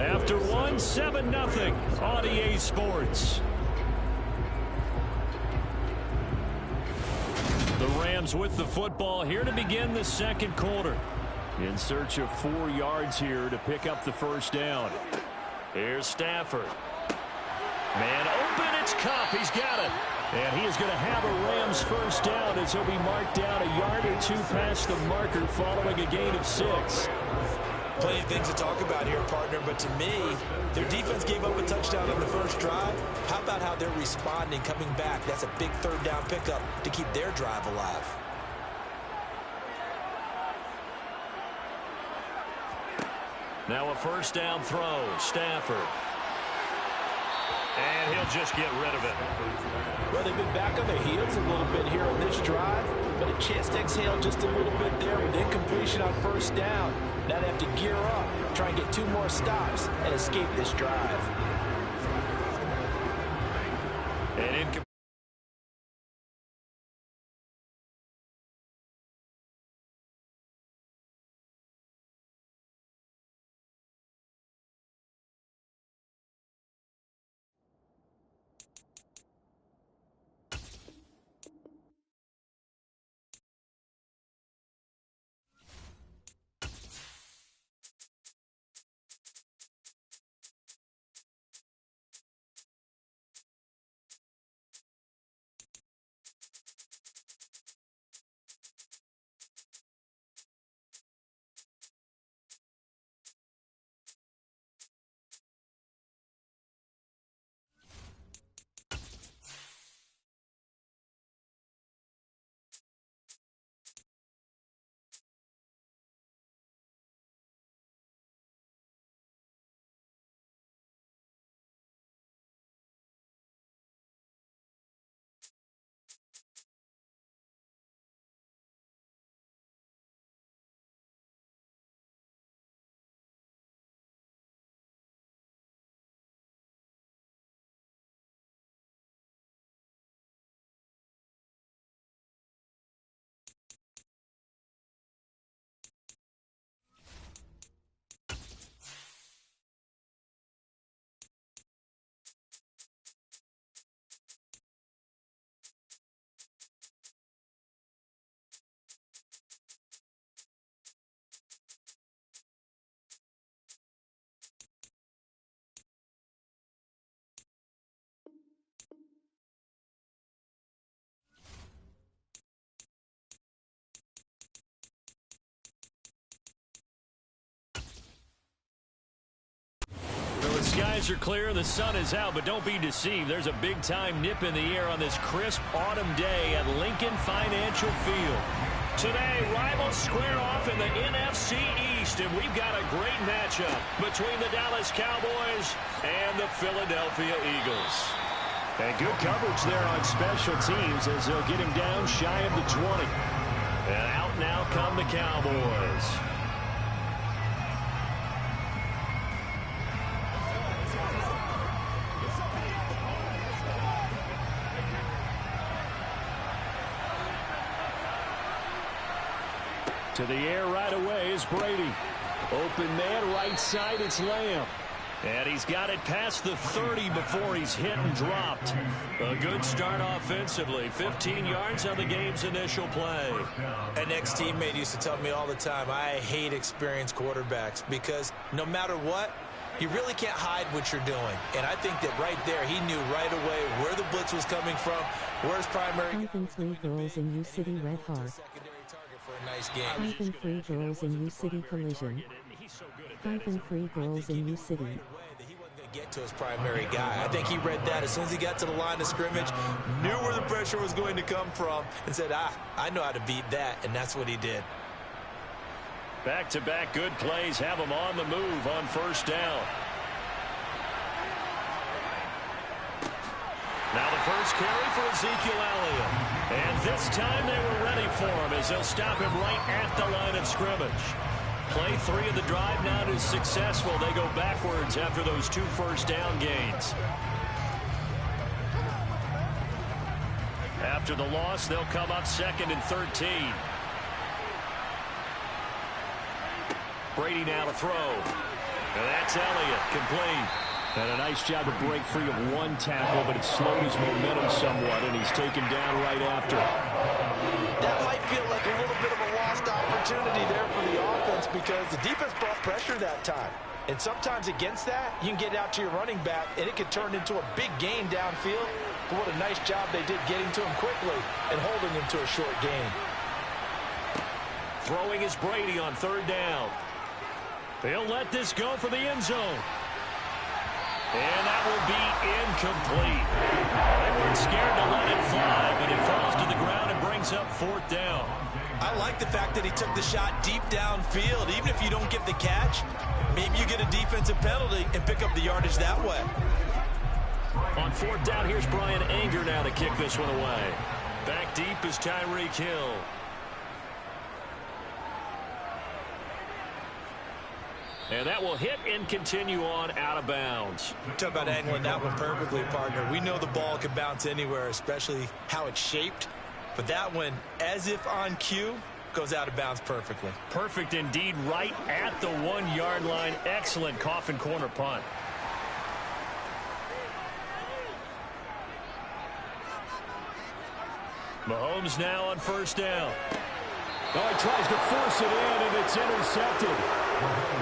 [SPEAKER 5] After 1, 7-0 on EA Sports. The Rams with the football here to begin the 2nd quarter. In search of 4 yards here to pick up the first down. Here's Stafford. Man open, it's Kupp. He's got it. And he is going to have a Rams first down as he'll be marked down a yard or 2 past the marker following a gain of 6.
[SPEAKER 6] Plenty of things to talk about here, partner, but to me, their defense gave up a touchdown on the first drive. How about how they're responding, coming back? That's a big 3rd down pickup to keep their drive alive.
[SPEAKER 5] Now a first down throw, Stafford. And he'll just get rid of it.
[SPEAKER 8] Well, they've been back on their heels a little bit here on this drive, but a chance to exhale just a little bit there with incompletion on first down. Now they have to gear up, try and get 2 more stops, and escape this drive.
[SPEAKER 5] And skies are clear, the sun is out, but don't be deceived. There's a big-time nip in the air on this crisp autumn day at Lincoln Financial Field. Today, rivals square off in the NFC East, and we've got a great matchup between the Dallas Cowboys and the Philadelphia Eagles.
[SPEAKER 9] And good coverage there on special teams as they'll get him down shy of the 20.
[SPEAKER 5] And out now come the Cowboys.
[SPEAKER 9] To the air right away is Brady. Open man, right side, it's Lamb.
[SPEAKER 5] And he's got it past the 30 before he's hit and dropped. A good start offensively. 15 yards on the game's initial play.
[SPEAKER 8] An ex-teammate used to tell me all the time, I hate experienced quarterbacks because no matter what, you really can't hide what you're doing. And I think that right there, he knew right away where the blitz was coming from, where his primary...
[SPEAKER 10] Free girls in U-City Red Heart.
[SPEAKER 8] Nice game.
[SPEAKER 10] Free girls in U-City Collision. Free girls in U-City.
[SPEAKER 8] He wasn't going to get to his primary guy. I think he read that as soon as he got to the line of scrimmage, knew where the pressure was going to come from, and said, I know how to beat that, and that's what he did.
[SPEAKER 5] Back-to-back good plays have him on the move on first down. Now the first carry for Ezekiel Elliott. And this time they were ready for him as they'll stop him right at the line of scrimmage. Play 3 of the drive not as successful. They go backwards after those 2 first down gains. After the loss, they'll come up 2nd and 13. Brady now to throw. And that's Elliott, complete.
[SPEAKER 9] And a nice job to break free of one tackle, but it slowed his momentum somewhat, and he's taken down right after.
[SPEAKER 8] That might feel like a little bit of a lost opportunity there for the offense because the defense brought pressure that time. And sometimes against that, you can get out to your running back, and it could turn into a big gain downfield. But what a nice job they did getting to him quickly and holding him to a short gain.
[SPEAKER 5] Throwing is Brady on 3rd down. They'll let this go for the end zone. And that will be incomplete. They weren't scared to let it fly, but it falls to the ground and brings up 4th down.
[SPEAKER 8] I like the fact that he took the shot deep downfield. Even if you don't get the catch, maybe you get a defensive penalty and pick up the yardage that way.
[SPEAKER 5] On 4th down, here's Brian Anger now to kick this one away. Back deep is Tyreek Hill. And that will hit and continue on out of bounds.
[SPEAKER 8] Talk about angling that one perfectly, partner. We know the ball can bounce anywhere, especially how it's shaped. But that one, as if on cue, goes out of bounds perfectly.
[SPEAKER 5] Perfect indeed, right at the 1-yard line. Excellent coffin corner punt. Mahomes now on 1st down.
[SPEAKER 9] Oh, he tries to force it in, and it's intercepted.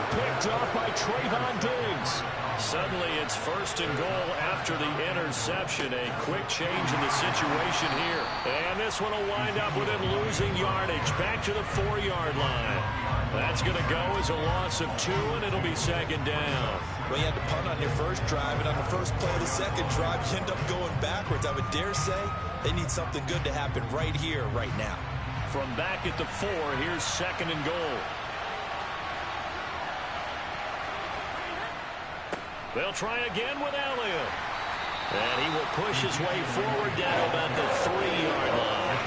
[SPEAKER 9] Picked off by Trayvon Diggs.
[SPEAKER 5] Suddenly it's 1st and goal after the interception. A quick change in the situation here. And this one will wind up with him losing yardage back to the 4-yard line. That's going to go as a loss of 2, and it'll be 2nd down.
[SPEAKER 8] Well, you had to punt on your first drive, and on the first play of the second drive, you end up going backwards. I would dare say they need something good to happen right here, right now.
[SPEAKER 5] From back at the 4, here's 2nd and goal. They'll try again with Elliott. And he will push his way forward down about the 3-yard line.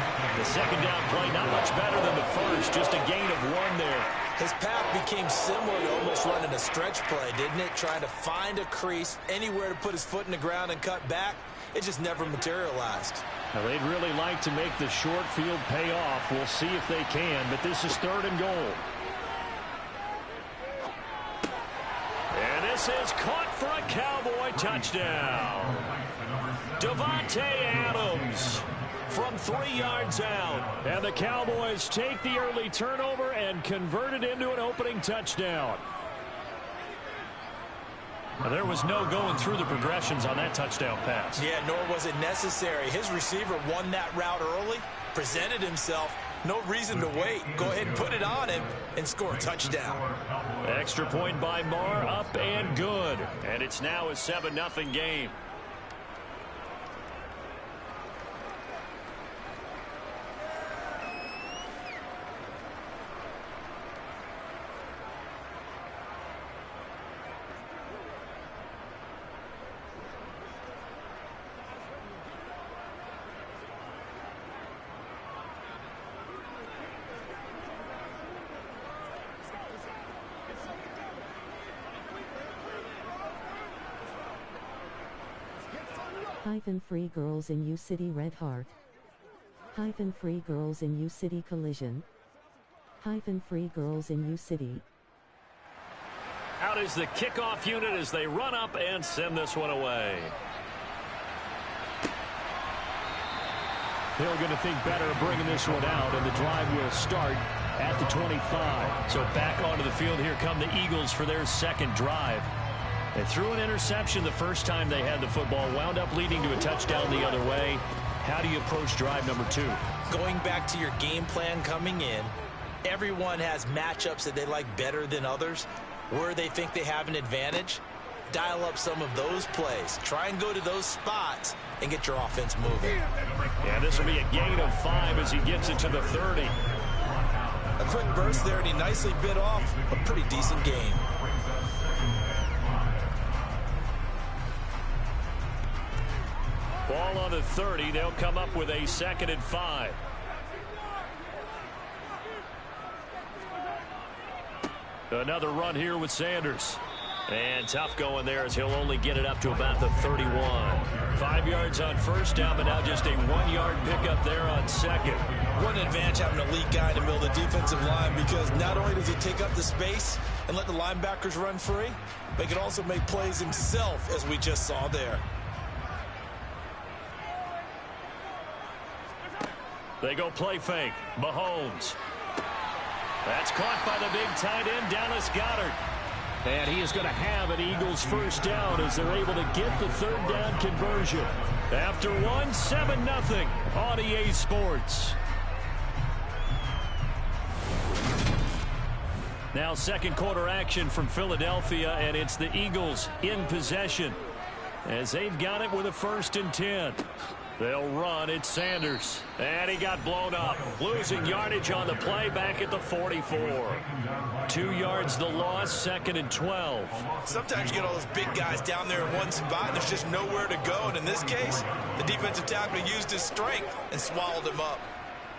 [SPEAKER 5] The 2nd down play, not much better than the first, just a gain of 1 there.
[SPEAKER 8] His path became similar to almost running a stretch play, didn't it? Trying to find a crease, anywhere to put his foot in the ground and cut back. It just never materialized.
[SPEAKER 9] Now, they'd really like to make the short field pay off. We'll see if they can, but this is 3rd and goal.
[SPEAKER 5] And this is caught for a Cowboy touchdown. Davante Adams from 3 yards out.
[SPEAKER 9] And the Cowboys take the early turnover and convert it into an opening touchdown.
[SPEAKER 5] Now, there was no going through the progressions on that touchdown pass.
[SPEAKER 8] Yeah, nor was it necessary. His receiver won that route early, presented himself,
[SPEAKER 6] No reason to wait. Go ahead and put it on him and score a touchdown.
[SPEAKER 5] Extra point by Marr, up and good. And it's now a 7-0 game.
[SPEAKER 10] Free girls in U-City Red Heart. Free girls in U-City Collision. Free girls in U-City.
[SPEAKER 5] Out is the kickoff unit as they run up and send this one away.
[SPEAKER 9] They're going to think better of bringing this one out, and the drive will start at the 25.
[SPEAKER 5] So back onto the field, here come the Eagles for their second drive. They threw an interception the first time they had the football, wound up leading to a touchdown the other way. How do you approach drive number 2?
[SPEAKER 8] Going back to your game plan coming in, everyone has matchups that they like better than others. Where they think they have an advantage, dial up some of those plays. Try and go to those spots and get your offense moving.
[SPEAKER 5] Yeah, this will be a gain of 5 as he gets it to the 30.
[SPEAKER 8] A quick burst there, and he nicely bit off a pretty decent gain.
[SPEAKER 5] Ball on the 30. They'll come up with a 2nd and 5. Another run here with Sanders. And tough going there as he'll only get it up to about the 31. 5 yards on first down, but now just a 1-yard pickup there on second.
[SPEAKER 8] What an advantage having an elite guy in the middle of the defensive line, because not only does he take up the space and let the linebackers run free, but he can also make plays himself, as we just saw there.
[SPEAKER 5] They go play fake. Mahomes. That's caught by the big tight end, Dallas Goedert.
[SPEAKER 9] And he is going to have an Eagles first down as they're able to get the 3rd down conversion.
[SPEAKER 5] After 7-0 on EA Sports. Now second quarter action from Philadelphia, and it's the Eagles in possession as they've got it with a 1st and 10. They'll run. It's Sanders. And he got blown up. Losing yardage on the play back at the 44. 2 yards the loss, 2nd and 12.
[SPEAKER 8] Sometimes you get all those big guys down there in one spot, and there's just nowhere to go. And in this case, the defensive tackle used his strength and swallowed him up.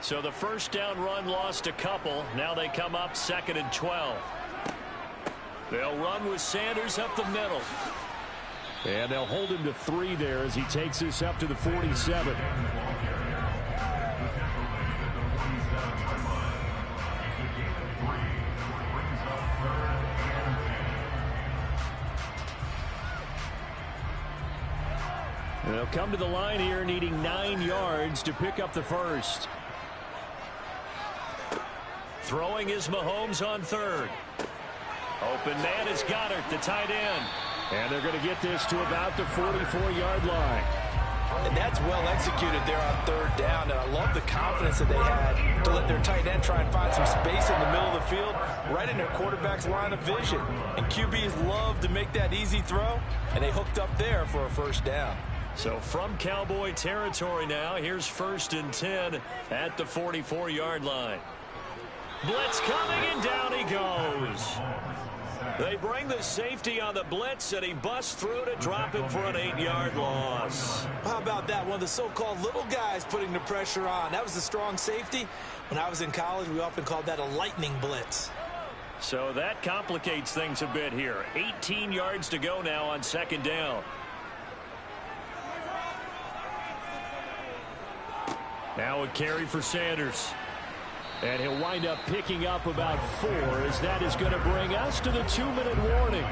[SPEAKER 5] So the first down run lost a couple. Now they come up 2nd and 12. They'll run with Sanders up the middle.
[SPEAKER 9] And they'll hold him to 3 there as he takes this up to the 47. They'll come to the line here needing 9 yards to pick up the first.
[SPEAKER 5] Throwing is Mahomes on 3rd. Open man is Goedert, the tight end.
[SPEAKER 9] And they're going to get this to about the 44-yard line.
[SPEAKER 8] And that's well executed there on 3rd down. And I love the confidence that they had to let their tight end try and find some space in the middle of the field, right in their quarterback's line of vision. And QBs love to make that easy throw, and they hooked up there for a 1st down.
[SPEAKER 5] So from Cowboy territory now, here's 1st and 10 at the 44-yard line. Blitz coming, and down he goes. They bring the safety on the blitz, and he busts through to drop him for an 8-yard loss.
[SPEAKER 8] How about that? One of the so-called little guys putting the pressure on. That was a strong safety. When I was in college, we often called that a lightning blitz.
[SPEAKER 5] So that complicates things a bit here. 18 yards to go now on 2nd down. Now a carry for Sanders.
[SPEAKER 9] And he'll wind up picking up about 4 as that is going to bring us to the 2-minute warning.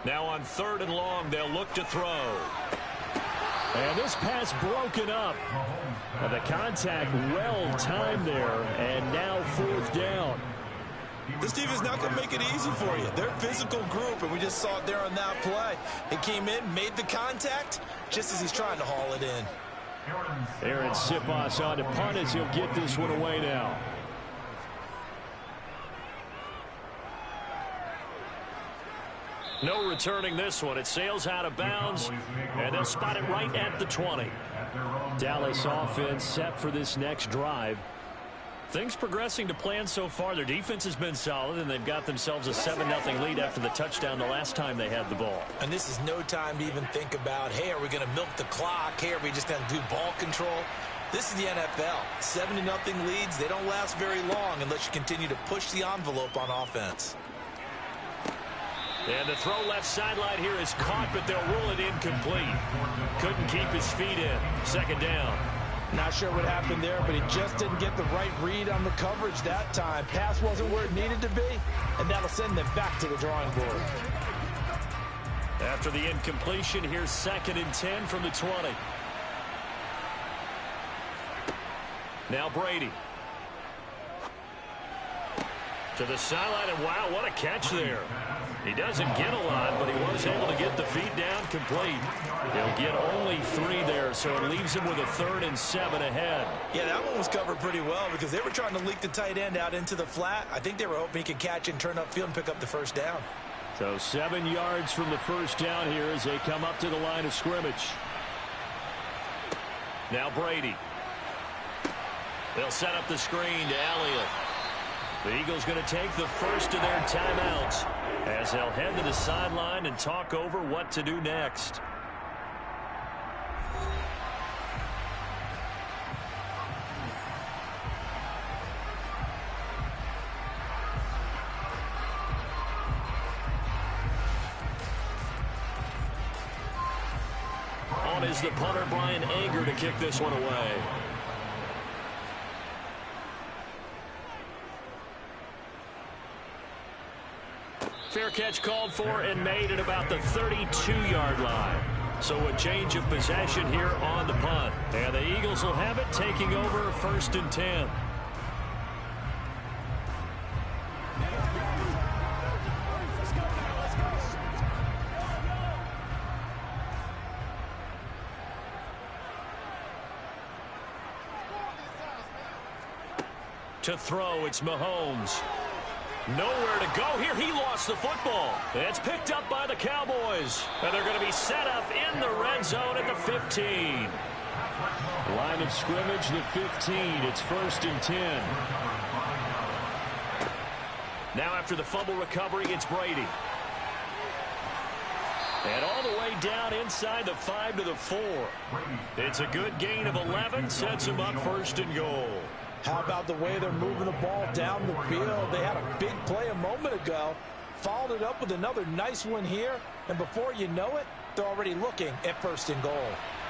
[SPEAKER 5] Now on 3rd and long, they'll look to throw. And this pass broken up. And the contact well timed there, and now 4th down.
[SPEAKER 6] This team is not going to make it easy for you. They're a physical group, and we just saw it there on that play. He came in, made the contact, just as he's trying to haul it in.
[SPEAKER 5] Aaron Siposs on to punt as he'll get this one away now. No returning this one. It sails out of bounds, and they'll spot it right at the 20. Dallas offense set for this next drive. Things progressing to plan so far. Their defense has been solid, and they've got themselves a 7-0 lead after the touchdown the last time they had the ball.
[SPEAKER 6] And this is no time to even think about, hey, are we going to milk the clock? Hey, are we just going to do ball control? This is the NFL. 7-0 leads, they don't last very long unless you continue to push the envelope on offense.
[SPEAKER 5] And the throw left sideline here is caught, but they'll rule it incomplete. Couldn't keep his feet in. 2nd down.
[SPEAKER 8] Not sure what happened there, but he just didn't get the right read on the coverage that time. Pass wasn't where it needed to be, and that'll send them back to the drawing board.
[SPEAKER 5] After the incompletion, here's 2nd and 10 from the 20. Now Brady. To the sideline, and wow, what a catch there. He doesn't get a lot, but he was able to get the feet down complete. He'll get only 3 there, so it leaves him with a 3rd and 7 ahead.
[SPEAKER 6] Yeah, that one was covered pretty well because they were trying to leak the tight end out into the flat. I think they were hoping he could catch and turn upfield and pick up the 1st down.
[SPEAKER 5] So 7 yards from the 1st down here as they come up to the line of scrimmage. Now Brady. They'll set up the screen to Elliott. The Eagles going to take the first of their timeouts as they'll head to the sideline and talk over what to do next. On is the punter, Brian Anger, to kick this one away. Fair catch called for and made at about the 32-yard line. So a change of possession here on the punt. And the Eagles will have it, taking over 1st and 10. To throw, it's Mahomes. Nowhere to go here. He lost the football. It's picked up by the Cowboys. And they're going to be set up in the red zone at the 15. Line of scrimmage, the 15. It's 1st and 10. Now after the fumble recovery, it's Brady. And all the way down inside the 5 to the 4. It's a good gain of 11. Sets him up 1st and goal.
[SPEAKER 8] How about the way they're moving the ball down the field? They had a big play a moment ago, followed it up with another nice one here, and before you know it, they're already looking at 1st and goal.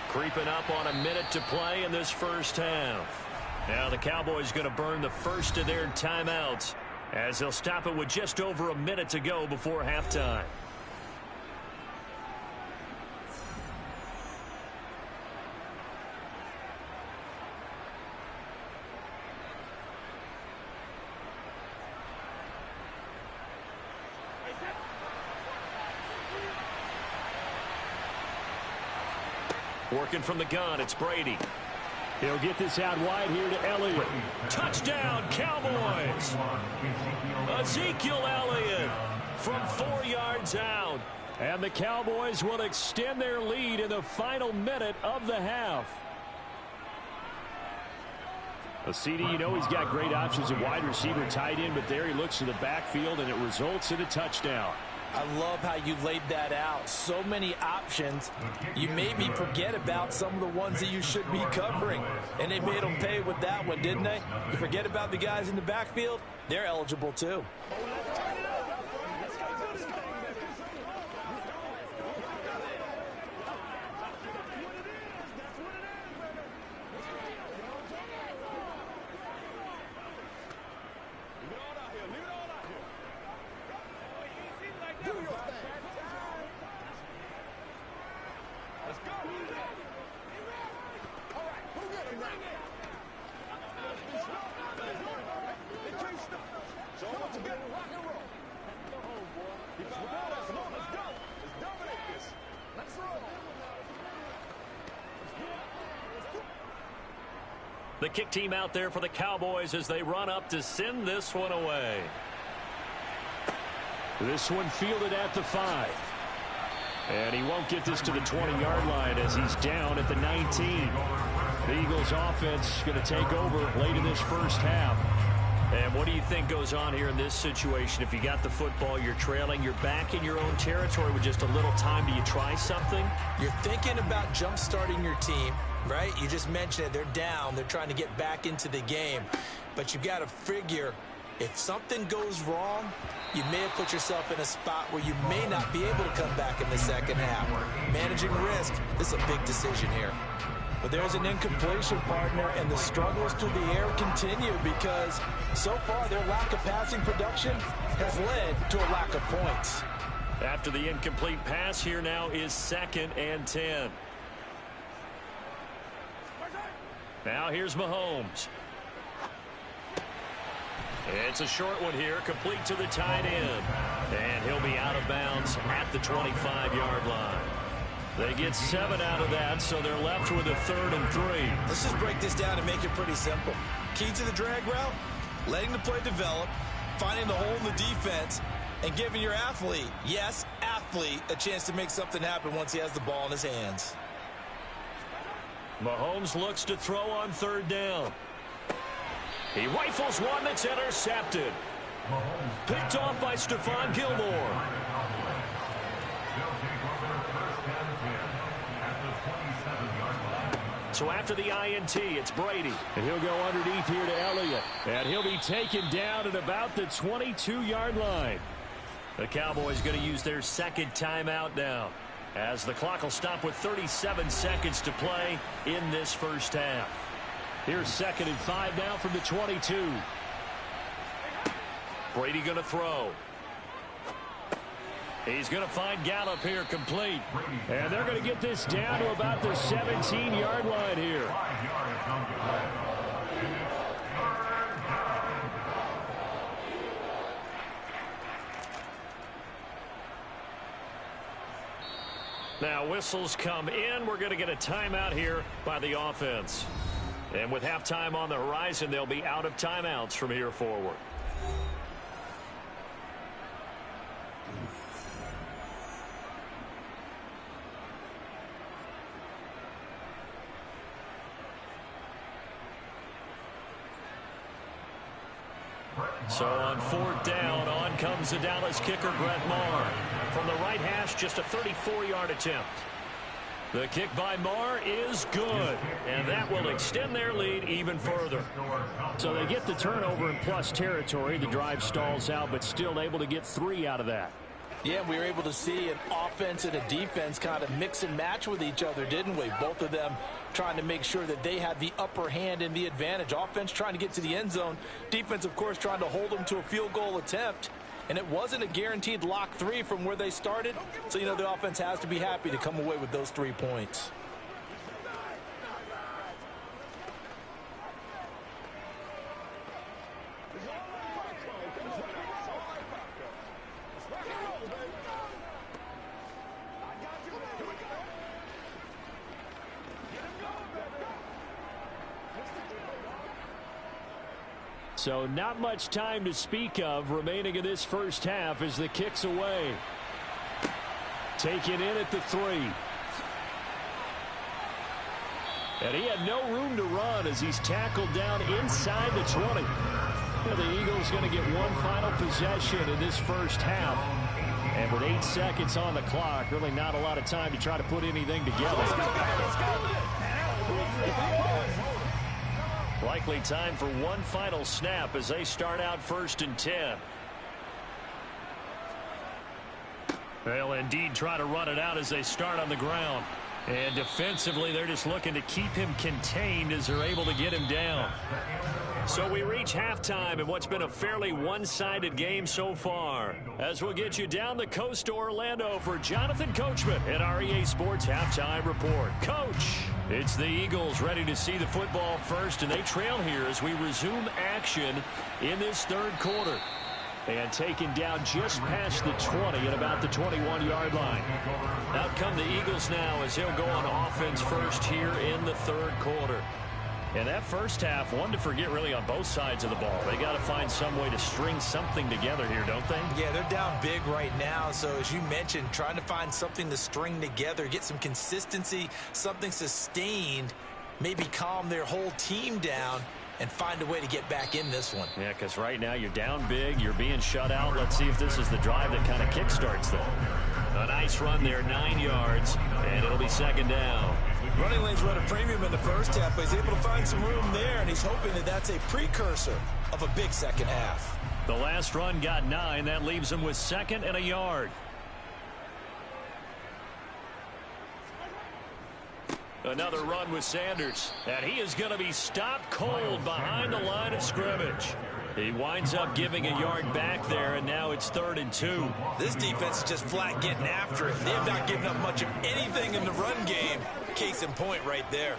[SPEAKER 5] Creeping up on a minute to play in this 1st half. Now the Cowboys going to burn the first of their timeouts as they'll stop it with just over a minute to go before halftime. Working from the gun, it's Brady. He'll get this out wide here to Elliott. Touchdown, Cowboys! Ezekiel Elliott from 4 yards out. And the Cowboys will extend their lead in the final minute of the half. CD, you know he's got great options at wide receiver, tight end, but there he looks to the backfield, and it results in a touchdown.
[SPEAKER 8] I love how you laid that out. So many options. You maybe forget about some of the ones that you should be covering. And they made them pay with that one, didn't they? You forget about the guys in the backfield, they're eligible too.
[SPEAKER 7] So once again, rock and roll. Go home, boy. Come on, let's go. Let's dominate this. Let's roll.
[SPEAKER 5] The kick team out there for the Cowboys as they run up to send this one away.
[SPEAKER 9] This one fielded at the 5. And he won't get this to the 20-yard line as he's down at the 19. The Eagles offense going to take over late in this first half.
[SPEAKER 5] And what do you think goes on here in this situation? If you got the football, you're trailing, you're back in your own territory with just a little time. Do you try something?
[SPEAKER 8] You're thinking about jump-starting your team, right? You just mentioned it. They're down. They're trying to get back into the game. But you've got to figure if something goes wrong, you may have put yourself in a spot where you may not be able to come back in the second half. Managing risk, this is a big decision here. But there's an incompletion, partner, and the struggles through the air continue because so far their lack of passing production has led to a lack of points.
[SPEAKER 5] After the incomplete pass, here now is 2nd and 10. Now here's Mahomes. It's a short one here, complete to the tight end. And he'll be out of bounds at the 25-yard line. They get 7 out of that, so they're left with a 3rd and 3.
[SPEAKER 8] Let's just break this down and make it pretty simple. Key to the drag route, letting the play develop, finding the hole in the defense, and giving your athlete, yes, athlete, a chance to make something happen once he has the ball in his hands.
[SPEAKER 5] Mahomes looks to throw on 3rd down. He rifles one that's intercepted. Picked off by Stephon Gilmore. So after the INT, it's Brady.
[SPEAKER 9] And he'll go underneath here to Elliott. And he'll be taken down at about the 22-yard line.
[SPEAKER 5] The Cowboys going to use their 2nd timeout now, as the clock will stop with 37 seconds to play in this first half.
[SPEAKER 9] Here's 2nd and 5 now from the 22.
[SPEAKER 5] Brady going to throw. He's going to find Gallup here, complete.
[SPEAKER 9] And they're going to get this down to about the 17-yard line here.
[SPEAKER 5] Now whistles come in. We're going to get a timeout here by the offense. And with halftime on the horizon, they'll be out of timeouts from here forward. So on 4th down, on comes the Dallas kicker, Brett Maher. From the right hash, just a 34-yard attempt. The kick by Maher is good, and that will extend their lead even further.
[SPEAKER 9] So they get the turnover in plus territory. The drive stalls out, but still able to get 3 out of that.
[SPEAKER 8] Yeah, we were able to see an offense and a defense kind of mix and match with each other, didn't we? Both of them trying to make sure that they had the upper hand and the advantage. Offense trying to get to the end zone. Defense, of course, trying to hold them to a field goal attempt. And it wasn't a guaranteed lock 3 from where they started. So, you know, the offense has to be happy to come away with those 3 points.
[SPEAKER 9] So not much time to speak of remaining in this first half as the kick's away. Taken in at the 3. And he had no room to run as he's tackled down inside the 20. And the Eagles going to get one final possession in this first half. And with 8 seconds on the clock, really not a lot of time to try to put anything together.
[SPEAKER 5] Likely time for one final snap as they start out 1st and 10. They'll indeed try to run it out as they start on the ground. And defensively, they're just looking to keep him contained as they're able to get him down. So we reach halftime in what's been a fairly one-sided game so far. As we'll get you down the coast to Orlando for Jonathan Coachman at our EA Sports Halftime Report. Coach, it's the Eagles ready to see the football first, and they trail here as we resume action in this third quarter. And taken down just past the 20 at about the 21-yard line. Out come the Eagles now as they'll go on offense first here in the third quarter. And that first half, one to forget really on both sides of the ball. They got to find some way to string something together here, don't they?
[SPEAKER 6] Yeah, they're down big right now. So as you mentioned, trying to find something to string together, get some consistency, something sustained, maybe calm their whole team down and find a way to get back in this one.
[SPEAKER 5] Yeah, because right now you're down big, you're being shut out. Let's see if this is the drive that kind of kickstarts them. A nice run there, 9 yards, and it'll be second down.
[SPEAKER 8] Running lanes run a premium in the first half, but he's able to find some room there, and he's hoping that that's a precursor of a big second half.
[SPEAKER 5] The last run got 9. That leaves him with 2nd and a yard. Another run with Sanders, and he is going to be stopped cold behind the line of scrimmage. He winds up giving a yard back there, and now it's 3rd and 2.
[SPEAKER 6] This defense is just flat getting after it. They have not given up much of anything in the run game. Case in point right there.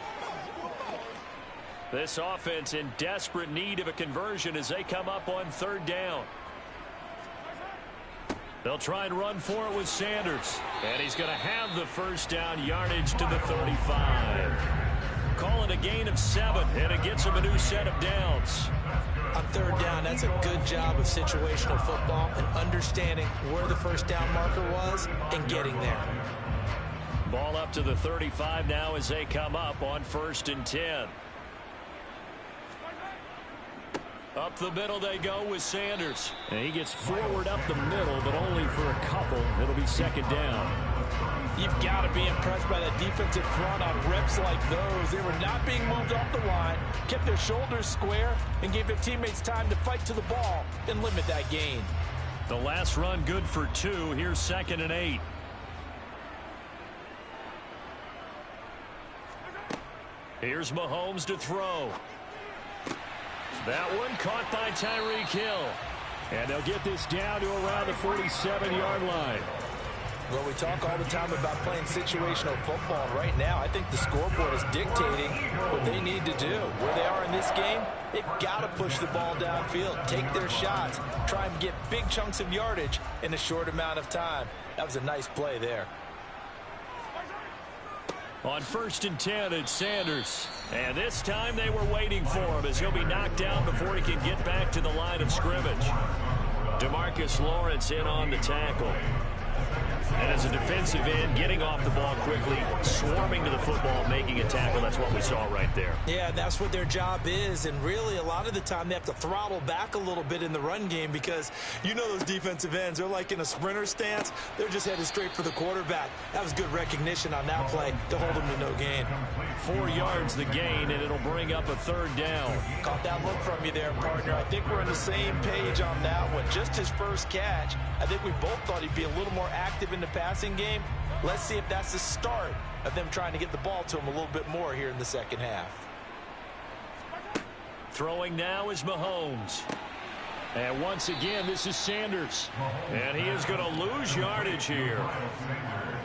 [SPEAKER 5] This offense in desperate need of a conversion as they come up on 3rd down. They'll try and run for it with Sanders. And he's going to have the first down yardage to the 35. Call it a gain of 7, and it gets him a new set of downs.
[SPEAKER 6] On 3rd down, that's a good job of situational football and understanding where the first down marker was and getting there.
[SPEAKER 5] Ball up to the 35 now as they come up on 1st and 10. Up the middle they go with Sanders. And he gets forward up the middle, but only for a couple. It'll be 2nd down.
[SPEAKER 8] You've got to be impressed by that defensive front on reps like those. They were not being moved off the line, kept their shoulders square, and gave their teammates time to fight to the ball and limit that gain.
[SPEAKER 5] The last run good for 2. Here's 2nd and 8. Here's Mahomes to throw. That one caught by Tyreek Hill. And they'll get this down to around the 47-yard line.
[SPEAKER 8] Well, we talk all the time about playing situational football. Right now, I think the scoreboard is dictating what they need to do. Where they are in this game, they've got to push the ball downfield, take their shots, try and get big chunks of yardage in a short amount of time. That was a nice play there.
[SPEAKER 5] On 1st and 10, it's Sanders. And this time they were waiting for him as he'll be knocked down before he can get back to the line of scrimmage. DeMarcus Lawrence in on the tackle. And as a defensive end, getting off the ball quickly, swarming to the football, making a tackle. That's what we saw right there.
[SPEAKER 8] Yeah, that's what their job is. And really, a lot of the time, they have to throttle back a little bit in the run game because you know those defensive ends, they're like in a sprinter stance. They're just headed straight for the quarterback. That was good recognition on that play to hold them to no gain.
[SPEAKER 5] 4 yards the gain, and it'll bring up a 3rd down.
[SPEAKER 8] Caught that look from you there, partner. I think we're on the same page on that one. Just his first catch. I think we both thought he'd be a little more active in the passing game. Let's see if that's the start of them trying to get the ball to him a little bit more here in the second half.
[SPEAKER 5] Throwing now is Mahomes. And once again, this is Sanders. And he is going to lose yardage here.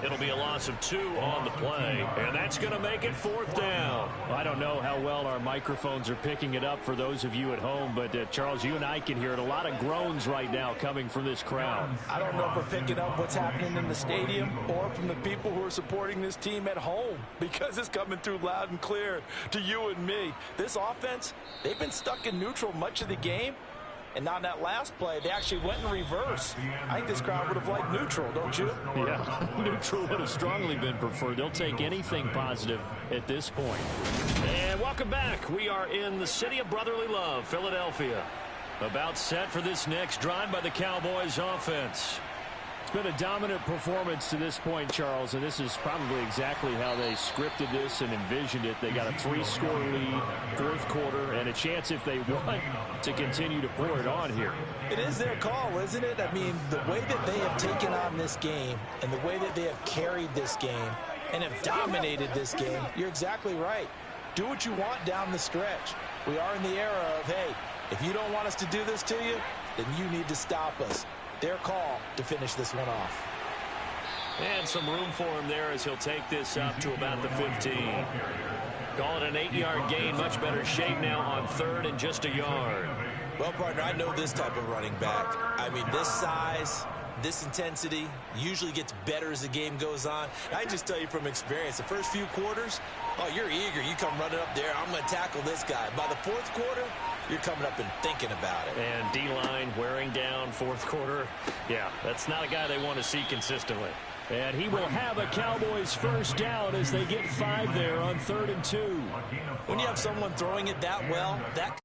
[SPEAKER 5] It'll be a loss of 2 on the play. And that's going to make it 4th down. I don't know how well our microphones are picking it up for those of you at home, but Charles, you and I can hear it. A lot of groans right now coming from this crowd.
[SPEAKER 8] I don't know if we're picking up what's happening in the stadium or from the people who are supporting this team at home, because it's coming through loud and clear to you and me. This offense, they've been stuck in neutral much of the game. And on that last play, they actually went in reverse. I think this crowd would have liked neutral, don't you?
[SPEAKER 5] Yeah, neutral would have strongly been preferred. They'll take anything positive at this point. And welcome back. We are in the city of brotherly love, Philadelphia. About set for this next drive by the Cowboys offense.
[SPEAKER 9] been a dominant performance to this point, Charles, and this is probably exactly how they scripted this and envisioned it. They got a 3-score lead, fourth quarter, and a chance, if they want, to continue to pour it on here.
[SPEAKER 8] It is their call, isn't it? I mean, the way that they have taken on this game and the way that they have carried this game and have dominated this game, you're exactly right. Do what you want down the stretch. We are in the era of, hey, if you don't want us to do this to you, then you need to stop us. Their call to finish this one off.
[SPEAKER 5] And some room for him there as he'll take this up to about the 15. Call it an 8-yard gain. Much better shape now on 3rd and just a yard.
[SPEAKER 6] Well, partner, I know this type of running back. I mean, this size, this intensity usually gets better as the game goes on. I just tell you from experience, the first few quarters, oh, you're eager. You come running up there, I'm going to tackle this guy. By the 4th quarter, you're coming up and thinking about it.
[SPEAKER 5] And D-line wearing down 4th quarter. Yeah, that's not a guy they want to see consistently.
[SPEAKER 9] And he will have a Cowboys first down as they get 5 there on 3rd and 2.
[SPEAKER 6] When you have someone throwing it that well, that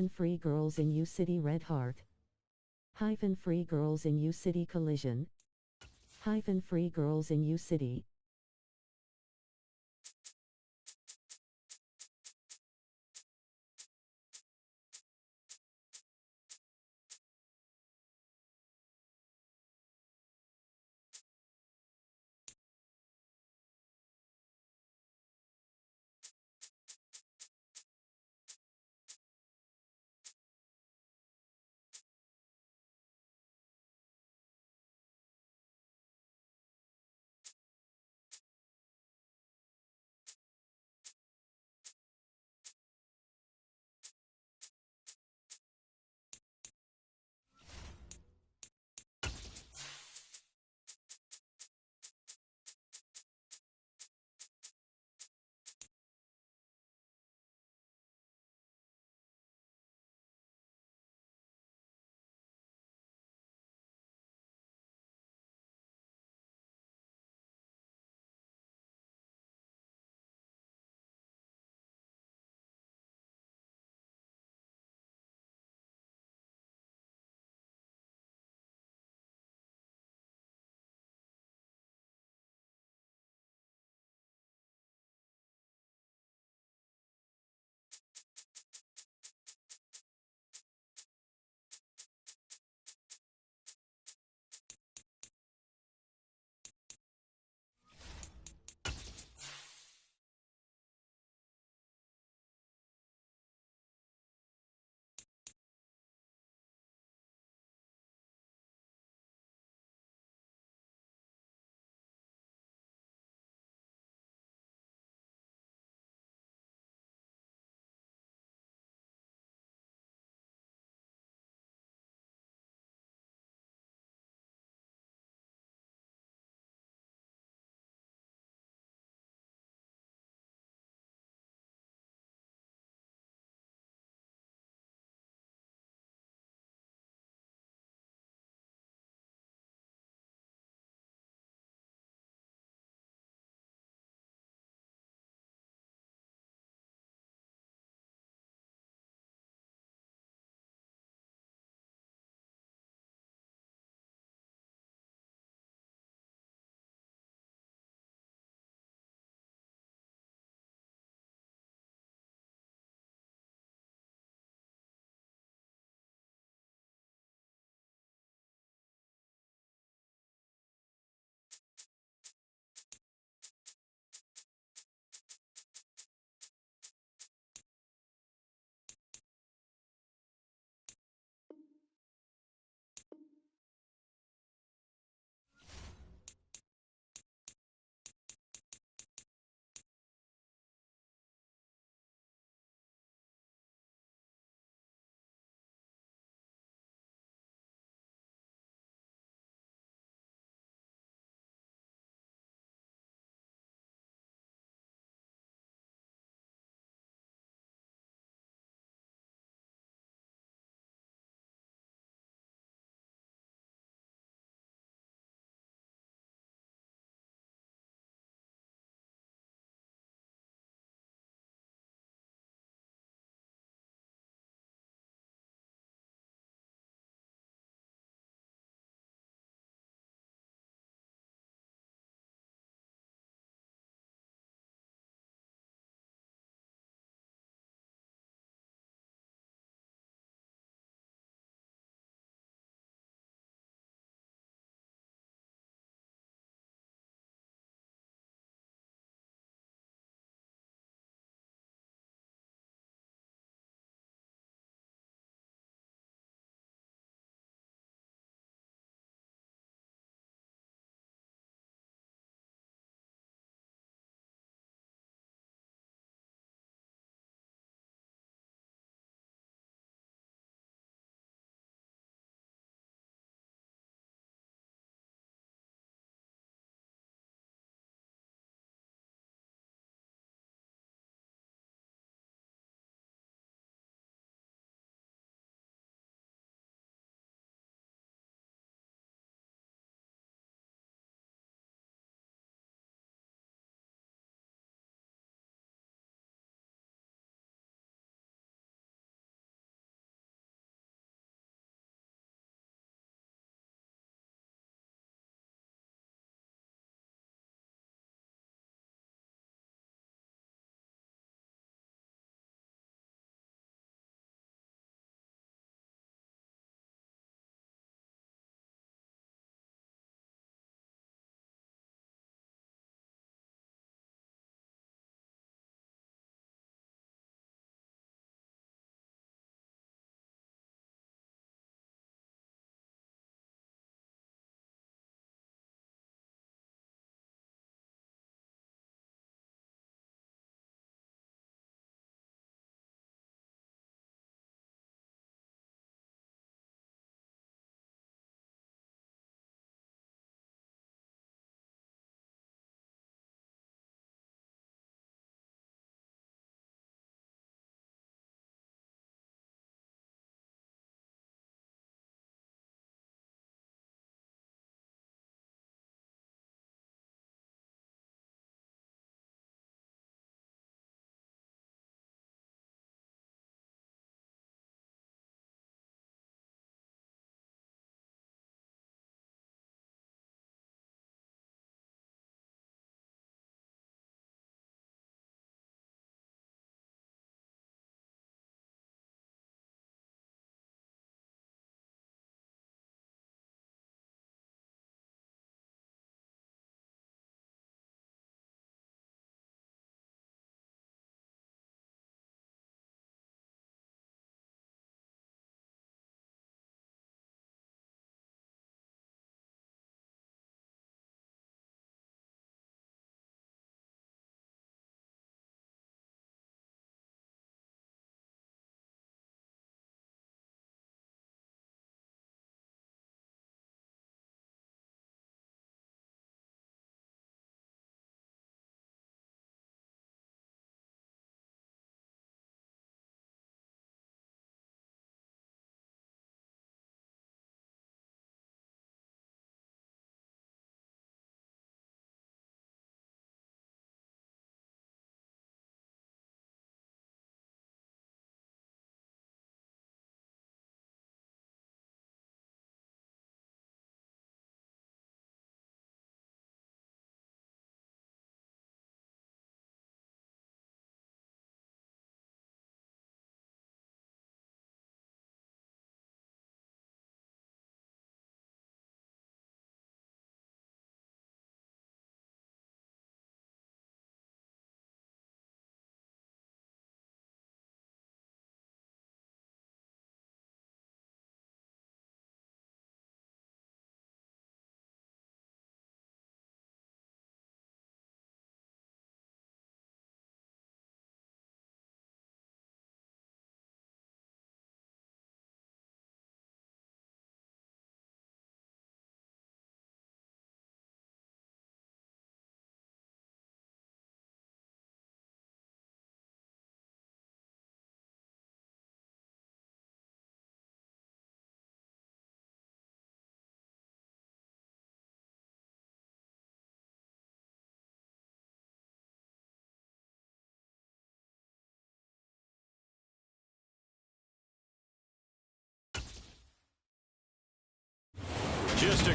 [SPEAKER 10] Free Girls in U City Red Heart. Free Girls in U City Collision. Free Girls in U City.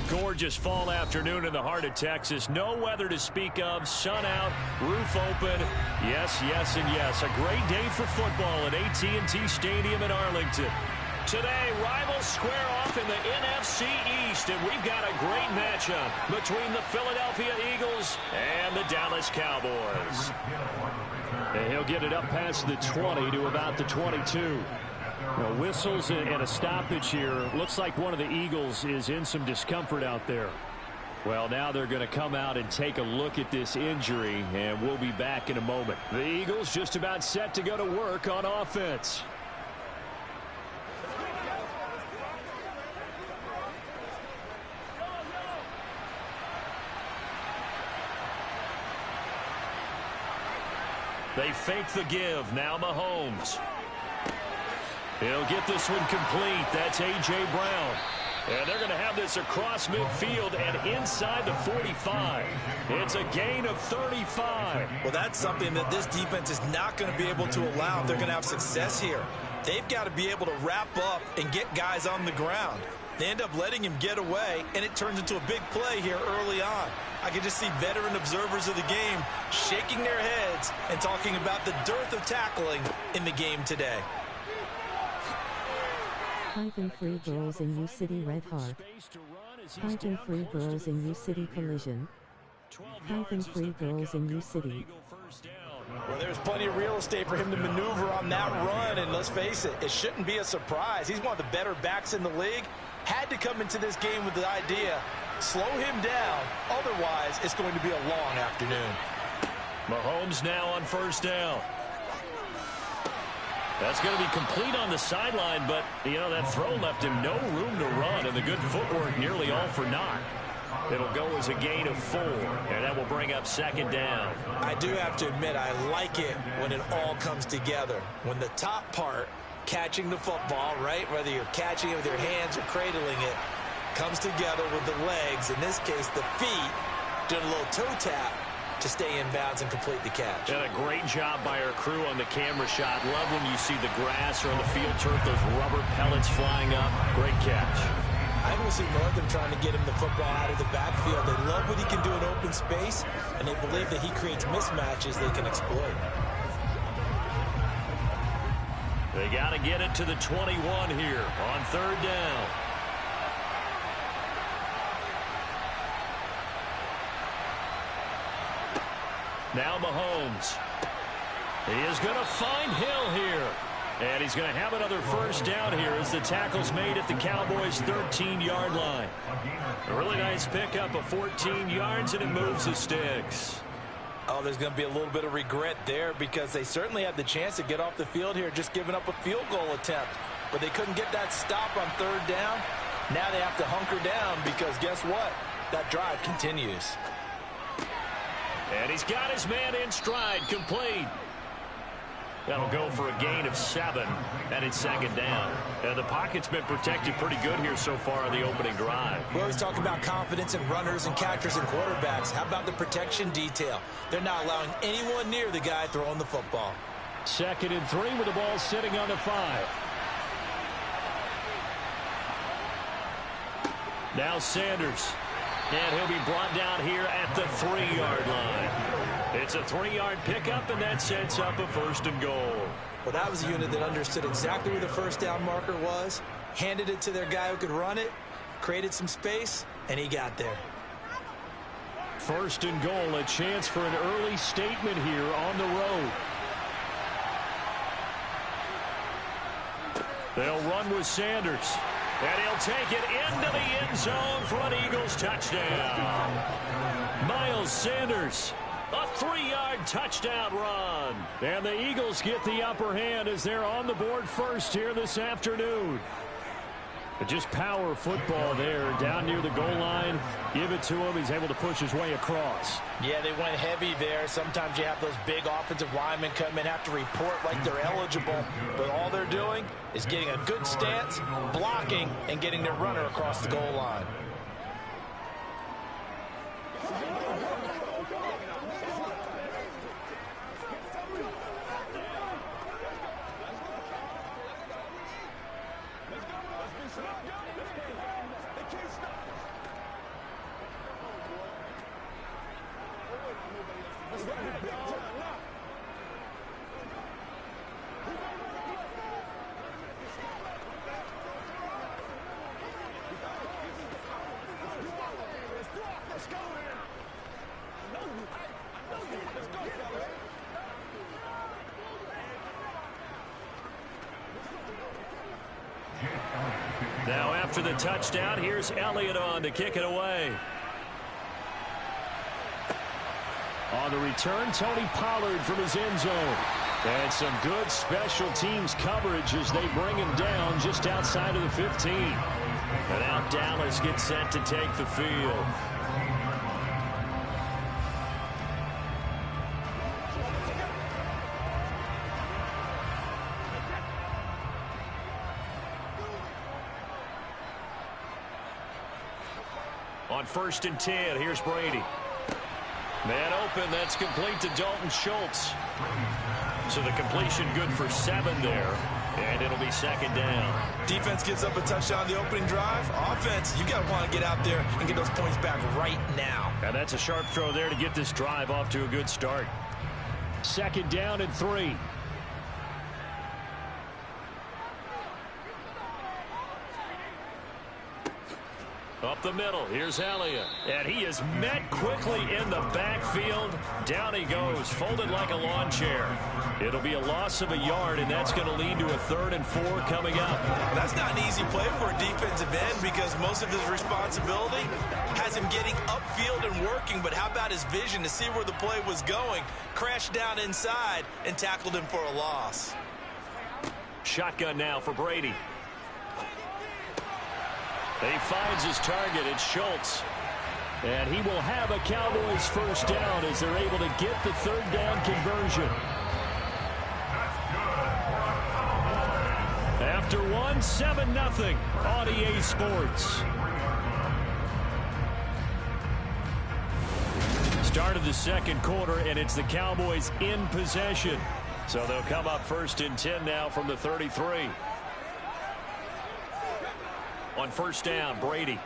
[SPEAKER 5] gorgeous fall afternoon in the heart of Texas. No weather to speak of. Sun out, roof open. Yes, yes, and yes. A great day for football at AT&T Stadium in Arlington. Today, rivals square off in the NFC East, and we've got a great matchup between the Philadelphia Eagles and the Dallas Cowboys. And he'll get it up past the 20 to about the 22. Now, whistles and a stoppage here. Looks like one of the Eagles is in some discomfort out there. Well, now they're going to come out and take a look at this injury, and we'll be back in a moment. The Eagles just about set to go to work on offense. They fake the give. Now Mahomes. He'll get this one complete. That's A.J. Brown. And they're going to have this across midfield and inside the 45. It's a gain of 35.
[SPEAKER 6] Well, that's something that this defense is not going to be able to allow if they're going to have success here. They've got to be able to wrap up and get guys on the ground. They end up letting him get away, and it turns into a big play here early on. I can just see veteran observers of the game shaking their heads and talking about the dearth of tackling in the game today.
[SPEAKER 10] Free girls in U-City Red Heart. Free girls in U-City Collision. Free girls in U-City.
[SPEAKER 8] Well, there's plenty of real estate for him to maneuver on that run, and let's face it, it shouldn't be a surprise. He's one of the better backs in the league. Had to come into this game with the idea, slow him down, otherwise it's going to be a long afternoon.
[SPEAKER 5] Mahomes now on first down. That's going to be complete on the sideline, but, you know, that throw left him no room to run, and the good footwork nearly all for naught. It'll go as a gain of 4, and that will bring up second down.
[SPEAKER 8] I do have to admit, I like it when it all comes together. When the top part, catching the football, right, whether you're catching it with your hands or cradling it, comes together with the legs, in this case the feet, doing a little toe tap to stay in bounds and complete the catch.
[SPEAKER 5] And a great job by our crew on the camera shot. Love when you see the grass or on the field turf, those rubber pellets flying up. Great catch.
[SPEAKER 8] I don't see more of them trying to get him the football out of the backfield. They love what he can do in open space, and they believe that he creates mismatches they can exploit.
[SPEAKER 5] They got to get it to the 21 here on third down. Now Mahomes. He is going to find Hill here. And he's going to have another first down here as the tackle's made at the Cowboys' 13-yard line. A really nice pickup of 14 yards, and it moves the sticks.
[SPEAKER 8] Oh, there's going to be a little bit of regret there because they certainly had the chance to get off the field here, just giving up a field goal attempt. But they couldn't get that stop on third down. Now they have to hunker down because guess what? That drive continues.
[SPEAKER 5] And he's got his man in stride, complete. That'll go for a gain of 7, and it's second down. The pocket's been protected pretty good here so far on the opening drive.
[SPEAKER 8] We always talk about confidence in runners and catchers and quarterbacks. How about the protection detail? They're not allowing anyone near the guy throwing the football.
[SPEAKER 9] 2nd and 3 with the ball sitting on the 5.
[SPEAKER 5] Now Sanders. And he'll be brought down here at the 3-yard line. It's a 3-yard pickup, and that sets up a 1st and goal.
[SPEAKER 8] Well, that was a unit that understood exactly where the first down marker was, handed it to their guy who could run it, created some space, and he got there.
[SPEAKER 9] 1st and goal, a chance for an early statement here on the road.
[SPEAKER 5] They'll run with Sanders. And he'll take it into the end zone for an Eagles touchdown. Miles Sanders, a 3-yard touchdown run. And the Eagles get the upper hand as they're on the board first here this afternoon. But just power football there down near the goal line. Give it to him. He's able to push his way across.
[SPEAKER 8] Yeah, they went heavy there. Sometimes you have those big offensive linemen come in, have to report like they're eligible. But all they're doing is getting a good stance, blocking, and getting their runner across the goal line.
[SPEAKER 5] Now after the touchdown, here's Elliott on to kick it away. On the return, Tony Pollard from his end zone. And some good special teams coverage as they bring him down just outside of the 15. And now Dallas gets set to take the field. On 1st and 10, here's Brady. Man open, that's complete to Dalton Schultz. So the completion good for 7 there, and it'll be 2nd down.
[SPEAKER 6] Defense gives up a touchdown the opening drive. Offense, you got to want to get out there and get those points back right now.
[SPEAKER 5] And that's a sharp throw there to get this drive off to a good start. 2nd down and 3. Up the middle, here's Elliott. And he is met quickly in the backfield. Down he goes, folded like a lawn chair. It'll be a loss of a yard, and that's going to lead to a 3rd and 4 coming up.
[SPEAKER 6] That's not an easy play for a defensive end because most of his responsibility has him getting upfield and working. But how about his vision to see where the play was going? Crashed down inside and tackled him for a loss.
[SPEAKER 5] Shotgun now for Brady. He finds his target. It's Schultz. And he will have a Cowboys 1st down as they're able to get the 3rd down conversion. After 1, 7-0 on EA Sports. Start of the 2nd quarter, and it's the Cowboys in possession. So they'll come up 1st and 10 now from the 33. On 1st down, Brady.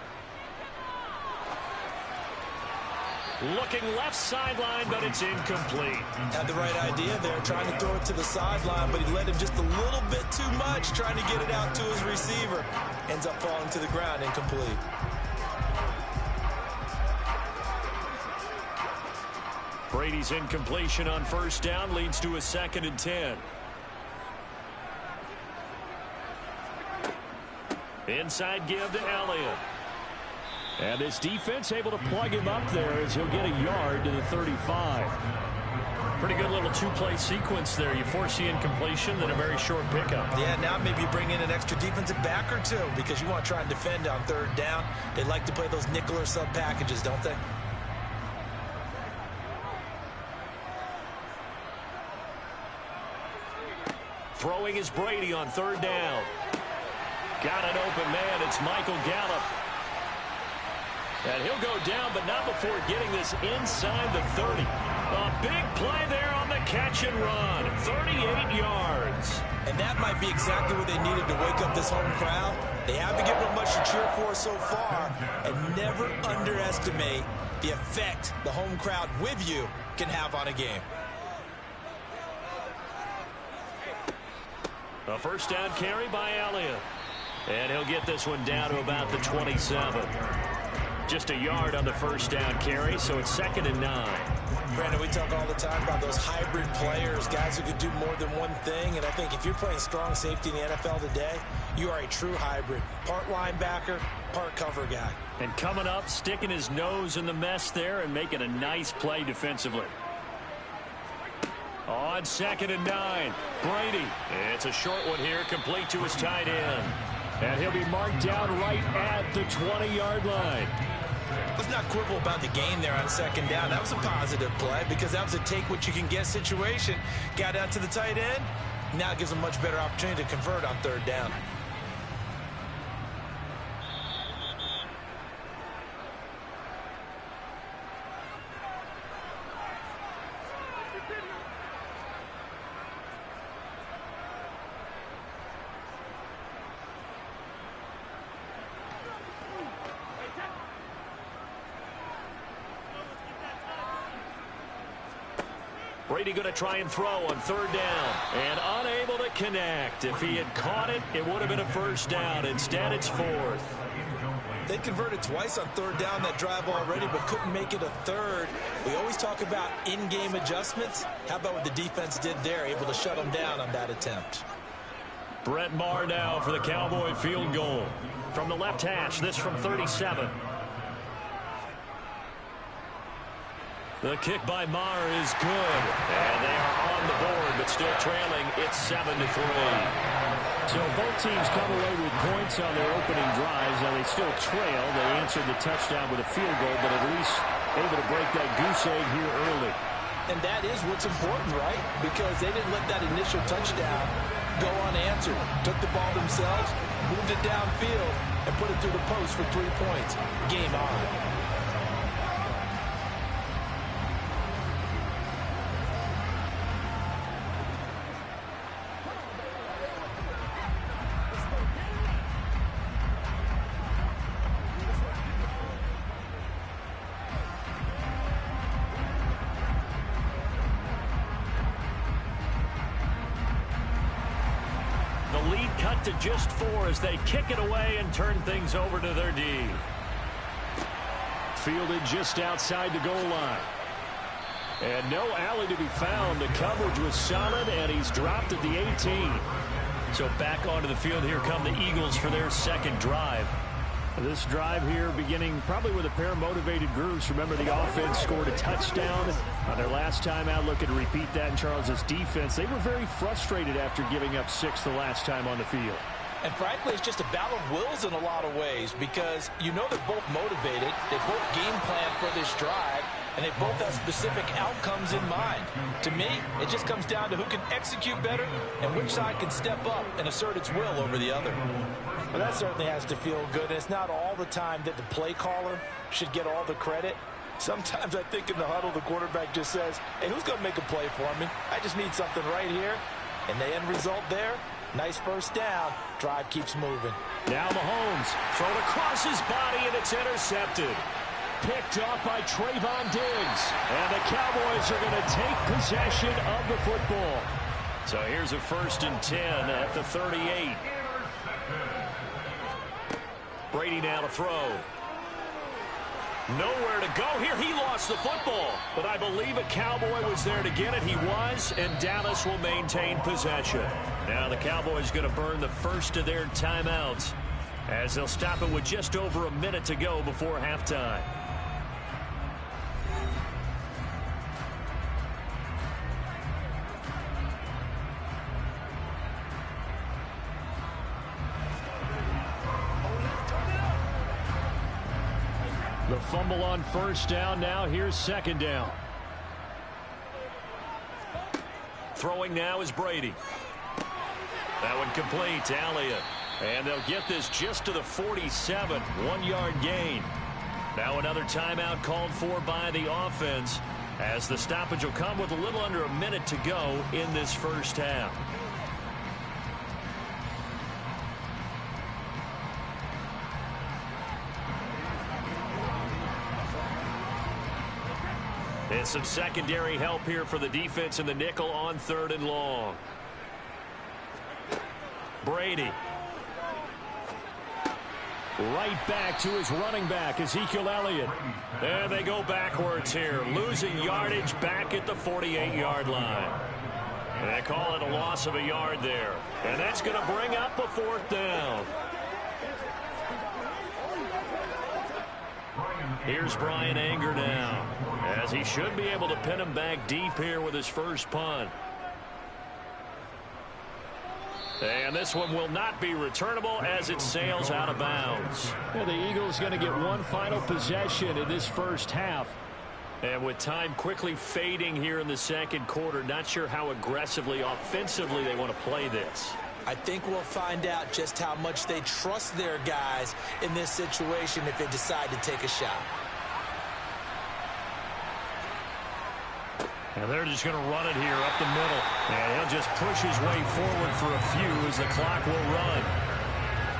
[SPEAKER 5] Looking left sideline, but it's incomplete.
[SPEAKER 6] Had the right idea there, trying to throw it to the sideline, but he led him just a little bit too much, trying to get it out to his receiver. Ends up falling to the ground, incomplete.
[SPEAKER 5] Brady's incompletion on 1st down leads to a 2nd and 10. Inside give to Elliott. And this defense able to plug him up there as he'll get a yard to the 35. Pretty good little 2-play sequence there. You force the incompletion, then a very short pickup.
[SPEAKER 6] Yeah, now maybe bring in an extra defensive back or 2 because you want to try and defend on 3rd down. They like to play those nickel or sub packages, don't they?
[SPEAKER 5] Throwing is Brady on 3rd down. Got an open man. It's Michael Gallup. And he'll go down, but not before getting this inside the 30. A big play there on the catch and run. 38 yards.
[SPEAKER 6] And that might be exactly what they needed to wake up this home crowd. They haven't given them much to cheer for so far. And never underestimate the effect the home crowd with you can have on a game.
[SPEAKER 5] A 1st down carry by Elliott. And he'll get this one down to about the 27. Just a yard on the 1st down carry, so it's 2nd and 9.
[SPEAKER 6] Brandon, we talk all the time about those hybrid players, guys who could do more than one thing. And I think if you're playing strong safety in the NFL today, you are a true hybrid. Part linebacker, part cover guy.
[SPEAKER 5] And coming up, sticking his nose in the mess there and making a nice play defensively. On 2nd and 9, Brady. It's a short one here, complete to his tight end. And he'll be marked down right at the 20-yard line.
[SPEAKER 6] Let's not quibble about the gain there on 2nd down. That was a positive play because that was a take-what-you-can-get situation. Got out to the tight end. Now it gives him a much better opportunity to convert on 3rd down.
[SPEAKER 5] Brady going to try and throw on 3rd down. And unable to connect. If he had caught it, it would have been a 1st down. Instead, it's 4th.
[SPEAKER 6] They converted twice on 3rd down that drive already, but couldn't make it a 3rd. We always talk about in-game adjustments. How about what the defense did there, able to shut them down on that attempt?
[SPEAKER 5] Brett Maher now for the Cowboy field goal. From the left hash, this from 37. The kick by Maher is good. And they are on the board, but still trailing. It's 7-3.
[SPEAKER 9] So both teams come away with points on their opening drives. Now they still trail. They answered the touchdown with a field goal, but at least able to break that goose egg here early.
[SPEAKER 8] And that is what's important, right? Because they didn't let that initial touchdown go unanswered. Took the ball themselves, moved it downfield, and put it through the post for 3 points. Game on.
[SPEAKER 5] To just 4 as they kick it away and turn things over to their D.
[SPEAKER 9] Fielded just outside the goal line. And no alley to be found. The coverage was solid, and he's dropped at the 18.
[SPEAKER 5] So back onto the field, here come the Eagles for their second drive.
[SPEAKER 9] This drive here beginning probably with a pair of motivated groups. Remember, the offense scored a touchdown on their last time out. Looking to repeat that in Charles's defense. They were very frustrated after giving up 6 the last time on the field.
[SPEAKER 8] And frankly, it's just a battle of wills in a lot of ways because you know they're both motivated. They both game plan for this drive, and they both have specific outcomes in mind. To me, it just comes down to who can execute better and which side can step up and assert its will over the other. Well, that certainly has to feel good. And it's not all the time that the play caller should get all the credit. Sometimes I think in the huddle, the quarterback just says, hey, who's going to make a play for me? I just need something right here. And the end result there, nice first down. Drive keeps moving.
[SPEAKER 9] Now Mahomes thrown across his body, and it's intercepted. Picked off by Trayvon Diggs. And the Cowboys are going to take possession of the football.
[SPEAKER 5] So here's a 1st and 10 at the 38. Brady now to throw. Nowhere to go here. He lost the football, but I believe a Cowboy was there to get it. He was, and Dallas will maintain possession. Now the Cowboys going to burn the first of their timeouts as they'll stop it with just over a minute to go before halftime.
[SPEAKER 9] The fumble on first down. Now here's second down.
[SPEAKER 5] Throwing now is Brady. That one complete to Elliott. And they'll get this just to the 47. 1-yard gain. Now another timeout called for by the offense as the stoppage will come with a little under a minute to go in this first half. And some secondary help here for the defense in the nickel on 3rd and long. Brady.
[SPEAKER 9] Right back to his running back, Ezekiel Elliott.
[SPEAKER 5] And they go backwards here, losing yardage back at the 48-yard line. And they call it a loss of a yard there. And that's going to bring up a 4th down. Here's Brian Anger now, as he should be able to pin him back deep here with his first punt. And this one will not be returnable as it sails out of bounds.
[SPEAKER 9] Yeah, the Eagles going to get one final possession in this first half.
[SPEAKER 5] And with time quickly fading here in the second quarter, not sure how aggressively, offensively they want to play this.
[SPEAKER 8] I think we'll find out just how much they trust their guys in this situation if they decide to take a shot.
[SPEAKER 5] And they're just going to run it here up the middle. And he'll just push his way forward for a few as the clock will run.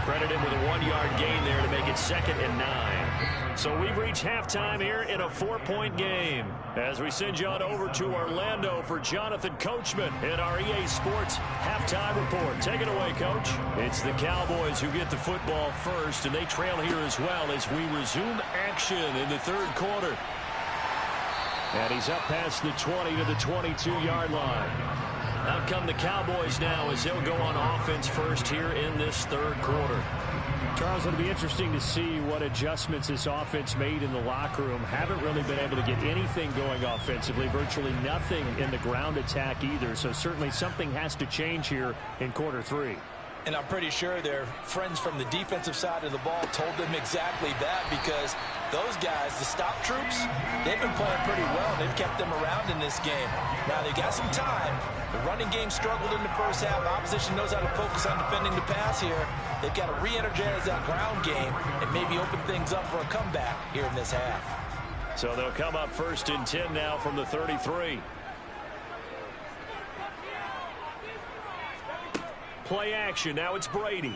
[SPEAKER 5] Credit him with a 1-yard gain there to make it 2nd and 9. So we've reached halftime here in a 4-point game. As we send you on over to Orlando for Jonathan Coachman in our EA Sports halftime report. Take it away, Coach. It's the Cowboys who get the football first, and they trail here as well as we resume action in the 3rd quarter.
[SPEAKER 9] And he's up past the 20 to the 22-yard line.
[SPEAKER 5] Out come the Cowboys now as they'll go on offense first here in this third quarter.
[SPEAKER 9] Charles, it'll be interesting to see what adjustments this offense made in the locker room. Haven't really been able to get anything going offensively, virtually nothing in the ground attack either. So certainly something has to change here in quarter 3.
[SPEAKER 8] And I'm pretty sure their friends from the defensive side of the ball told them exactly that, because those guys, the stop troops, they've been playing pretty well. They've kept them around in this game. Now, they've got some time. The running game struggled in the first half. Opposition knows how to focus on defending the pass here. They've got to re-energize that ground game and maybe open things up for a comeback here in this half.
[SPEAKER 5] So they'll come up 1st and 10 now from the 33. Play action. Now it's Brady.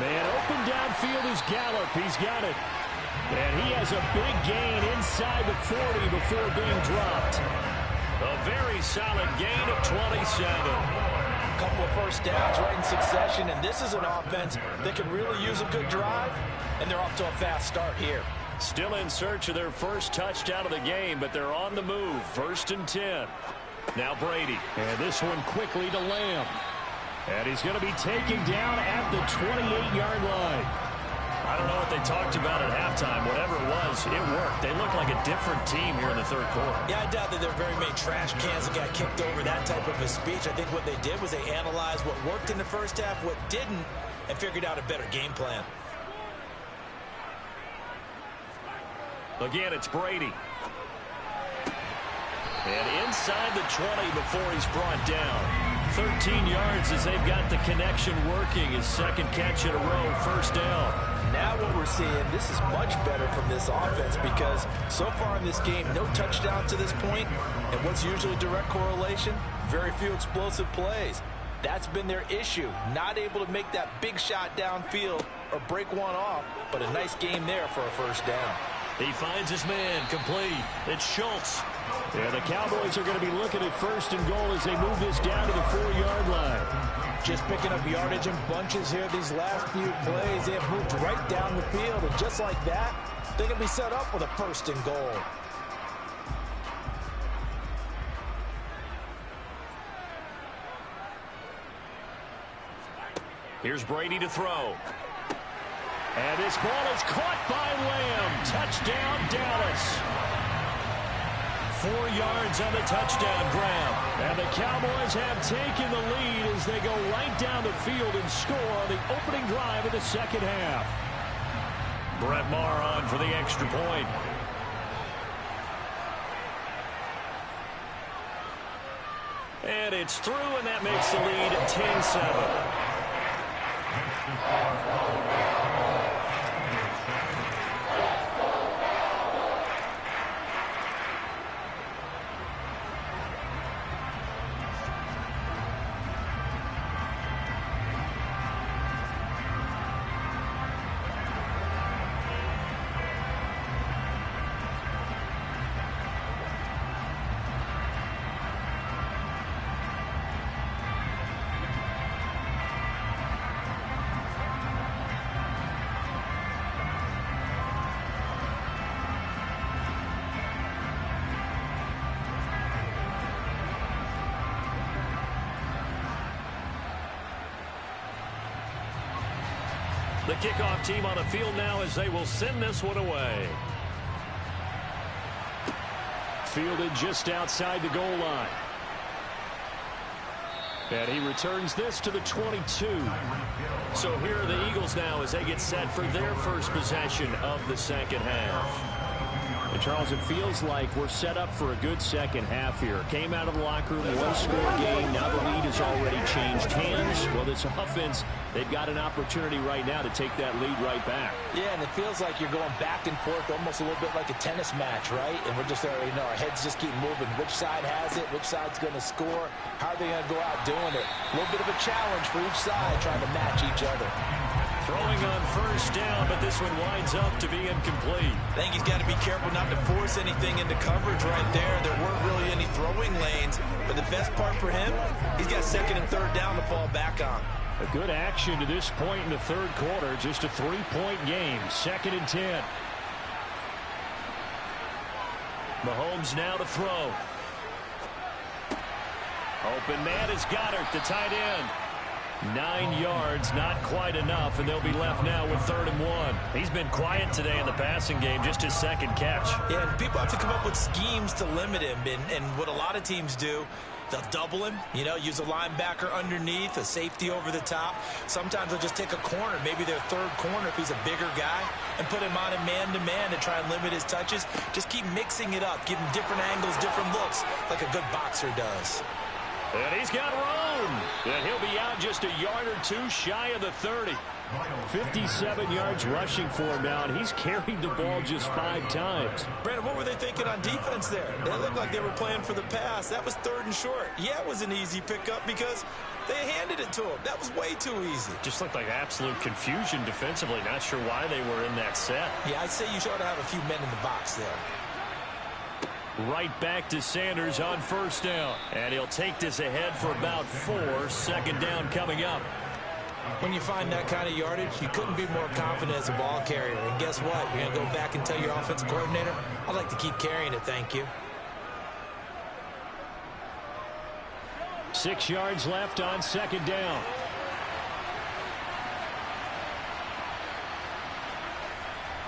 [SPEAKER 9] Man open downfield is Gallup. He's got it. And he has a big gain inside the 40 before being dropped.
[SPEAKER 5] A very solid gain of 27.
[SPEAKER 8] A couple of first downs right in succession, and this is an offense that can really use a good drive, and they're off to a fast start here.
[SPEAKER 5] Still in search of their first touchdown of the game, but they're on the move. 1st and 10. Now Brady.
[SPEAKER 9] And this one quickly to Lamb. And he's going to be taken down at the 28-yard line.
[SPEAKER 5] I don't know what they talked about at halftime. Whatever it was, it worked. They look like a different team here in the third quarter.
[SPEAKER 8] Yeah, I doubt that there are very many trash cans that got kicked over, that type of a speech. I think what they did was they analyzed what worked in the first half, what didn't, and figured out a better game plan.
[SPEAKER 5] Again, it's Brady. And inside the 20 before he's brought down. 13 yards as they've got the connection working. His second catch in a row, 1st down.
[SPEAKER 8] Now what we're seeing, this is much better from this offense, because so far in this game, no touchdowns to this point, and what's usually direct correlation? Very few explosive plays. That's been their issue, not able to make that big shot downfield or break one off, but a nice game there for a 1st down.
[SPEAKER 5] He finds his man, complete. It's Schultz.
[SPEAKER 9] Yeah, the Cowboys are going to be looking at 1st and goal as they move this down to the 4-yard line.
[SPEAKER 8] Just picking up yardage in bunches here these last few plays. They have moved right down the field, and just like that, they're going to be set up with a 1st and goal.
[SPEAKER 5] Here's Brady to throw.
[SPEAKER 9] And this ball is caught by Lamb. Touchdown, Dallas. 4 yards on the touchdown grab. And the Cowboys have taken the lead as they go right down the field and score on the opening drive of the second half.
[SPEAKER 5] Brett Maher on for the extra point. And it's through, and that makes the lead 10-7. The kickoff team on the field now as they will send this one away.
[SPEAKER 9] Fielded just outside the goal line. And he returns this to the 22.
[SPEAKER 5] So here are the Eagles now as they get set for their first possession of the second half.
[SPEAKER 9] And Charles, it feels like we're set up for a good second half here. Came out of the locker room, one-score game. Now the lead has already changed hands. Well, this offense, they've got an opportunity right now to take that lead right back.
[SPEAKER 8] Yeah, and it feels like you're going back and forth, almost a little bit like a tennis match, right? And we're just, our heads just keep moving. Which side has it? Which side's going to score? How are they going to go out doing it? A little bit of a challenge for each side, trying to match each other.
[SPEAKER 5] Throwing on first down, but this one winds up to be incomplete.
[SPEAKER 8] I think he's got to be careful not to force anything into coverage right there. There weren't really any throwing lanes, but the best part for him, he's got second and third down to fall back on.
[SPEAKER 9] A good action to this point in the third quarter. Just a 3-point game. 2nd and 10.
[SPEAKER 5] Mahomes now to throw. Open man is Goddard, the tight end. 9 yards, not quite enough, and they'll be left now with 3rd and 1. He's been quiet today in the passing game, just his 2nd catch.
[SPEAKER 6] Yeah, and people have to come up with schemes to limit him, and what a lot of teams do, they'll double him, use a linebacker underneath, a safety over the top. Sometimes they'll just take a corner, maybe their 3rd corner if he's a bigger guy, and put him on a man-to-man to try and limit his touches. Just keep mixing it up, give him different angles, different looks, like a good boxer does.
[SPEAKER 5] And he's got room. And he'll be out just a yard or 2 shy of the 30. 57 yards rushing for him now, and he's carried the ball just 5 times.
[SPEAKER 6] Brandon, what were they thinking on defense there? They looked like they were playing for the pass. That was 3rd and short. Yeah, it was an easy pickup because they handed it to him. That was way too easy.
[SPEAKER 5] Just looked like absolute confusion defensively. Not sure why they were in that set.
[SPEAKER 6] Yeah, I'd say you ought to have a few men in the box there.
[SPEAKER 5] Right back to Sanders on 1st down. And he'll take this ahead for about 4. 2nd down coming up.
[SPEAKER 6] When you find that kind of yardage, you couldn't be more confident as a ball carrier. And guess what? You're going to go back and tell your offensive coordinator, I'd like to keep carrying it, thank you.
[SPEAKER 5] 6 yards left on 2nd down.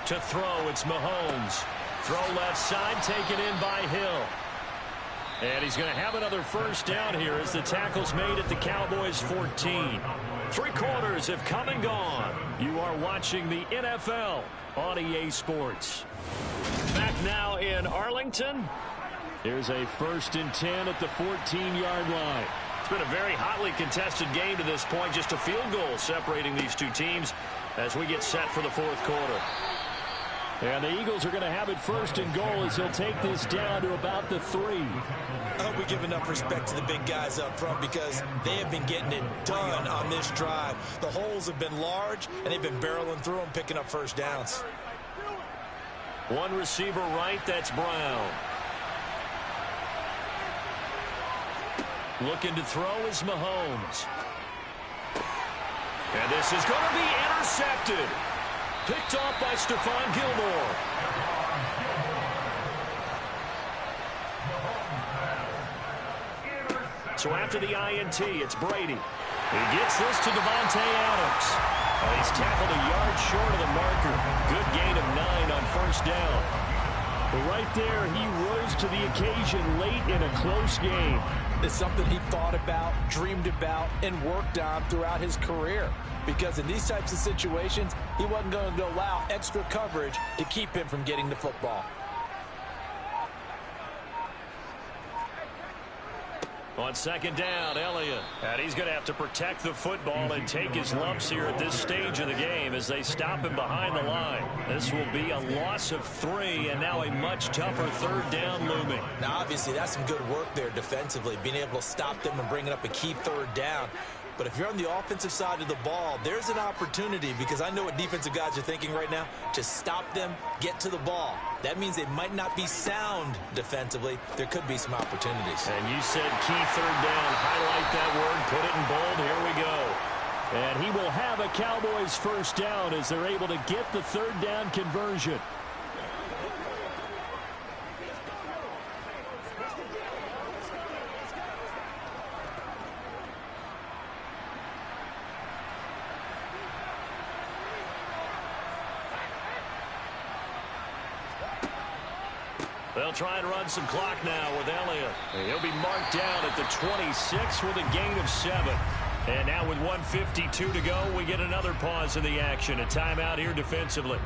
[SPEAKER 5] To throw, it's Mahomes. Throw left side, taken in by Hill. And he's going to have another 1st down here as the tackle's made at the Cowboys' 14. 3 quarters have come and gone. You are watching the NFL on EA Sports. Back now in Arlington. Here's a 1st and 10 at the 14-yard line. It's been a very hotly contested game to this point. Just a field goal separating these 2 teams as we get set for the 4th quarter. And the Eagles are going to have it 1st and goal as he'll take this down to about the 3.
[SPEAKER 6] I hope we give enough respect to the big guys up front because they have been getting it done on this drive. The holes have been large, and they've been barreling through them, picking up 1st downs.
[SPEAKER 5] 1 receiver right, that's Brown. Looking to throw is Mahomes. And this is going to be intercepted. Picked off by Stephon Gilmore. So after the INT, it's Brady. He gets this to Devontae Adams. He's tackled a yard short of the marker. Good gain of 9 on 1st down. But right there, he rose to the occasion late in a close game.
[SPEAKER 8] It's something he thought about, dreamed about, and worked on throughout his career. Because in these types of situations, he wasn't going to allow extra coverage to keep him from getting the football.
[SPEAKER 5] On 2nd down, Elliott. And he's going to have to protect the football and take his lumps here at this stage of the game as they stop him behind the line. This will be a loss of 3 and now a much tougher 3rd down looming.
[SPEAKER 6] Now, obviously, that's some good work there defensively, being able to stop them and bringing up a key 3rd down. But if you're on the offensive side of the ball, there's an opportunity because I know what defensive guys are thinking right now. Just stop them, get to the ball. That means they might not be sound defensively. There could be some opportunities.
[SPEAKER 5] And you said key 3rd down. Highlight that word. Put it in bold. Here we go. And he will have a Cowboys 1st down as they're able to get the 3rd down conversion. They'll try and run some clock now with Elliott. And he'll be marked down at the 26 with a gain of 7. And now with 1:52 to go, we get another pause in the action. A timeout here defensively.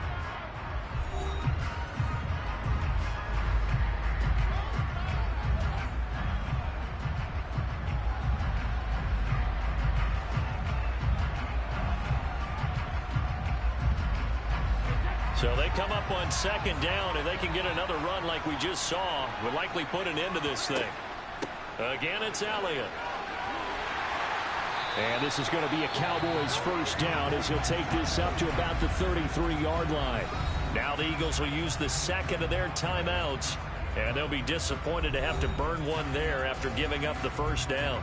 [SPEAKER 5] So they come up on 2nd down, and they can get another run like we just saw. Would likely put an end to this thing. Again, it's Elliott. And this is going to be a Cowboys 1st down as he'll take this up to about the 33-yard line. Now the Eagles will use the 2nd of their timeouts, and they'll be disappointed to have to burn one there after giving up the 1st down.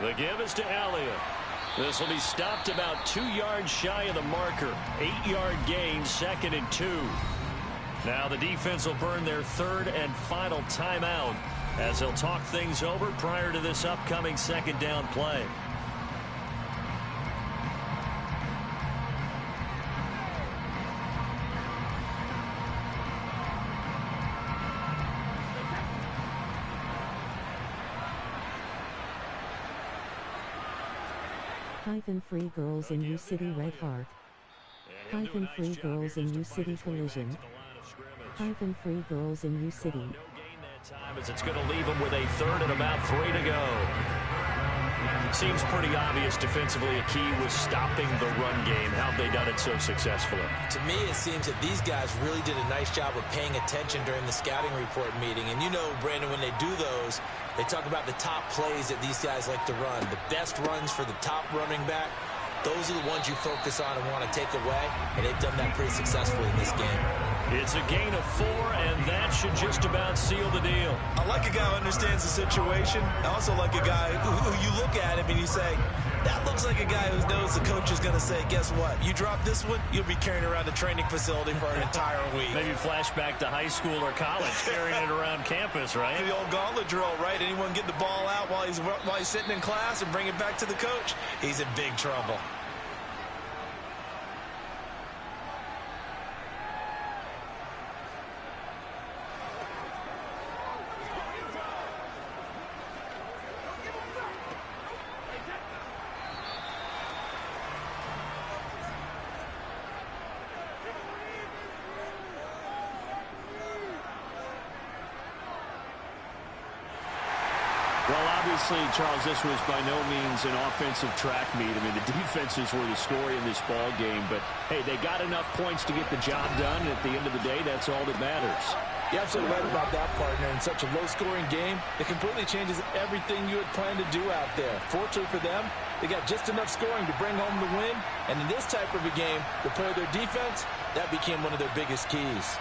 [SPEAKER 5] The give is to Elliott. This will be stopped about 2 yards shy of the marker. 8-yard gain, 2nd and 2. Now the defense will burn their 3rd and final timeout as they'll talk things over prior to this upcoming 2nd down play.
[SPEAKER 10] Free girls in U City Red Heart. Free girls in U City Collision. Free girls in U City.
[SPEAKER 5] No gain that time as it's going to leave them with a 3rd and about 3 to go. Seems pretty obvious defensively a key was stopping the run game. How have they done it so successfully?
[SPEAKER 8] To me, it seems that these guys really did a nice job of paying attention during the scouting report meeting. And you know, Brandon, when they do those, they talk about the top plays that these guys like to run. The best runs for the top running back, those are the ones you focus on and want to take away. And they've done that pretty successfully in this game.
[SPEAKER 5] It's a gain of 4, and that should just about seal the deal.
[SPEAKER 6] I like a guy who understands the situation. I also like a guy who you look at him and you say, that looks like a guy who knows the coach is going to say, guess what? You drop this one, you'll be carrying around the training facility for an entire week.
[SPEAKER 5] Maybe flashback to high school or college, carrying it around campus, right?
[SPEAKER 6] The old gauntlet drill, right? Anyone get the ball out while he's sitting in class and bring it back to the coach? He's in big trouble.
[SPEAKER 9] Obviously, Charles, this was by no means an offensive track meet. I mean, the defenses were the story in this ball game, but hey, they got enough points to get the job done, and at the end of the day, that's all that matters.
[SPEAKER 8] You're absolutely right about that, partner. In such a low-scoring game, it completely changes everything you had planned to do out there. Fortunately for them, they got just enough scoring to bring home the win, and in this type of a game, to play their defense, that became one of their biggest keys.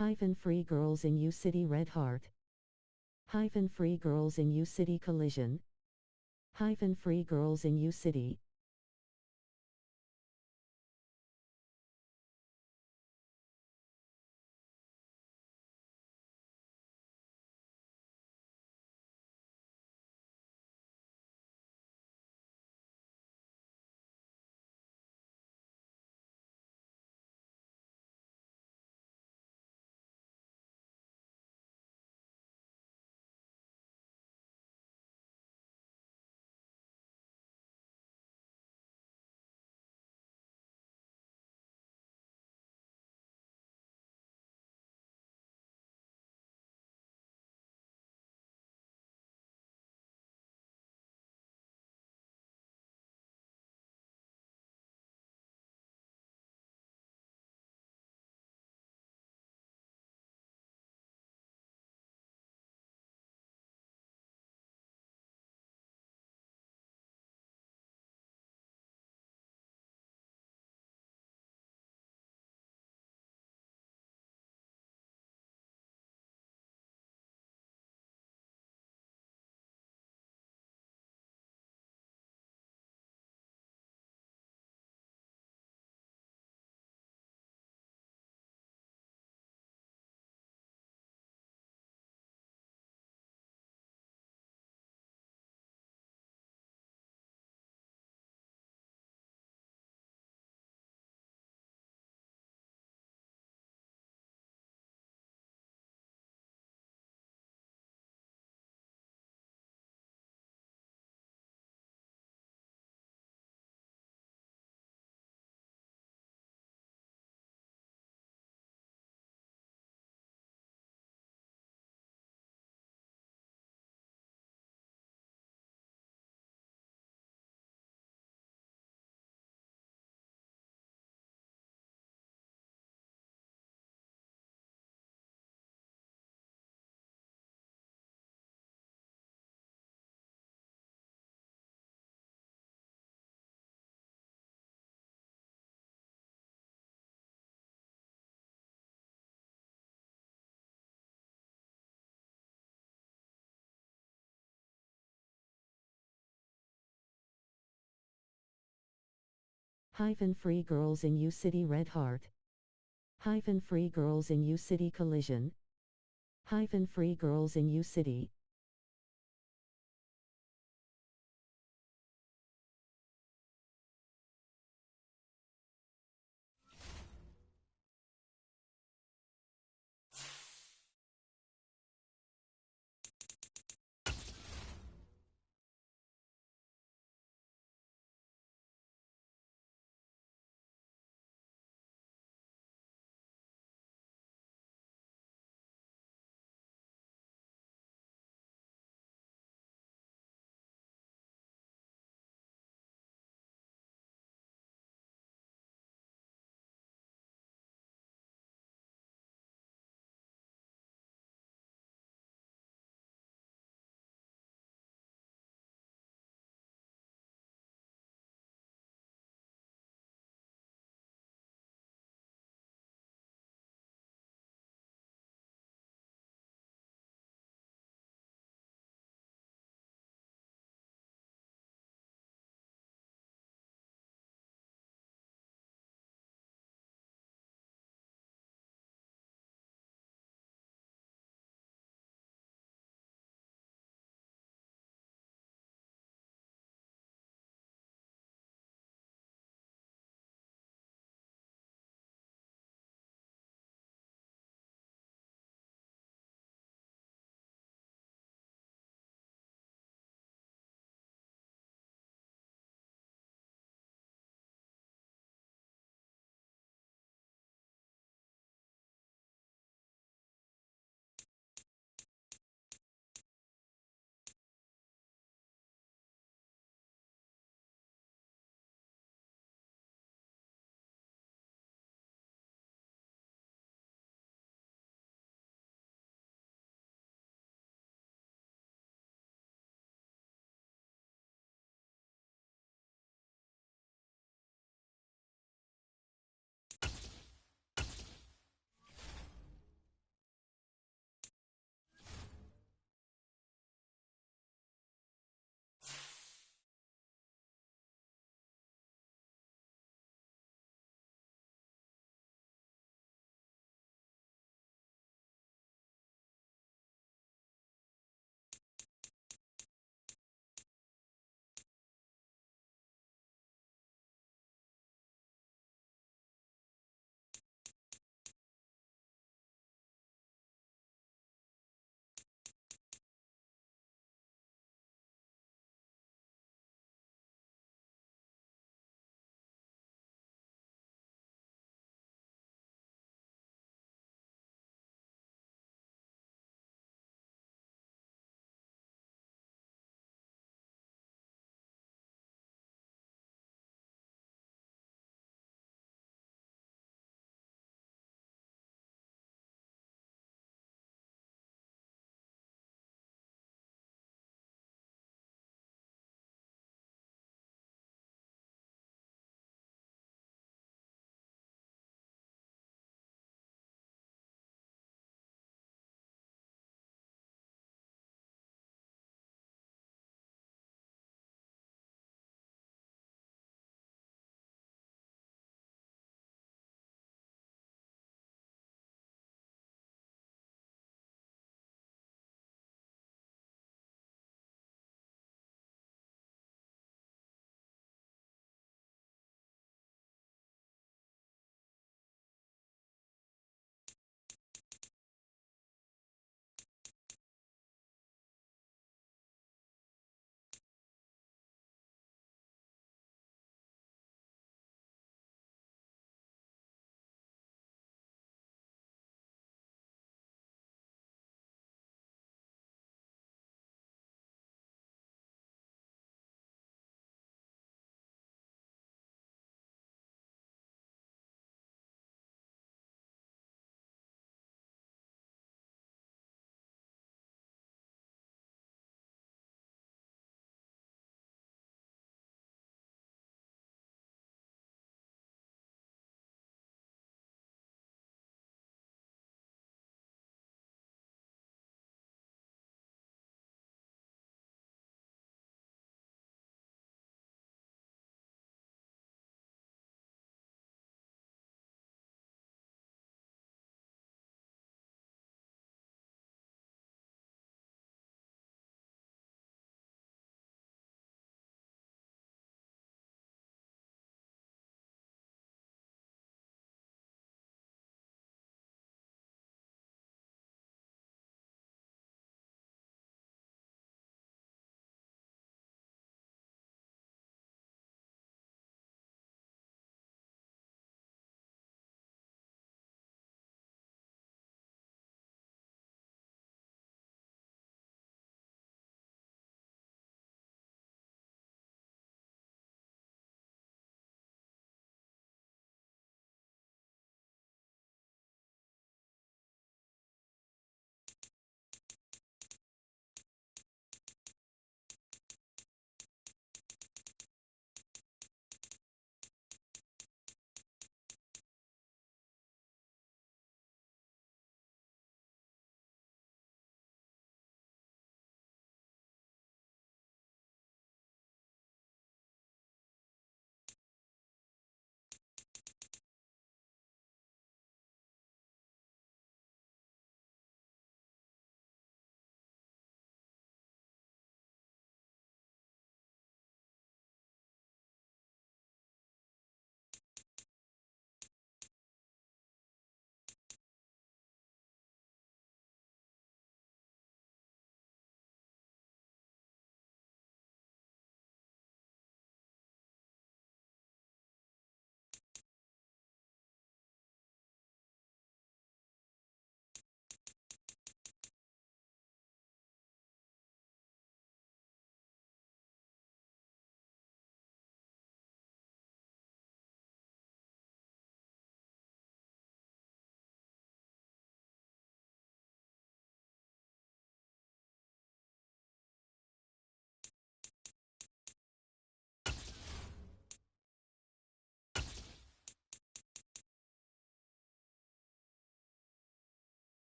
[SPEAKER 10] Hyphen Free Girls in U City Red Heart. Hyphen Free Girls in U City Collision. Hyphen Free Girls in U City. Hyphen Free Girls in U City Red Heart. Hyphen Free Girls in U City Collision. Hyphen Free Girls in U City.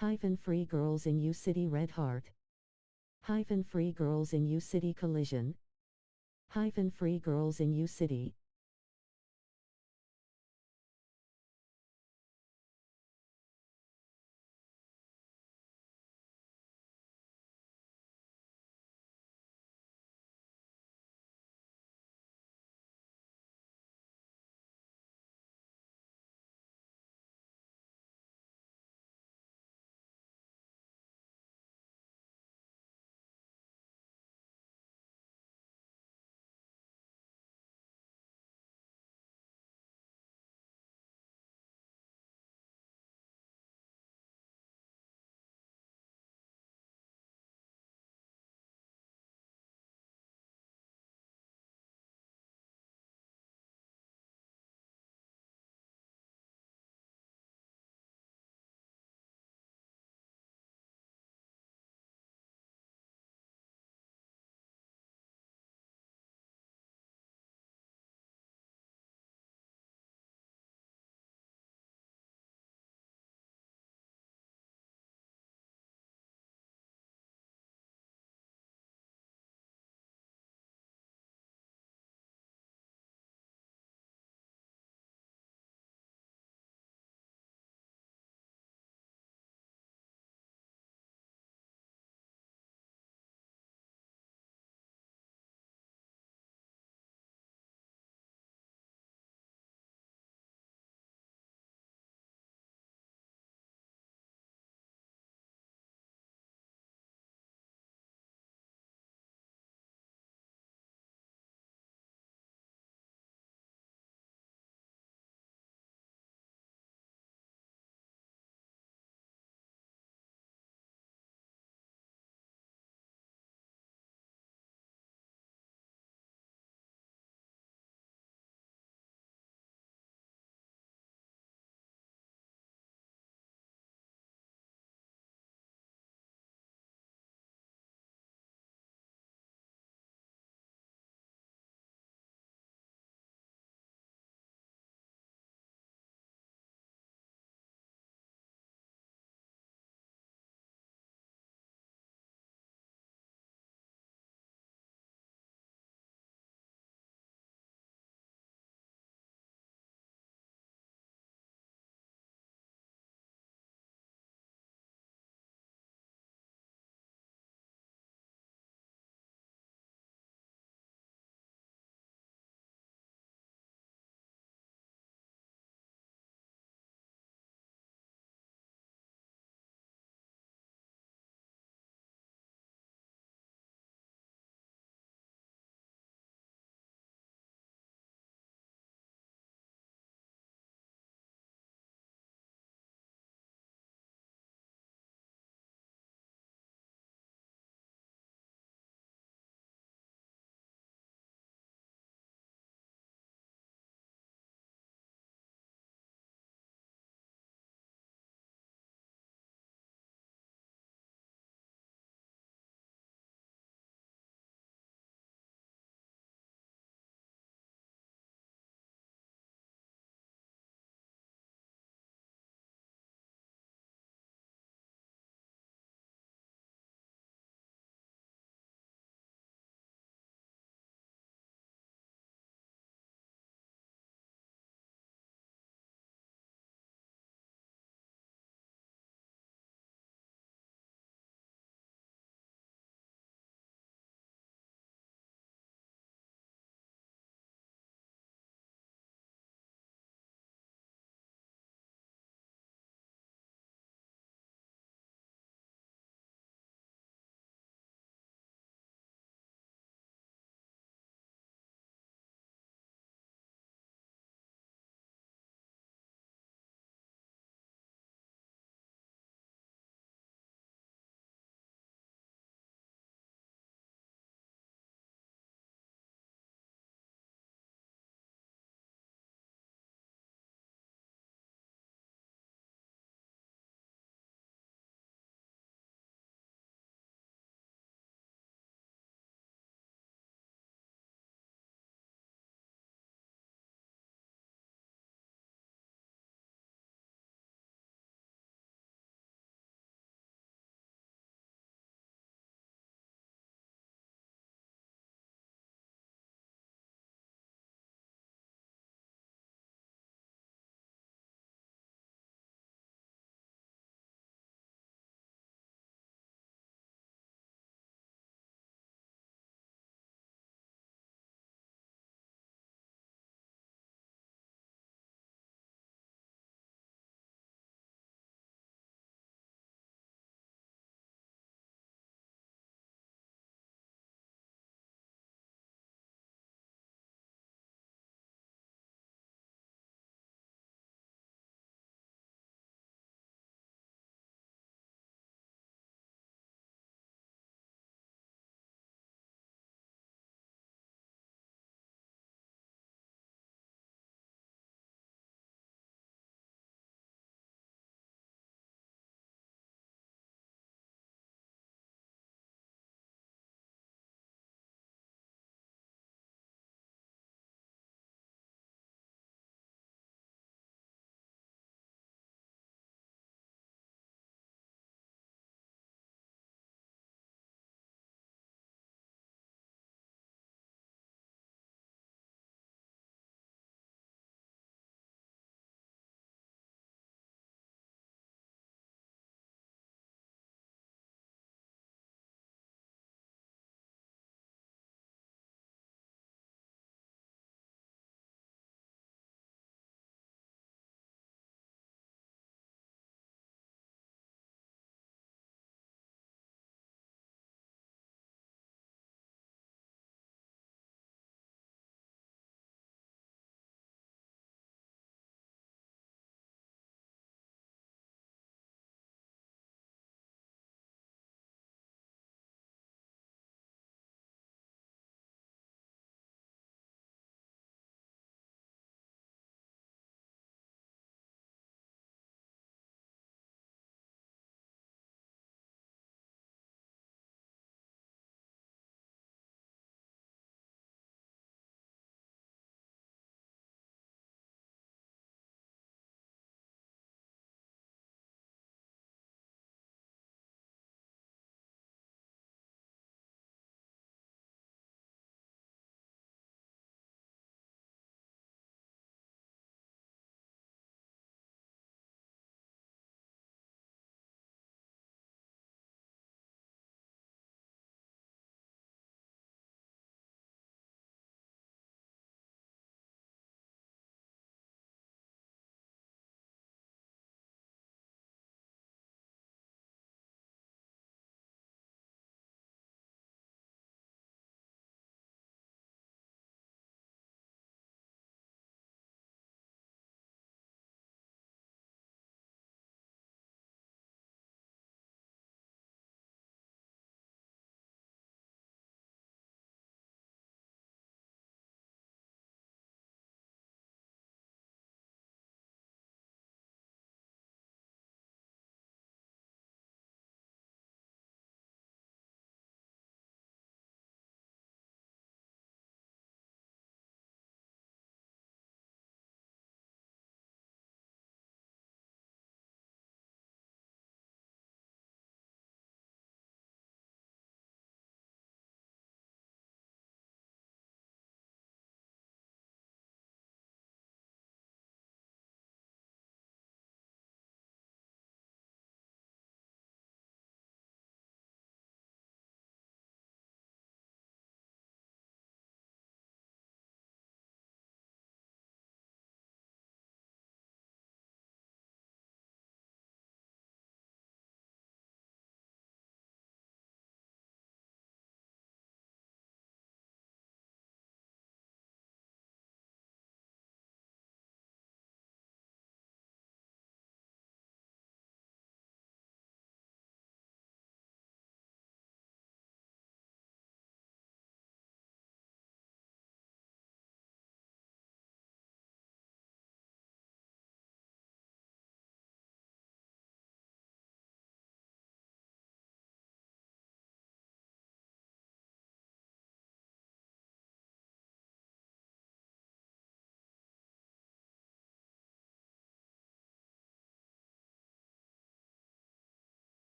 [SPEAKER 10] Hyphen Free Girls in U City Red Heart. Hyphen Free Girls in U City Collision. Hyphen Free Girls in U City.